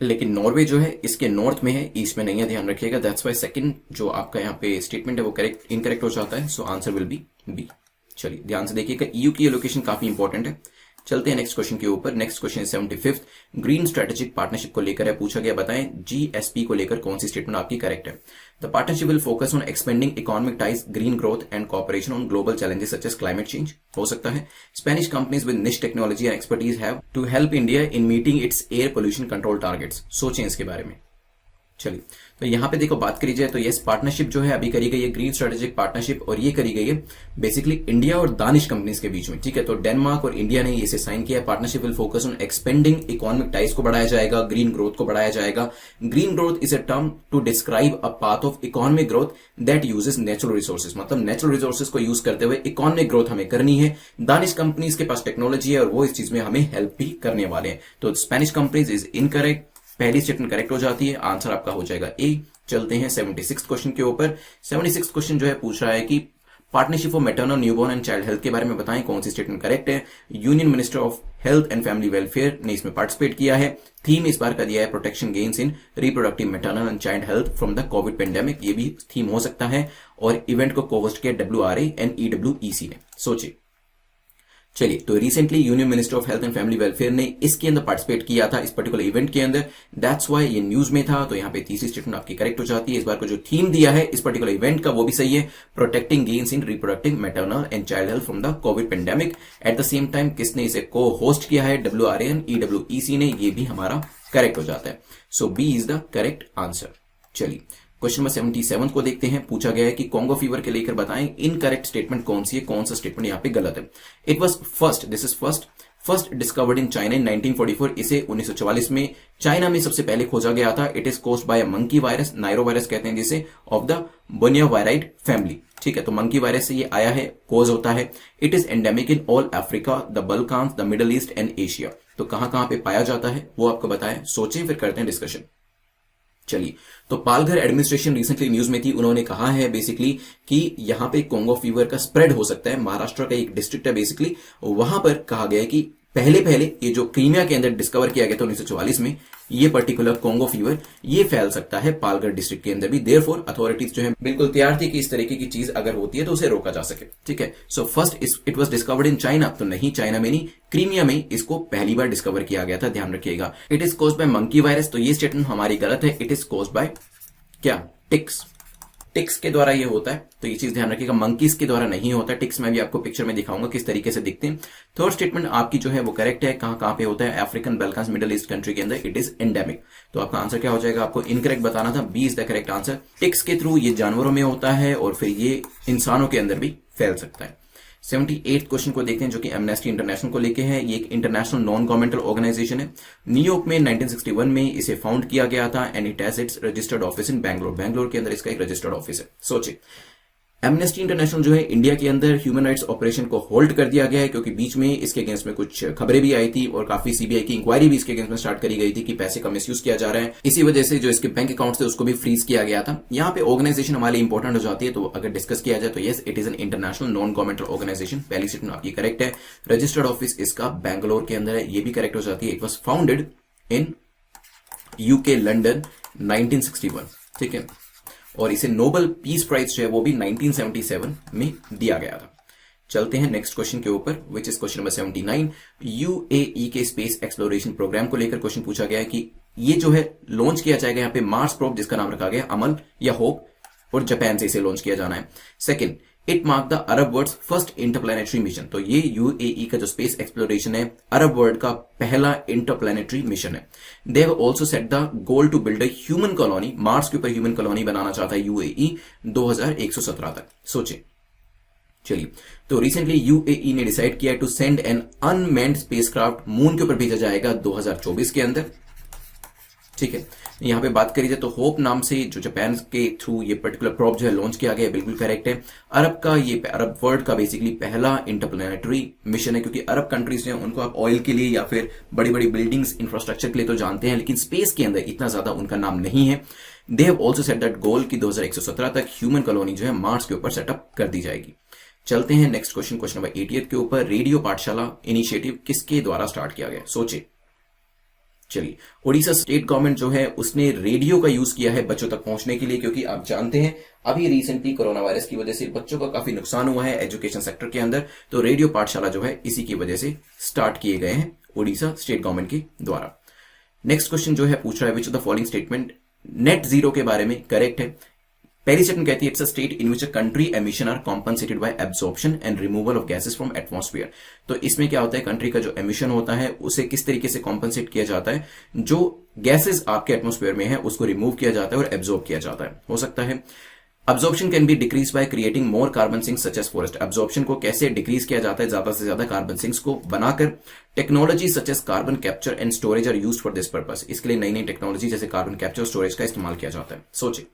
लेकिन नॉर्वे जो है इसके नॉर्थ में है, ईस्ट में नहीं है, ध्यान रखिएगा। दैट्स वाई सेकंड जो आपका यहाँ पे स्टेटमेंट है वो करेक्ट इनकरेक्ट हो जाता है, so answer will be B. चलिए ध्यान से देखिएगा, ईयू की लोकेशन काफी इंपॉर्टेंट है। चलते हैं नेक्स्ट क्वेश्चन के ऊपर। Next question 75th green strategic partnership को लेकर है, पूछा गया बताएं जीएसपी को लेकर कौन सी स्टेटमेंट आपकी करेक्ट है। The partnership will focus on expanding economic ties, green growth and cooperation on global challenges such as climate change. हो सकता है Spanish companies with niche technology and expertise have to help India in meeting its air pollution control targets. सोचें इसके बारे में। चलिए तो यहां पे देखो बात करी जाए तो यस पार्टनरशिप जो है अभी करी गई है ग्रीन स्ट्रेटेजिक पार्टनरशिप, और ये करी गई है बेसिकली इंडिया और दानिश कंपनीज के बीच में, ठीक है। तो डेनमार्क और इंडिया ने इसे साइन किया है। Partnership will focus on expanding economic ties को बढ़ाया जाएगा, ग्रीन ग्रोथ को बढ़ाया जाएगा। Green growth is a term to describe a path of economic growth that uses natural resources, मतलब नेचुरल रिसोर्सेज को यूज करते हुए इकोनॉमिक ग्रोथ हमें करनी है। दानिश कंपनीज के पास टेक्नोलॉजी है और वो इस चीज में हमें हेल्प भी करने वाले हैं। तो स्पेनिश कंपनीज इज इनकरेक्ट, पहली स्टेटमेंट करेक्ट हो जाती है, आंसर आपका हो जाएगा ए। चलते हैं 76 क्वेश्चन के ऊपर। 76 क्वेश्चन जो है पूछ रहा है कि partnership for maternal, newborn and child health के बारे में बताएं कौन सी स्टेटमेंट करेक्ट है। Union minister of health and family welfare ने इसमें पार्टिसिपेट किया है। थीम इस बार का दिया है protection gains in reproductive maternal and child health from the Covid pandemic, ये भी थीम हो सकता है। और इवेंट को कोहोस्ट किया WRA एंड EWEC ने। सोचिए चलिए तो recently union minister of health and family welfare ने इसके अंदर पार्टिसिपेट किया था इस पर्टिकुलर इवेंट के अंदर, दैट्स व्हाई ये न्यूज में था। तो यहाँ पे तीसरी स्टेटमेंट आपकी करेक्ट हो जाती है। इस बार को जो थीम दिया है इस पर्टिकुलर इवेंट का वो भी सही है, protecting gains in reproductive maternal and child health from the Covid pandemic. Eight the same time किसने इसे को होस्ट किया है, WRA एंड EWEC ने, ये भी हमारा करेक्ट हो जाता है। So B is the correct answer. चलिए क्वेश्चन नंबर 77 को देखते हैं। पूछा गया है कि कोंगो फीवर के लेकर बताएं इनकरेक्ट स्टेटमेंट कौन सी है, कौन सा स्टेटमेंट यहाँ पे गलत है। It was first, this is first discovered in China in 1944, इसे 1944 में चाइना में सबसे पहले खोजा गया था। It is caused by a monkey virus, Nairo virus कहते हैं जिसे, ऑफ द बोनियोवायराइड फैमिली, ठीक है। तो मंकी वायरस से ये आया है, कोज होता है। It is endemic in all Africa, the Balkans, the Middle East and Asia. तो कहां पे पाया जाता है वो आपको बताया, सोचें फिर करते हैं डिस्कशन। चलिए तो पालघर एडमिनिस्ट्रेशन रिसेंटली न्यूज में थी, उन्होंने कहा है बेसिकली कि यहां पे कोंगो फीवर का स्प्रेड हो सकता है। महाराष्ट्र का एक डिस्ट्रिक्ट है बेसिकली, वहां पर कहा गया है कि पहले ये जो क्रीमिया के अंदर डिस्कवर किया गया था 1944 में, ये पर्टिकुलर कोंगो फीवर ये फैल सकता है पालघर डिस्ट्रिक्ट के अंदर भी। देयरफॉर अथॉरिटीज जो है बिल्कुल तैयार थी कि इस तरीके की चीज अगर होती है तो उसे रोका जा सके, ठीक है। So first it was discovered in China, तो नहीं चाइना में नहीं, क्रीमिया में इसको पहली बार डिस्कवर किया गया था, ध्यान रखिएगा। It is caused bye monkey virus, तो ये स्टेटमेंट हमारी गलत है। इट इज कोज्ड बाय क्या, टिक्स के द्वारा ये होता है, तो ये चीज ध्यान रखिएगा, मंकीज के द्वारा नहीं होता। टिक्स मैं भी आपको पिक्चर में दिखाऊंगा किस तरीके से दिखते हैं। थर्ड स्टेटमेंट आपकी जो है वो करेक्ट है। कहां पे होता है, अफ्रीकन, बल्कान्स, मिडिल ईस्ट कंट्री के अंदर। इट इज एंडेमिक, तो आपका आंसर क्या हो जाएगा, आपको इनकरेक्ट बताना था, B is the correct answer. Ticks के थ्रू ये जानवरों में होता है और फिर ये इंसानों के अंदर भी फैल सकता है। 78 क्वेश्चन को देखते हैं जो कि एमनेस्टी इंटरनेशनल को लेके है। ये एक इंटरनेशनल नॉन गवर्नमेंटल ऑर्गेनाइजेशन है। न्यूयॉर्क में 1961 में इसे फाउंड किया गया था and it has its registered office in Bangalore. Bangalore के अंदर इसका एक रजिस्टर्ड ऑफिस है। सोचिए एमनेस्टी इंटरनेशनल जो है इंडिया के अंदर ह्यूमन राइट्स ऑपरेशन को होल्ड कर दिया गया है, क्योंकि बीच में इसके अगेंस्ट में कुछ खबरें भी आई थी और काफी सीबीआई की इंक्वायरी भी इसके अगेंस्ट में स्टार्ट करी गई थी कि पैसे का मिसयूज किया जा रहा है। इसी वजह से जो इसके बैंक अकाउंट्स थे उसको भी फ्रीज किया गया था। यहाँ पे ऑर्गेनाइजेशन हमारे लिए इंपॉर्टेंट हो जाती है, तो अगर डिस्कस किया जाए तो yes it is an international non governmental organisation. पहली स्टेटमेंट आपकी करेक्ट है। रजिस्टर्ड ऑफिस इसका बैंगलोर के अंदर है, ये भी करेक्ट हो जाती है। It was founded in UK London 1961, ठीक है। और इसे नोबेल पीस प्राइज जो है वो भी 1977 में दिया गया था। चलते हैं नेक्स्ट क्वेश्चन के ऊपर, which is question number 79। UAE के स्पेस एक्सप्लोरेशन प्रोग्राम को लेकर क्वेश्चन पूछा गया है कि ये जो है लॉन्च किया जाएगा यहाँ पे मार्स प्रोब, जिसका नाम रखा गया अमल या होप, और जापान से इसे लॉन्च किया जाना है। Second, it mark the Arab world first interplanetary mission. तो ये यूएई का जो स्पेस एक्सप्लोरेशन है अरब वर्ल्ड का पहला इंटरप्लैनेटरी मिशन है। They have also set the goal to build a human colony, Mars के ऊपर ह्यूमन कॉलोनी बनाना चाहता है यूएई 2117 तक। सोचे चलिए, तो रिसेंटली यूएई ने डिसाइड किया to send an unmanned spacecraft, moon के ऊपर भेजा जाएगा 2024 के अंदर। ठीक है, यहां पे बात करी जाए तो होप नाम से जो जापान के थ्रू ये पर्टिकुलर प्रॉप जो है लॉन्च किया गया, बिल्कुल करेक्ट है। अरब वर्ल्ड का बेसिकली पहला इंटरप्लेनेटरी मिशन है, क्योंकि अरब कंट्रीज जो है उनको आप ऑयल के लिए या फिर बड़ी बड़ी बिल्डिंग्स इंफ्रास्ट्रक्चर के लिए तो जानते हैं, लेकिन स्पेस के अंदर इतना ज्यादा उनका नाम नहीं है। They have also set that goal कि 2117 तक ह्यूमन कॉलोनी जो है मार्स के ऊपर सेटअप कर दी जाएगी। चलते हैं नेक्स्ट क्वेश्चन नंबर 88 के ऊपर। रेडियो पाठशाला इनिशिएटिव किसके द्वारा स्टार्ट किया गया, सोचे। चलिए, ओडिशा स्टेट गवर्नमेंट जो है उसने रेडियो का यूज किया है बच्चों तक पहुंचने के लिए, क्योंकि आप जानते हैं अभी रिसेंटली कोरोना वायरस की वजह से बच्चों का काफी नुकसान हुआ है एजुकेशन सेक्टर के अंदर, तो रेडियो पाठशाला जो है इसी की वजह से स्टार्ट किए गए हैं ओडिशा स्टेट गवर्नमेंट के द्वारा। नेक्स्ट क्वेश्चन जो है पूछ रहा है which of the following statement net zero के बारे में करेक्ट है। पहली स्टेटमेंट कहती है it's a state in which a country emission are compensated by absorption and removal of gases from atmosphere. तो इसमें क्या होता है, कंट्री का जो एमिशन होता है उसे किस तरीके से कॉम्पनसेट किया जाता है, जो गैसेस आपके एटमॉस्फेयर में है उसको रिमूव किया जाता है और एब्जॉर्ब किया जाता है। हो सकता है absorption can be decrease by creating more carbon sinks such as forest. Absorption को कैसे डिक्रीज किया जाता है, ज्यादा से ज्यादा कार्बन सिंक्स को बनाकर। Technology such as carbon capture and storage are used for this purpose. इसके लिए नई नई टेक्नोलॉजी जैसे कार्बन कैप्चर स्टोरेज का इस्तेमाल किया जाता है। सोचिए।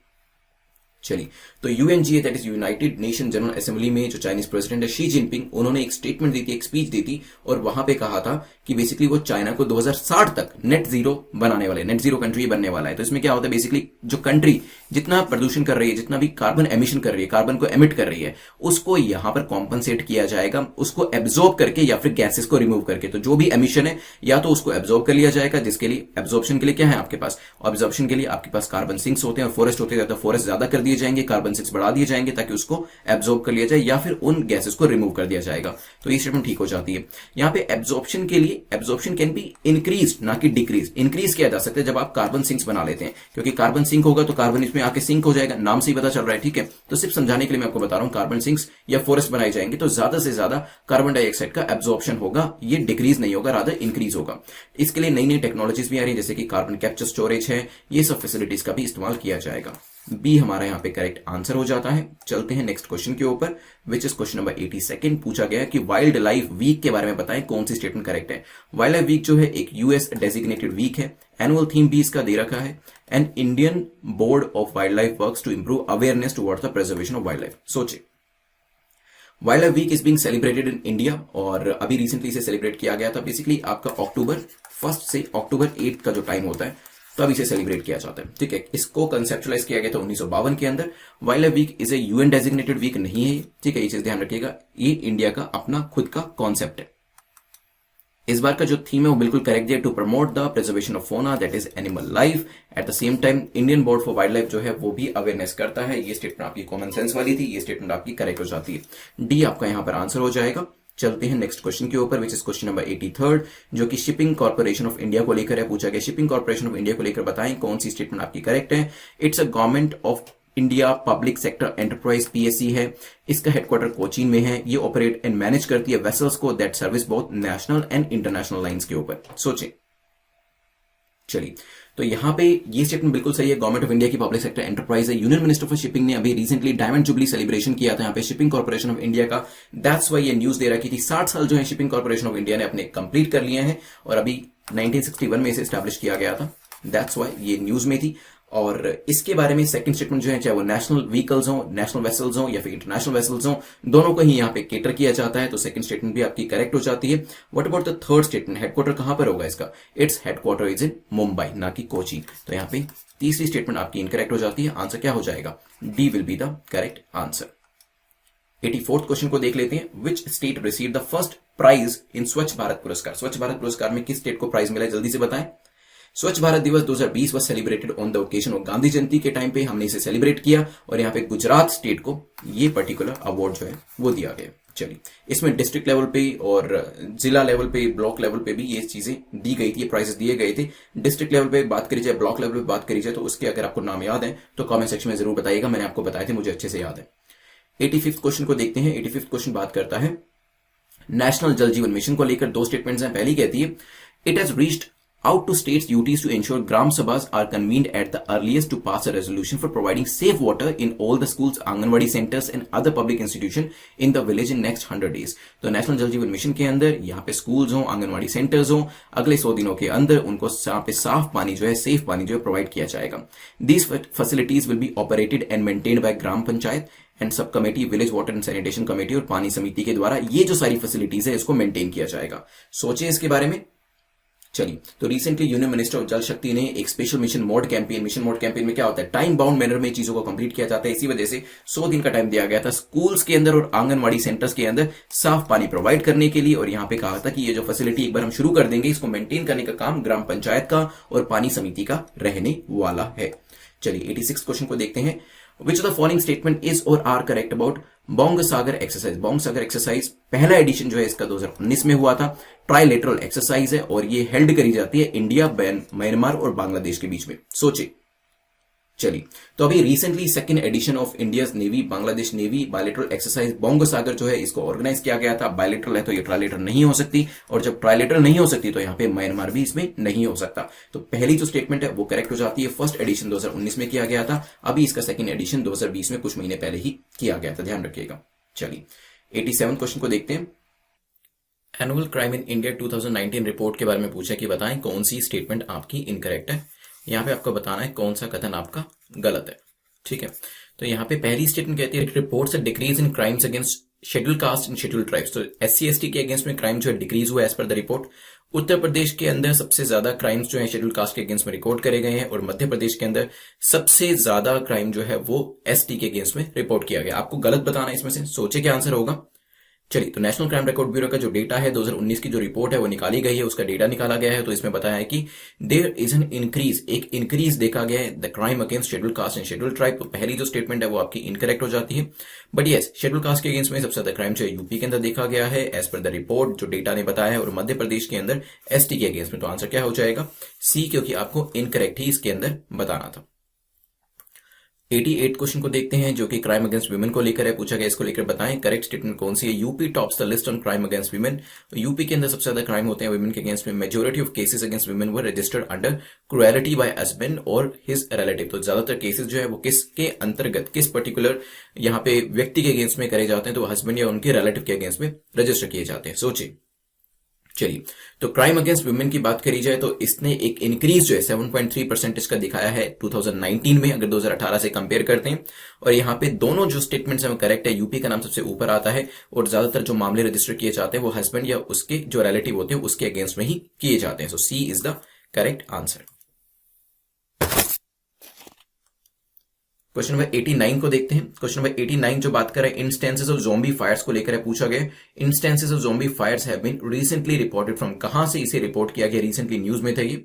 चलिए, तो UNGA that is United nation general assembly में जो चाइनीज प्रेसिडेंट है शी जिनपिंग, उन्होंने एक स्टेटमेंट दी थी, एक स्पीच दी थी, और वहां पे कहा था कि बेसिकली वो चाइना को 2060 तक नेट जीरो बनाने वाले, नेट जीरो कंट्री बनने वाला है। तो इसमें क्या होता है, बेसिकली जो कंट्री जितना प्रदूषण कर रही है, जितना भी कार्बन एमिशन कर रही है, कार्बन को एमिट कर रही है, उसको यहां पर कॉम्पनसेट किया जाएगा, उसको एब्जॉर्ब करके या फिर गैसेस को रिमूव करके। तो जो भी एमिशन है या तो उसको एब्जॉर्ब कर लिया जाएगा, जिसके लिए एब्जॉर्प्शन के लिए क्या है आपके पास, एब्जॉर्प्शन के लिए आपके पास कार्बन सिंक्स होते हैं और फॉरेस्ट होते हैं, तो फॉरेस्ट ज्यादा कर दिए जाएंगे, कार्बन सिंक्स बढ़ा दिए जाएंगे ताकि उसको एब्जॉर्ब कर लिया जाए या फिर उन गैसेस को रिमूव कर दिया जाएगा। तो ये स्टेटमेंट ठीक हो जाती है। यहां पे एब्जॉर्प्शन के लिए एब्जॉर्प्शन कैन बी इंक्रीज ना कि डिक्रीज। इंक्रीज किया जा सकता है जब आप कार्बन सिंक्स बना लेते हैं, क्योंकि कार्बन सिंक होगा तो कार्बन इसमें आके सिंक हो जाएगा, नाम से ही पता चल रहा है। ठीक है, तो सिर्फ समझाने के लिए मैं आपको बता रहा हूं, कार्बन सिंक्स या फॉरेस्ट बनाए जाएंगे तो ज्यादा से ज्यादा कार्बन डाइऑक्साइड का एब्जॉर्प्शन होगा, ये डिक्रीज नहीं होगा, रादर इंक्रीज होगा। इसके लिए नई नई टेक्नोलॉजीज भी आ रही है, जैसे कि कार्बन कैप्चर स्टोरेज है, ये सब फैसिलिटीज का भी इस्तेमाल किया जाएगा। बी हमारा यहां पे करेक्ट आंसर हो जाता है। चलते हैं नेक्स्ट क्वेश्चन के ऊपर, विच इज क्वेश्चन नंबर 82। पूछा गया कि वाइल्ड लाइफ वीक के बारे में बताएं कौन सी स्टेटमेंट करेक्ट है। वाइल्ड लाइफ वीक जो है एक यूएस डेजिग्नेटेड वीक है, एनुअल थीम भी इसका दे रखा है, and Indian board of wild life works to improve awareness towards the preservation of wild life. सोचे, wild life week is being celebrated in India और अभी रिसेंटली इसे सेलिब्रेट किया गया था। बेसिकली आपका अक्टूबर 1 से अक्टूबर 8 का जो टाइम होता है तब इसे सेलिब्रेट किया जाता है। ठीक है, इसको कंसेप्चुलाइज किया गया था 1952 के अंदर। Wild life week is a UN designated week नहीं है। ठीक है, ये चीज ध्यान रखिएगा, ये इंडिया का अपना खुद का कॉन्सेप्ट है। इस बार का जो थीम है वो बिल्कुल करेक्ट है, to promote the preservation of fauna that is animal life. At the same time Indian board for wild life जो है वो भी अवेयरनेस करता है। ये स्टेटमेंट आपकी कॉमन सेंस वाली थी, ये स्टेटमेंट आपकी करेक्ट हो जाती है। डी आपका यहां पर आंसर हो जाएगा। चलते हैं नेक्स्ट क्वेश्चन के ऊपर, विच इज क्वेश्चन नंबर 83, जो कि शिपिंग कॉर्पोरेशन ऑफ इंडिया को लेकर है। पूछा गया शिपिंग कॉर्पोरेशन ऑफ इंडिया को लेकर बताएं कौन सी स्टेटमेंट आपकी करेक्ट है। It's a government of India public sector enterprise, PSC है। इसका हेडक्वार्टर कोचीन में है। ये ऑपरेट एंड मैनेज करती है वेसल्स को that service both national and international lines के ऊपर। सोचें। चलिए, तो यहां पे ये स्टेटमेंट बिल्कुल सही है, गवर्नमेंट ऑफ इंडिया की पब्लिक सेक्टर एंटरप्राइज है। यूनियन मिनिस्टर फॉर शिपिंग ने अभी रिसेंटली डायमंड जुबली सेलिब्रेशन किया था यहाँ पे शिपिंग कॉर्पोरेशन ऑफ इंडिया का। दैट्स वाई ये न्यूज दे रखी थी 60 साल जो है शिपिंग कॉर्पोरेशन ऑफ इंडिया ने अपने कंप्लीट कर लिए हैं और अभी 1961 में इसे स्टैब्लिश किया गया था। दैट्स वाई ये न्यूज में थी। और इसके बारे में सेकंड स्टेटमेंट जो है, चाहे वो नेशनल व्हीकल्स हो, नेशनल वेसल्स हो या फिर इंटरनेशनल वेसल्स हो, दोनों को ही यहाँ पे केटर किया जाता है, तो सेकंड स्टेटमेंट भी आपकी करेक्ट हो जाती है। What about the third statement, headquarter कहां पर होगा इसका? Its headquarter is in Mumbai, ना कि कोची। तो यहाँ पे तीसरी स्टेटमेंट आपकी इनकरेक्ट हो जाती है। आंसर क्या हो जाएगा? D will be the correct answer. 84th question को देख लेते हैं। Which state receive the first prize in Swachh Bharat पुरस्कार? स्वच्छ भारत पुरस्कार में किस स्टेट को प्राइज मिला है, जल्दी से बताएं। स्वच्छ Bharat Diwas 2020 was celebrated on the occasion of Gandhi Jayanti के टाइम पे हमने इसे सेलिब्रेट किया और यहाँ पे गुजरात स्टेट को ये पर्टिकुलर अवार्ड जो है वो दिया गया। चलिए, इसमें डिस्ट्रिक्ट लेवल पे और जिला लेवल पे, ब्लॉक लेवल पे भी ये चीजें दी गई थी, प्राइजेस दिए गए थे। डिस्ट्रिक्ट लेवल पे बात करी जाए, ब्लॉक लेवल पे बात करी जाए, तो उसके अगर आपको नाम याद है तो कमेंट सेक्शन में जरूर बताइएगा। मैंने आपको बताए थे, मुझे अच्छे से याद है। 85th क्वेश्चन को देखते हैं। 85th क्वेश्चन बात करता है नेशनल जल जीवन मिशन को लेकर। दो स्टेटमेंट्स हैं। पहली कहती है it has reached out to states duties to ensure Gram Sabhas are convened at the earliest to pass a resolution for providing safe water in all the schools, Anganwadi centers and other public institution in the village in next 100 days. तो national जल जीवन mission के अंदर यहाँ पे schools हो, anganwadi centres हो, अगले 100 दिनों के अंदर उनको यहाँ पे साफ पानी जो है, सेफ पानी जो है प्रोवाइड किया जाएगा. These facilities will be operated and maintained by gram panchayat and sub committee, village water and sanitation committee और पानी समिति के द्वारा ये जो सारी फैसिलिटीज है इसको मेंटेन किया जाएगा. सोचिए इसके बारे में. चलिए, तो रिसेंटली यूनियन मिनिस्टर ऑफ जल शक्ति ने एक स्पेशल मिशन मोड कैंपेन में क्या होता है, टाइम बाउंड मैनर में चीजों को कंप्लीट किया जाता है. इसी वजह से 100 दिन का टाइम दिया गया था स्कूल्स के अंदर और आंगनवाड़ी सेंटर्स के अंदर साफ पानी प्रोवाइड करने के लिए. और यहां पे कहा था कि ये जो फैसिलिटी एक बार हम शुरू कर देंगे, इसको मेंटेन करने का काम ग्राम पंचायत का और पानी समिति का रहने वाला है. चलिए 86 क्वेश्चन को देखते हैं. Which of the following statement is or are correct about Bong Sagar exercise. Bongo Sagar exercise पहला एडिशन जो है इसका 2019 में हुआ था. ट्राइलेटरल एक्सरसाइज है और ये हेल्ड करी जाती है इंडिया, म्यांमार और बांग्लादेश के बीच में. सोचिए. चलिए, तो अभी recently second edition of India's navy Bangladesh navy bilateral exercise Bongo Sagar जो है इसको ऑर्गेनाइज किया गया था. बायलेटरल है तो ये ट्राइलेटरल नहीं हो सकती, और जब ट्राइलेटरल नहीं हो सकती तो यहाँ पे म्यांमार भी इसमें नहीं हो सकता. तो पहली जो स्टेटमेंट है वो करेक्ट हो जाती है. फर्स्ट एडिशन 2019 में किया गया था, अभी इसका सेकंड एडिशन 2020 में कुछ महीने पहले ही किया गया था, ध्यान रखिएगा. चलिए 87 क्वेश्चन को देखते हैं. Annual crime in India 2019 report के बारे में पूछा कि बताएं कौन सी स्टेटमेंट आपकी इनकरेक्ट है. यहाँ पे आपको बताना है कौन सा कथन आपका गलत है. ठीक है, तो यहाँ पे पहली स्टेटमेंट कहती है reports a decrease in crimes against schedule caste and schedule tribes. तो SC/ST के अगेंस्ट में क्राइम जो है डिक्रीज हुआ as per the report. Uttar Pradesh के अंदर सबसे ज्यादा क्राइम्स जो है शेड्यूल कास्ट के अगेंस्ट में रिकॉर्ड करे गए हैं, और मध्य प्रदेश के अंदर सबसे ज्यादा क्राइम जो है वो ST के अगेंस्ट में रिपोर्ट किया गया. आपको गलत बताना है इसमें से. सोचे क्या आंसर होगा. चलिए, तो नेशनल क्राइम रिकॉर्ड ब्यूरो का जो डेटा है 2019 की जो रिपोर्ट है वो निकाली गई है, उसका डेटा निकाला गया है. तो इसमें बताया है कि देयर इज एन इंक्रीज, एक इंक्रीज देखा गया है the crime against schedule caste and schedule tribe. तो पहली जो स्टेटमेंट है वो आपकी इनकरेक्ट हो जाती है. बट यस, शेड्यूल कास्ट के अगेंस्ट में सबसे ज्यादा क्राइम जो है यूपी के अंदर देखा गया है एज पर द रिपोर्ट जो डेटा ने बताया है, और मध्य प्रदेश के अंदर ST के अगेंस्ट में. तो आंसर क्या हो जाएगा, C, क्योंकि आपको इनकरेक्ट ही इसके अंदर बताना था. 88 क्वेश्चन को देखते हैं जो कि क्राइम अगेंस्ट वुमेन को लेकर है. पूछा गया इसको लेकर बताएं करेक्ट स्टेटमेंट कौन सी है. UP tops the list on crime against women. UP के अंदर सबसे ज्यादा क्राइम होते हैं वुमेन के अगेंस्ट में. Majority of cases against women were registered under cruelty bye husband और हिज रिलेटिव. तो ज्यादातर केसेस जो है वो किसके अंतर्गत, किस पर्टिकुलर यहाँ पे व्यक्ति के अगेंस्ट में करे जाते हैं, तो हस्बैंड या उनके रिलेटिव के अगेंस्ट में रजिस्टर किए जाते हैं. सोचिए. चलिए, तो क्राइम अगेंस्ट वुमेन की बात करी जाए तो इसने एक इंक्रीज जो है 7.3% इसका दिखाया है 2019 में, अगर 2018 से कंपेयर करते हैं. और यहाँ पे दोनों जो स्टेटमेंट्स हैं वो करेक्ट है. यूपी का नाम सबसे ऊपर आता है, और ज्यादातर जो मामले रजिस्टर किए जाते हैं वो हस्बैंड या उसके जो रिलेटिव होते हैं उसके अगेंस्ट में ही किए जाते हैं. सो C is the correct answer. Question number 89 को देखते हैं. क्वेश्चन नंबर 89 जो बात कर रहे हैं इंस्टेंसेस ऑफ ज़ॉम्बी फायर्स को लेकर है. पूछा गया instances of zombie fires have been recently reported from. कहां से इसे रिपोर्ट किया गया, रिसेंटली न्यूज में था ये.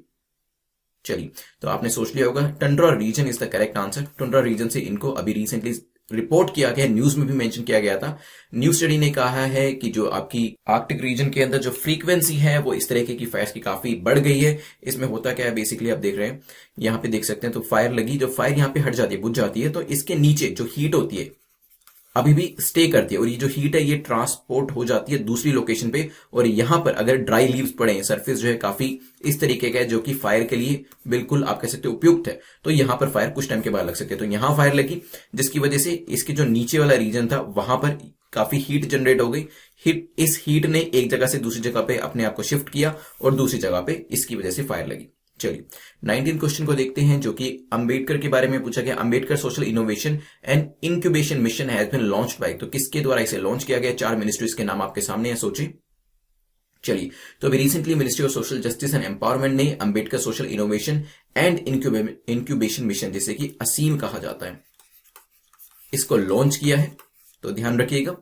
चलिए, तो आपने सोच लिया होगा tundra region is the correct answer. Tundra region से इनको अभी रिसेंटली रिपोर्ट किया गया, न्यूज में भी मेंशन किया गया था. न्यूज स्टडी ने कहा है कि जो आपकी आर्कटिक रीजन के अंदर जो फ्रीक्वेंसी है वो इस तरह की फायर्स की काफी बढ़ गई है. इसमें होता क्या है, बेसिकली आप देख रहे हैं यहाँ पे देख सकते हैं, तो फायर लगी, जो फायर यहाँ पे हट जाती है, बुझ जाती है, तो इसके नीचे जो हीट होती है अभी भी स्टे करती है, और ये जो हीट है ये ट्रांसपोर्ट हो जाती है दूसरी लोकेशन पे. और यहां पर अगर ड्राई लीव्स पड़े, सरफेस जो है काफी इस तरीके का है जो कि फायर के लिए बिल्कुल आप कह सकते हो उपयुक्त है, तो यहां पर फायर कुछ टाइम के बाद लग सकती है. तो यहां फायर लगी जिसकी वजह से इसके जो नीचे वाला रीजन था वहां पर काफी हीट जनरेट हो गई. इस हीट ने एक जगह से दूसरी जगह पे अपने आप को शिफ्ट किया और दूसरी जगह पे इसकी वजह से फायर लगी. चलिए 19 क्वेश्चन को देखते हैं जो कि अंबेडकर के बारे में पूछा गया. Ambedkar social innovation and incubation mission has been launched by. तो किसके द्वारा इसे लॉन्च किया गया, 4 मिनिस्ट्रीज के नाम आपके सामने है, सोचिए. चलिए, तो अभी recently ministry of social justice and empowerment ने Ambedkar social innovation and incubation mission, जिसे कि असीम कहा जाता है, इसको लॉन्च किया है. तो ध्यान रखिएगा.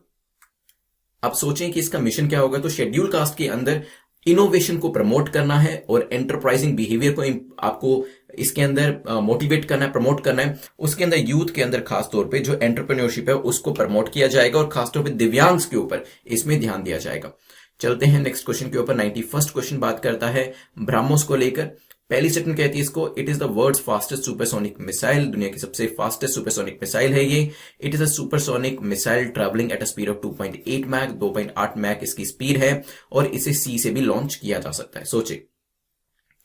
अब सोचें कि इसका मिशन क्या होगा. तो शेड्यूल कास्ट के अंदर इनोवेशन को प्रमोट करना है और एंटरप्राइजिंग बिहेवियर को आपको इसके अंदर मोटिवेट करना है, प्रमोट करना है. उसके अंदर यूथ के अंदर खास तौर पे जो एंटरप्रेन्योरशिप है उसको प्रमोट किया जाएगा, और खासतौर पे दिव्यांग के ऊपर इसमें ध्यान दिया जाएगा. चलते हैं नेक्स्ट क्वेश्चन के ऊपर. 91st क्वेश्चन बात करता है ब्रह्मोस को लेकर. पहली स्टेटमेंट कहती है इसको it is the world's fastest supersonic missile. दुनिया की सबसे फास्टेस्ट सुपरसोनिक मिसाइल है ये. It is a supersonic missile travelling at a speed of 2.8 Mach. 2.8 Mach इसकी स्पीड है, और इसे सी से भी लॉन्च किया जा सकता है. सोचे.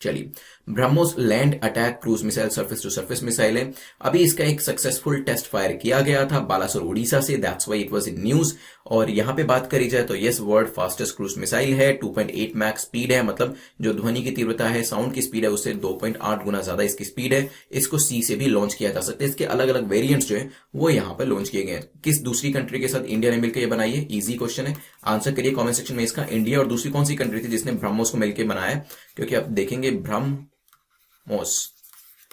चलिए, BrahMos land attack cruise missile surface to surface missile है। अभी इसका एक सक्सेसफुल टेस्ट फायर किया गया था बालासोर उड़ीसा से, that's why it was in news. और यहां पे बात करी जाए तो yes, world fastest cruise missile है, 2.8 मैक स्पीड है, मतलब जो ध्वनि की तीव्रता है, साउंड की स्पीड है, उससे 2.8 गुना ज्यादा इसकी स्पीड है। इसको सी से भी लॉन्च किया जा सकता है। इसके अलग अलग वेरियंट्स जो है वो यहाँ पर लॉन्च किए गए हैं। किस दूसरी कंट्री के साथ इंडिया ने मिलकर ये बनाई है? इजी क्वेश्चन है, आंसर करिए कॉमेंट सेक्शन में इसका। इंडिया और दूसरी कौन सी कंट्री थी जिसने ब्रह्मोस को मिलकर बनाया? क्योंकि आप देखेंगे ब्रह्मोस,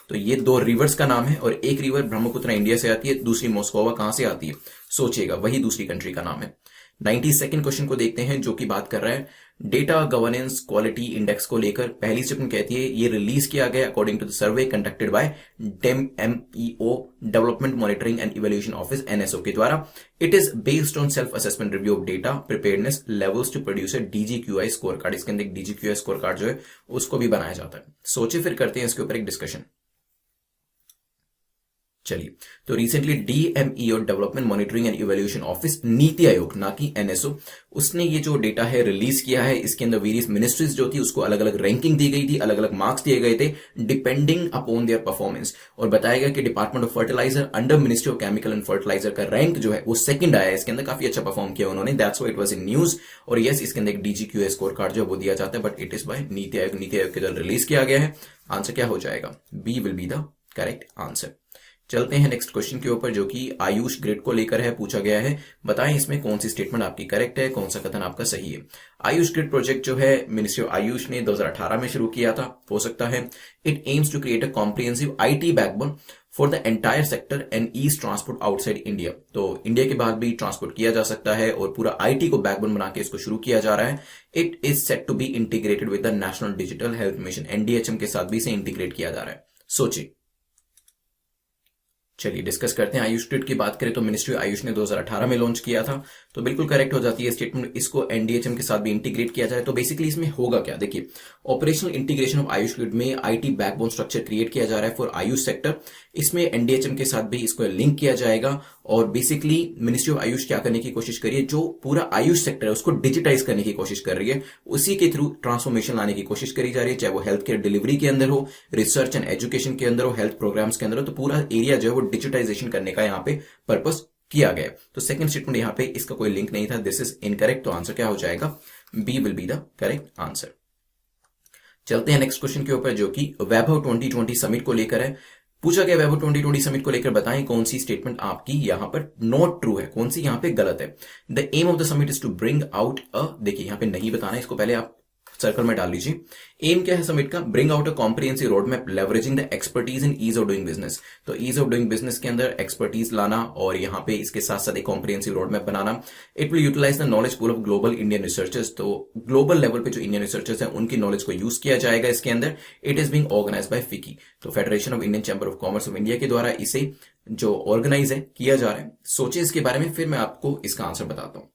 तो ये दो रिवर्स का नाम है, और एक रिवर ब्रह्मपुत्र इंडिया से आती है, दूसरी मोस्कोवा कहां से आती है? सोचिएगा, वही दूसरी कंट्री का नाम है। 92nd क्वेश्चन को देखते हैं, जो कि बात कर रहा है डेटा गवर्नेंस क्वालिटी इंडेक्स को लेकर। पहली स्टेटमेंट कहती है ये रिलीज किया गया according to the survey conducted by DMEO, development monitoring and evaluation office, NSO के द्वारा। It is based on self assessment review of data preparedness levels to produce a DGQI score card. इसके अंदर एक डीजीक्यूआई score card जो है उसको भी बनाया जाता है। सोचिए, फिर करते हैं इसके ऊपर एक डिस्कशन। चलिए, तो recently DMEO, development monitoring and evaluation office, NITI Aayog ना कि एनएसओ, उसने ये जो डेटा है रिलीज किया है। इसके अंदर वेरियस मिनिस्ट्रीज जो थी उसको अलग अलग रैंकिंग दी गई थी, अलग अलग मार्क्स दिए गए थे डिपेंडिंग अपॉन देयर परफॉर्मेंस। और बताया गया कि department of fertiliser under ministry of chemical and fertiliser का रैंक जो है वो सेकंड आया है। इसके अंदर काफी अच्छा परफॉर्म किया उन्होंने, that's why it was in news. और यस, इसके अंदर एक डीजीक्यूआई स्कोर कार्ड जो है वो दिया जाता है, but it is by NITI Aayog. NITI Aayog के द्वारा रिलीज किया गया है। आंसर क्या हो जाएगा? B will be the correct answer. चलते हैं नेक्स्ट क्वेश्चन के ऊपर, जो कि आयुष ग्रिड को लेकर है, पूछा गया है। बताएं इसमें कौन सी स्टेटमेंट आपकी करेक्ट है, कौन सा कथन आपका सही है। आयुष ग्रिड प्रोजेक्ट जो है मिनिस्ट्री ऑफ आयुष ने 2018 में शुरू किया था, हो सकता है। It aims to create a comprehensive IT backbone for the entire sector and ease transport outside India. तो इंडिया के बाद भी ट्रांसपोर्ट किया जा सकता है, और पूरा आईटी को बैकबोन बना के इसको शुरू किया जा रहा है। It is set to be integrated with the national digital health mission, NDHM के साथ भी इसे इंटीग्रेट किया जा रहा है। सोचिए, चलिए डिस्कस करते हैं। आयुष ग्रिड की बात करें तो मिनिस्ट्री आयुष ने 2018 में लॉन्च किया था, तो बिल्कुल करेक्ट हो जाती है स्टेटमेंट। इसको एनडीएचएम के साथ भी इंटीग्रेट किया जाए तो बेसिकली इसमें होगा क्या? देखिए, operational integration of Ayush grid में आईटी बैकबोन स्ट्रक्चर क्रिएट किया जा रहा है फॉर आयुष सेक्टर। इसमें एनडीएचएम के साथ भी इसको लिंक किया जाएगा, और बेसिकली मिनिस्ट्री ऑफ आयुष क्या करने की कोशिश करिए, जो पूरा आयुष सेक्टर है उसको डिजिटाइज करने की कोशिश कर रही है, उसी के थ्रू ट्रांसफॉर्मेशन लाने की कोशिश करी जा रही है, चाहे वो हेल्थ केयर डिलीवरी के अंदर हो, रिसर्च एंड एजुकेशन के अंदर हो, हेल्थ प्रोग्राम्स के अंदर हो। तो पूरा एरिया जो है वो डिजिटाइजेशन करने का यहाँ पे पर्पस किया गया। तो सेकंड स्टेटमेंट यहाँ पे इसका कोई लिंक नहीं था, दिस इज इनकरेक्ट। तो आंसर क्या हो जाएगा? B will be the correct answer. चलते हैं नेक्स्ट क्वेश्चन के ऊपर, जो कि वैभव 2020 समिट को लेकर है। पूछा गया वैभव 2020 समिट को लेकर बताएं कौन सी स्टेटमेंट आपकी यहां पर नॉट ट्रू है, कौन सी यहां पे गलत है। The aim of the summit is to bring out a, देखिए यहां पे नहीं बताना, इसको पहले आप सर्कल में डाल लीजिए। एम क्या है समिट का? Bring out a comprehensive road map leveraging the expertise in ease of doing business. तो ईज ऑफ डूइंग बिजनेस के अंदर एक्सपर्टीज लाना, और यहां पे इसके साथ साथ एक comprehensive road map banana. It will utilize the knowledge pool of global Indian researchers. तो ग्लोबल लेवल पे जो इंडियन रिसर्चर्स हैं उनकी नॉलेज को यूज किया जाएगा इसके अंदर। It is being organise by FICCI, तो federation of Indian chamber of commerce of India के द्वारा इसे जो ऑर्गेनाइज है किया जा रहा है। सोचिए इसके बारे में, फिर मैं आपको इसका आंसर बताता हूं।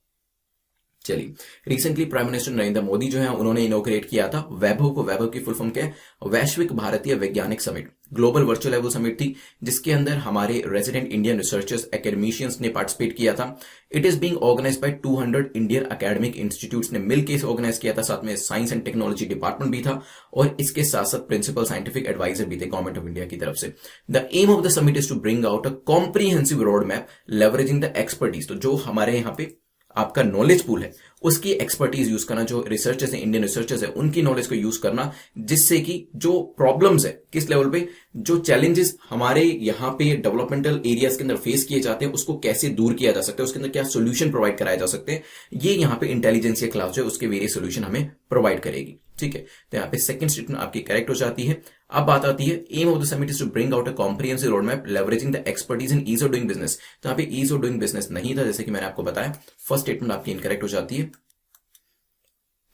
चलिए, recently prime minister Narendra Modi जो है उन्होंने इनोग्रेट किया था वैभव को। वैभव की फुल फॉर्म क्या है? वैश्विक भारतीय वैज्ञानिक summit, global virtual level summit थी, जिसके अंदर हमारे रेजिडेंट इंडियन रिसर्चर्स, एकेडमिशियंस ने पार्टिसिपेट किया था। It is being organised by 200 Indian academic institutes ने मिलकर इसे ऑर्गेनाइज किया था। साथ में साइंस एंड टेक्नोलॉजी डिपार्टमेंट भी था, और इसके साथ साथ प्रिंसिपल साइंटिफिक एडवाइजर भी थे गवर्नमेंट ऑफ इंडिया की तरफ से। The aim of the summit is to bring out a comprehensive road map leveraging the expertise. तो जो हमारे यहाँ पे आपका नॉलेज पूल है उसकी एक्सपर्टीज यूज करना, जो रिसर्चर्स है, इंडियन रिसर्चर्स है, उनकी नॉलेज को यूज करना, जिससे कि जो प्रॉब्लम्स है किस लेवल पे, जो चैलेंजेस हमारे यहाँ पे डेवलपमेंटल एरियाज के अंदर फेस किए जाते हैं उसको कैसे दूर किया जा सकता है, उसके अंदर क्या सोल्यूशन प्रोवाइड कराए जा सकते हैं, ये यहाँ पे इंटेलिजेंसिया क्लास जो है उसके वेरियस सोल्यूशन हमें प्रोवाइड करेगी। ठीक है, तो यहाँ पे सेकंड स्टेटमेंट आपकी करेक्ट हो जाती है। अब बात आती है aim of the summit is to bring out a comprehensive road map leveraging the expertise in ease of doing business. तो यहाँ पे ईज ऑफ डूइंग बिजनेस नहीं था, जैसे कि मैंने आपको बताया। फर्स्ट स्टेटमेंट आपकी इनकरेक्ट हो जाती है,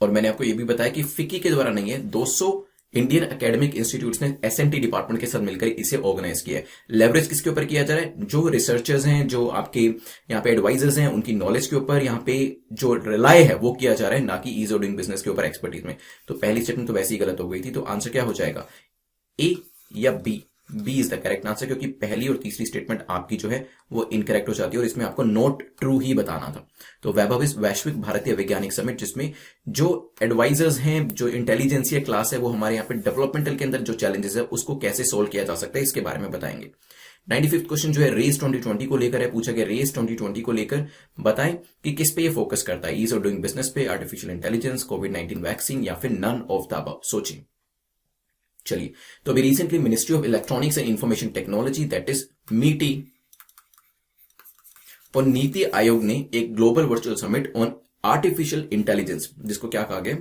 और मैंने आपको यह भी बताया कि फिकी के द्वारा नहीं है, 200 इंडियन एकेडमिक इंस्टीट्यूट्स ने एसएनटी डिपार्टमेंट के साथ मिलकर इसे ऑर्गेनाइज किया है। लेवरेज किसके ऊपर किया जा रहा है? जो रिसर्चर्स हैं, जो आपके यहाँ पे एडवाइजर्स हैं, उनकी नॉलेज के ऊपर यहाँ पे जो रिलाय है वो किया जा रहा है, ना कि ईज ऑफ डूइंग बिजनेस के ऊपर एक्सपर्टीज में। तो पहली स्टेटमेंट तो वैसे ही गलत हो गई थी, तो आंसर क्या हो जाएगा? ए या B? B is the correct answer, क्योंकि पहली और तीसरी स्टेटमेंट आपकी जो है वो इनकरेक्ट हो जाती है और इसमें आपको नोट ट्रू ही बताना था। तो वैभव इज वैश्विक भारतीय वैज्ञानिक समिट, जिसमें जो एडवाइजर्स हैं, जो इंटेलिजेंसिया क्लास है, वो हमारे यहाँ पे डेवलपमेंटल के अंदर जो चैलेंजेस है उसको कैसे सोल्व किया जा सकता है इसके बारे में बताएंगे। 95th क्वेश्चन जो है रेस 2020 को लेकर है, पूछा गया रेस 2020 को लेकर बताएं कि किस पे ये फोकस करता है, ईज ऑफ डूइंग बिजनेस पे, आर्टिफिशियल इंटेलिजेंस, कोविड-19 वैक्सीन या फिर नन ऑफ द अबव। सोचिए। चलिए, तो अभी recently ministry of electronics and information technology that is मीटी और नीति आयोग ने एक global virtual summit on artificial intelligence, जिसको क्या कहा गया,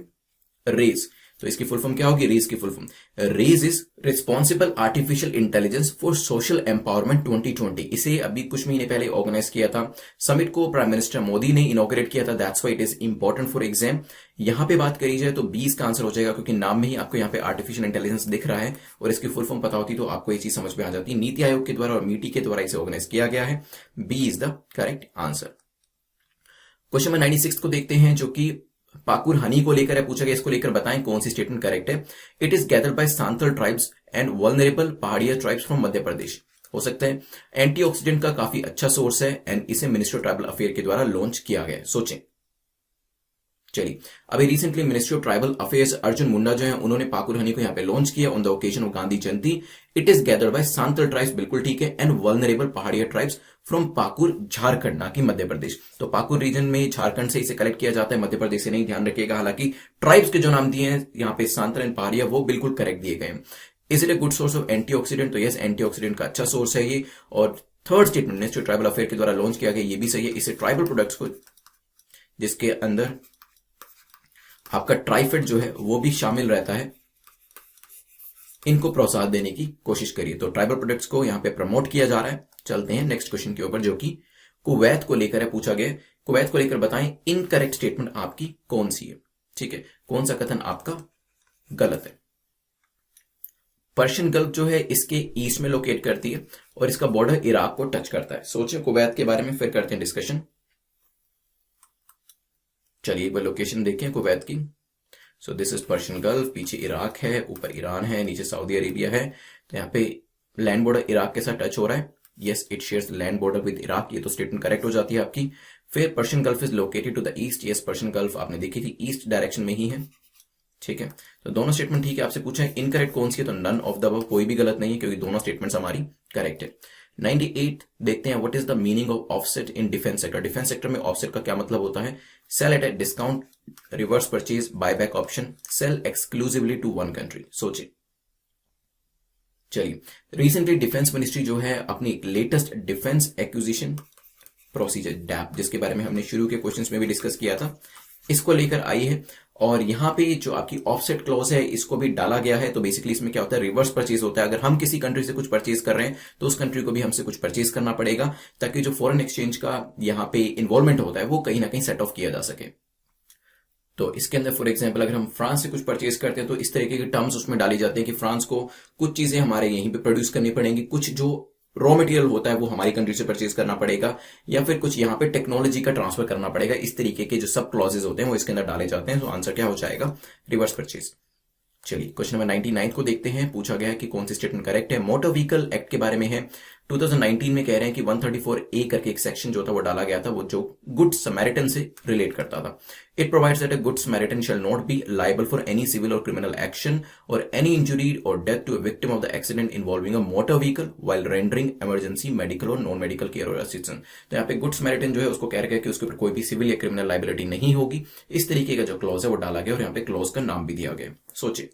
रेज, तो इसकी फुल फॉर्म क्या होगी, रेज की full form, RAISE is responsible artificial intelligence for social empowerment 2020। इसे अभी कुछ महीने पहले ऑर्गेनाइज किया था, समिट को प्राइम मिनिस्टर मोदी ने इनॉग्रेट किया था, that's why it is important for exam. यहां पे बात करी जाए तो 20 का आंसर हो जाएगा, क्योंकि नाम में ही आपको यहाँ पे आर्टिफिशियल इंटेलिजेंस दिख रहा है और इसकी फुल फॉर्म पता होती तो आपको ये चीज समझ में आ जाती। नीति आयोग के द्वारा और मीटी के द्वारा इसे ऑर्गेनाइज किया गया है, B is the correct answer. Question number 96 को देखते हैं, जो कि पाकुर हनी को लेकर है, पूछा गया इसको लेकर बताएं कौन सी स्टेटमेंट करेक्ट है। It is gathered by Santhal tribes and vulnerable Pahadiya tribes from Madhya Pradesh, हो सकता है। एंटीऑक्सीडेंट का काफी अच्छा सोर्स है एंड इसे मिनिस्ट्री ऑफ ट्राइबल अफेयर के द्वारा लॉन्च किया गया है। सोचें। चलिए, अभी recently ministry of tribal affairs Arjun Munda जो है उन्होंने पाकुर हनी को यहाँ पे लॉन्च किया on the occasion of Gandhi Jayanti. It is gathered by Santhal tribes, बिल्कुल ठीक है, and vulnerable Pahadiya tribes from Pakur Jharkhand, ना कि मध्य प्रदेश। तो पाकुर रीजन में झारखंड से इसे कलेक्ट किया जाता है, मध्य प्रदेश से नहीं, ध्यान रखिएगा। हालांकि ट्राइब्स के जो नाम दिए हैं यहाँ पे सांथल एंड पहाड़िया वो बिल्कुल करेक्ट दिए गए हैं। Is it a good source of antioxidant, तो यस, एंटीऑक्सीडेंट का अच्छा सोर्स है ये। और third statement ministry of tribal affair के द्वारा लॉन्च किया गया, ये भी सही है। इसे ट्राइबल प्रोडक्ट्स को, जिसके अंदर आपका ट्राइफेड जो है वो भी शामिल रहता है, इनको प्रोत्साहन देने की कोशिश करिए। तो ट्राइबल प्रोडक्ट्स को यहां पे प्रमोट किया जा रहा है। चलते हैं नेक्स्ट क्वेश्चन के ऊपर, जो कि कुवैत को लेकर है, पूछा गया कुवैत को लेकर बताएं इनकरेक्ट स्टेटमेंट आपकी कौन सी है। ठीक है, कौन सा कथन आपका गलत है। पर्शियन गल्फ जो है इसके ईस्ट में लोकेट करती है और इसका बॉर्डर इराक को टच करता है। सोचिए कुवैत के बारे में, फिर करते हैं डिस्कशन। चलिए एक बार लोकेशन देखें कुवैत की। सो दिस इज पर्शियन गल्फ, पीछे इराक है, ऊपर ईरान है, नीचे सऊदी अरेबिया है। तो यहाँ पे लैंड बॉर्डर इराक के साथ टच हो रहा है। Yes, it shares land border with Iraq, ये तो स्टेटमेंट करेक्ट हो जाती है आपकी। फिर Persian Gulf is located to the east, yes, Persian Gulf आपने देखी थी ईस्ट डायरेक्शन में ही है। ठीक है, तो दोनों स्टेटमेंट ठीक है। आपसे पूछा है इनकरेक्ट कौन सी है, तो नन ऑफ द अबव, कोई भी गलत नहीं है, क्योंकि दोनों स्टेटमेंट्स हमारी करेक्ट है। 98 देखते हैं, what is the meaning of offset in defence sector. Defence sector में ऑफसेट का क्या मतलब होता है, sell at a discount, reverse purchase, buyback option, sell exclusively to one country. सोचिए। चलिए, रिसेंटली डिफेंस मिनिस्ट्री जो है अपनी latest defence acquisition procedure DAP, जिसके बारे में हमने शुरू के क्वेश्चंस में भी डिस्कस किया था, इसको लेकर आई है। और यहां पे जो आपकी ऑफसेट क्लॉज है इसको भी डाला गया है। तो बेसिकली इसमें क्या होता है, रिवर्स परचेज होता है। अगर हम किसी कंट्री से कुछ परचेज कर रहे हैं तो उस कंट्री को भी हमसे कुछ परचेज करना पड़ेगा, ताकि जो फॉरेन एक्सचेंज का यहां पे इन्वॉल्वमेंट होता है वो कहीं ना कहीं सेट ऑफ किया जा सके। तो इसके अंदर फॉर एग्जांपल अगर हम फ्रांस से कुछ परचेज करते हैं तो इस तरीके के टर्म्स उसमें डाली जाते हैं कि फ्रांस को कुछ चीजें हमारे यहीं पे प्रोड्यूस करनी पड़ेंगी, कुछ जो रॉ मटेरियल होता है वो हमारी कंट्री से परचेज करना पड़ेगा, या फिर कुछ यहाँ पे टेक्नोलॉजी का ट्रांसफर करना पड़ेगा। इस तरीके के जो सब क्लॉजेज होते हैं वो इसके अंदर डाले जाते हैं। तो आंसर क्या हो जाएगा, रिवर्स परचेज। चलिए क्वेश्चन नंबर 99 को देखते हैं, पूछा गया है कि कौन सी स्टेटमेंट करेक्ट है। मोटर व्हीकल एक्ट के बारे में है, 2019 में कह रहे हैं कि 134A करके एक सेक्शन जो था वो डाला गया था, वो जो गुड समैरिटन से रिलेट करता था। It provides that a good Samaritan shall not be liable for any civil or criminal action or any injury or death to a victim of the accident involving a motor vehicle while rendering emergency medical or non medical care or assistance. तो यहाँ पे good Samaritan जो है उसको कह रहा है कि उसके ऊपर कोई भी सिविल या क्रिमिनल लाइबिलिटी नहीं होगी। इस तरीके का जो क्लॉज है वो डाला गया और यहाँ पे क्लॉज का नाम भी दिया गया। सोचिए।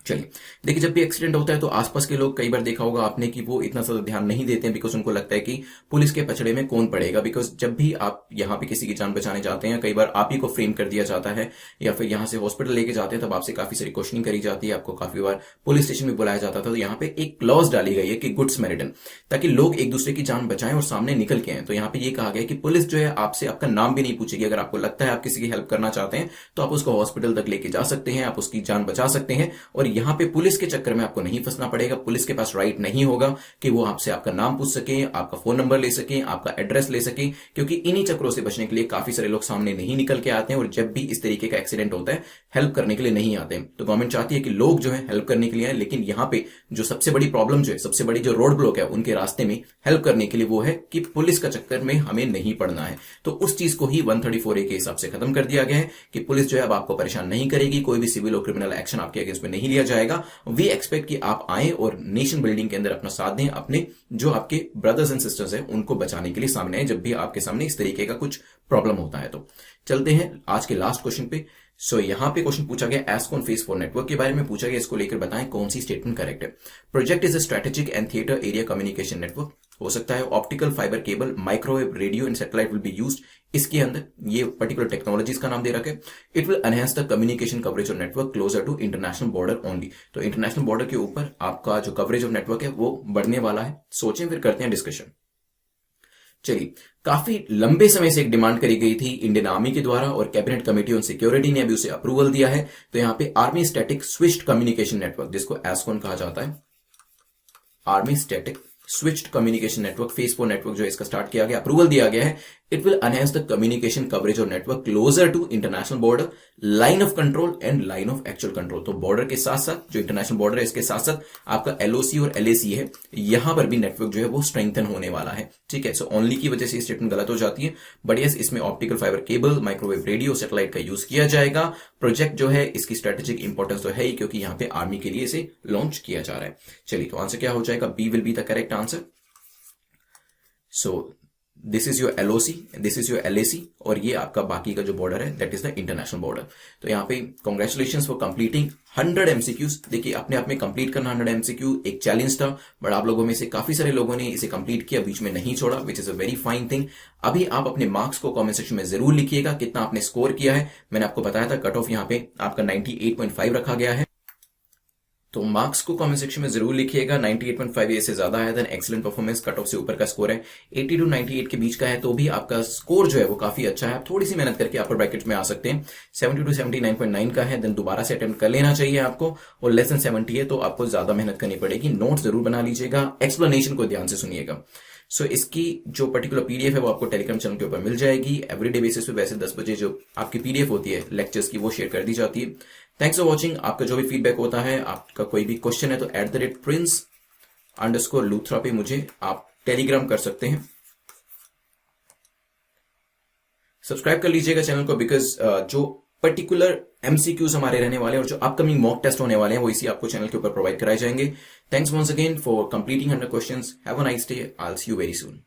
चलिए देखिए, जब भी एक्सीडेंट होता है तो आसपास के लोग, कई बार देखा होगा आपने कि वो इतना ज्यादा ध्यान नहीं देते हैं, बिकॉज उनको लगता है कि पुलिस के पचड़े में कौन पड़ेगा। बिकॉज जब भी आप यहाँ पे किसी की जान बचाने जाते हैं, कई बार आप ही को फ्रेम कर दिया जाता है, या फिर यहाँ से हॉस्पिटल लेके जाते हैं तब आपसे काफी सारी क्वेश्चनिंग करी जाती है, आपको काफी बार पुलिस स्टेशन में बुलाया जाता था। तो यहाँ पे एक क्लॉज डाली गई है कि गुड समैरिटन, ताकि लोग एक दूसरे की जान बचाएं और सामने निकल के आए। तो यहाँ पे ये कहा गया कि पुलिस जो है आपसे आपका नाम भी नहीं पूछेगी। अगर आपको लगता है आप किसी की हेल्प करना चाहते हैं तो आप उसको हॉस्पिटल तक लेके जा सकते हैं, आप उसकी जान बचा सकते हैं। और यहां पे पुलिस के चक्कर में आपको नहीं फंसना पड़ेगा। पुलिस के पास राइट नहीं होगा कि वो आपसे आपका नाम पूछ सके, आपका फोन नंबर ले सके, आपका एड्रेस ले सके, क्योंकि इन्हीं चक्रों से बचने के लिए काफी सारे लोग सामने नहीं निकल के आते हैं और जब भी इस तरीके का एक्सीडेंट होता है हेल्प करने के लिए नहीं आते। तो गवर्नमेंट चाहती है कि लोग जो है हेल्प करने के लिए आए, लेकिन यहां पे जो सबसे बड़ी प्रॉब्लम जो है, सबसे बड़ी जो रोड ब्लॉक है उनके रास्ते में हेल्प करने के लिए वो है कि पुलिस का चक्कर में हमें नहीं पड़ना है। तो उस चीज को ही 134A के हिसाब से खत्म कर दिया गया है कि पुलिस जो है अब आपको परेशान नहीं करेगी, कोई भी सिविल और क्रिमिनल एक्शन आपके अगेंस्ट में नहीं लिया जाएगा। वी एक्सपेक्ट कि आप आए और नेशन बिल्डिंग के अंदर अपना साथ दें, अपने जो आपके ब्रदर्स एंड सिस्टर्स हैं उनको बचाने के लिए सामने आए जब भी आपके सामने इस तरीके का कुछ प्रॉब्लम होता है। तो चलते हैं आज के लास्ट क्वेश्चन पे। यहां पे क्वेश्चन पूछा गया एस्कॉन फेज 4 नेटवर्क के बारे में पूछा गया, इसको लेकर बताएं कौन सी स्टेटमेंट करेक्ट है। Project is a strategic and theatre area communication network, हो सकता है optical fibre cable, microwave, radio and satellite will be used. इसके अंदर ये पर्टिकुलर टेक्नोलॉजीज का नाम दे रखा है। It will enhance the communication coverage of network closer to international border only. तो इंटरनेशनल बॉर्डर के ऊपर आपका जो कवरेज ऑफ नेटवर्क है वो बढ़ने वाला है। सोचें, फिर करते हैं डिस्कशन। चलिए, काफी लंबे समय से एक डिमांड करी गई थी इंडियन आर्मी के द्वारा और कैबिनेट कमेटी ऑन सिक्योरिटी ने अभी उसे अप्रूवल दिया है। तो यहां पे army static switched communication network, जिसको एस्कॉन कहा जाता है, army static switched communication network phase 4 network जो इसका स्टार्ट किया गया, अप्रूवल दिया गया है। It will enhance the communication coverage of network closer to international border, line of control and line of actual control. तो बॉर्डर के साथ साथ जो इंटरनेशनल बॉर्डर है इसके साथ साथ आपका एलओसी और एलएसी है, यहां पर भी नेटवर्क जो है वो स्ट्रेंथन होने वाला है। ठीक है, सो ओनली की वजह से स्टेटमेंट गलत हो जाती है, बट यस इसमें optical fibre cable, microwave, radio, satellite का यूज किया जाएगा। प्रोजेक्ट जो है इसकी स्ट्रेटेजिक इंपॉर्टेंस तो है ही, क्योंकि यहां पे आर्मी के लिए इसे लॉन्च किया जा रहा है। चलिए, तो आंसर क्या हो जाएगा? B will be the correct answer. So this is your LOC, this is your LAC, और ये आपका बाकी का जो बॉर्डर है that is the international border. तो यहाँ पे कांग्रेचुलेशंस फॉर कंप्लीटिंग 100 एमसीक्यूज। देखिए, अपने आप में कंप्लीट करना 100 एमसीक्यू एक चैलेंज था, बट आप लोगों में से काफी सारे लोगों ने इसे कंप्लीट किया, बीच में नहीं छोड़ा, which is a very fine thing. अभी आप अपने मार्क्स को कमेंट सेक्शन में जरूर लिखिएगा, कितना आपने स्कोर किया है। मैंने आपको बताया था कट ऑफ यहाँ पे आपका 98.5 रखा गया है, तो मार्क्स को कमेंट सेक्शन में जरूर लिखिएगा। 98.5 से ज्यादा है then excellent performance, cut off से ऊपर का स्कोर है। 80 to 98 के बीच का है तो भी आपका स्कोर जो है वो काफी अच्छा है। आप थोड़ी सी मेहनत करके अपर ब्रैकेट में आ सकते हैं। 70 to 79.9 का है देन दोबारा से अटेम्प्ट कर लेना चाहिए आपको, और लेस देन 70 है तो आपको ज्यादा मेहनत करनी पड़ेगी। नोट जरूर बना लीजिएगा, एक्सप्लेनेशन को ध्यान से सुनिएगा। इसकी जो पर्टिकुलर पीडीएफ है वो आपको टेलीग्राम चैनल के ऊपर मिल जाएगी। एवरीडे बेसिस पे वैसे 10 बजे जो आपकी पीडीएफ होती है लेक्चर्स की वो शेयर कर दी जाती है। Thanks for watching. आपका जो भी फीडबैक होता है, आपका कोई भी क्वेश्चन है तो @prince_luthra पे मुझे आप टेलीग्राम कर सकते हैं। सब्सक्राइब कर लीजिएगा चैनल को, बिकॉज जो पर्टिकुलर एमसीक्यूज हमारे रहने वाले हैं और जो अपकमिंग मॉक टेस्ट होने वाले हैं वो इसी आपको चैनल के ऊपर प्रोवाइड कराए जाएंगे। Thanks once again for completing 100 questions. Have a nice day. I will see you very soon.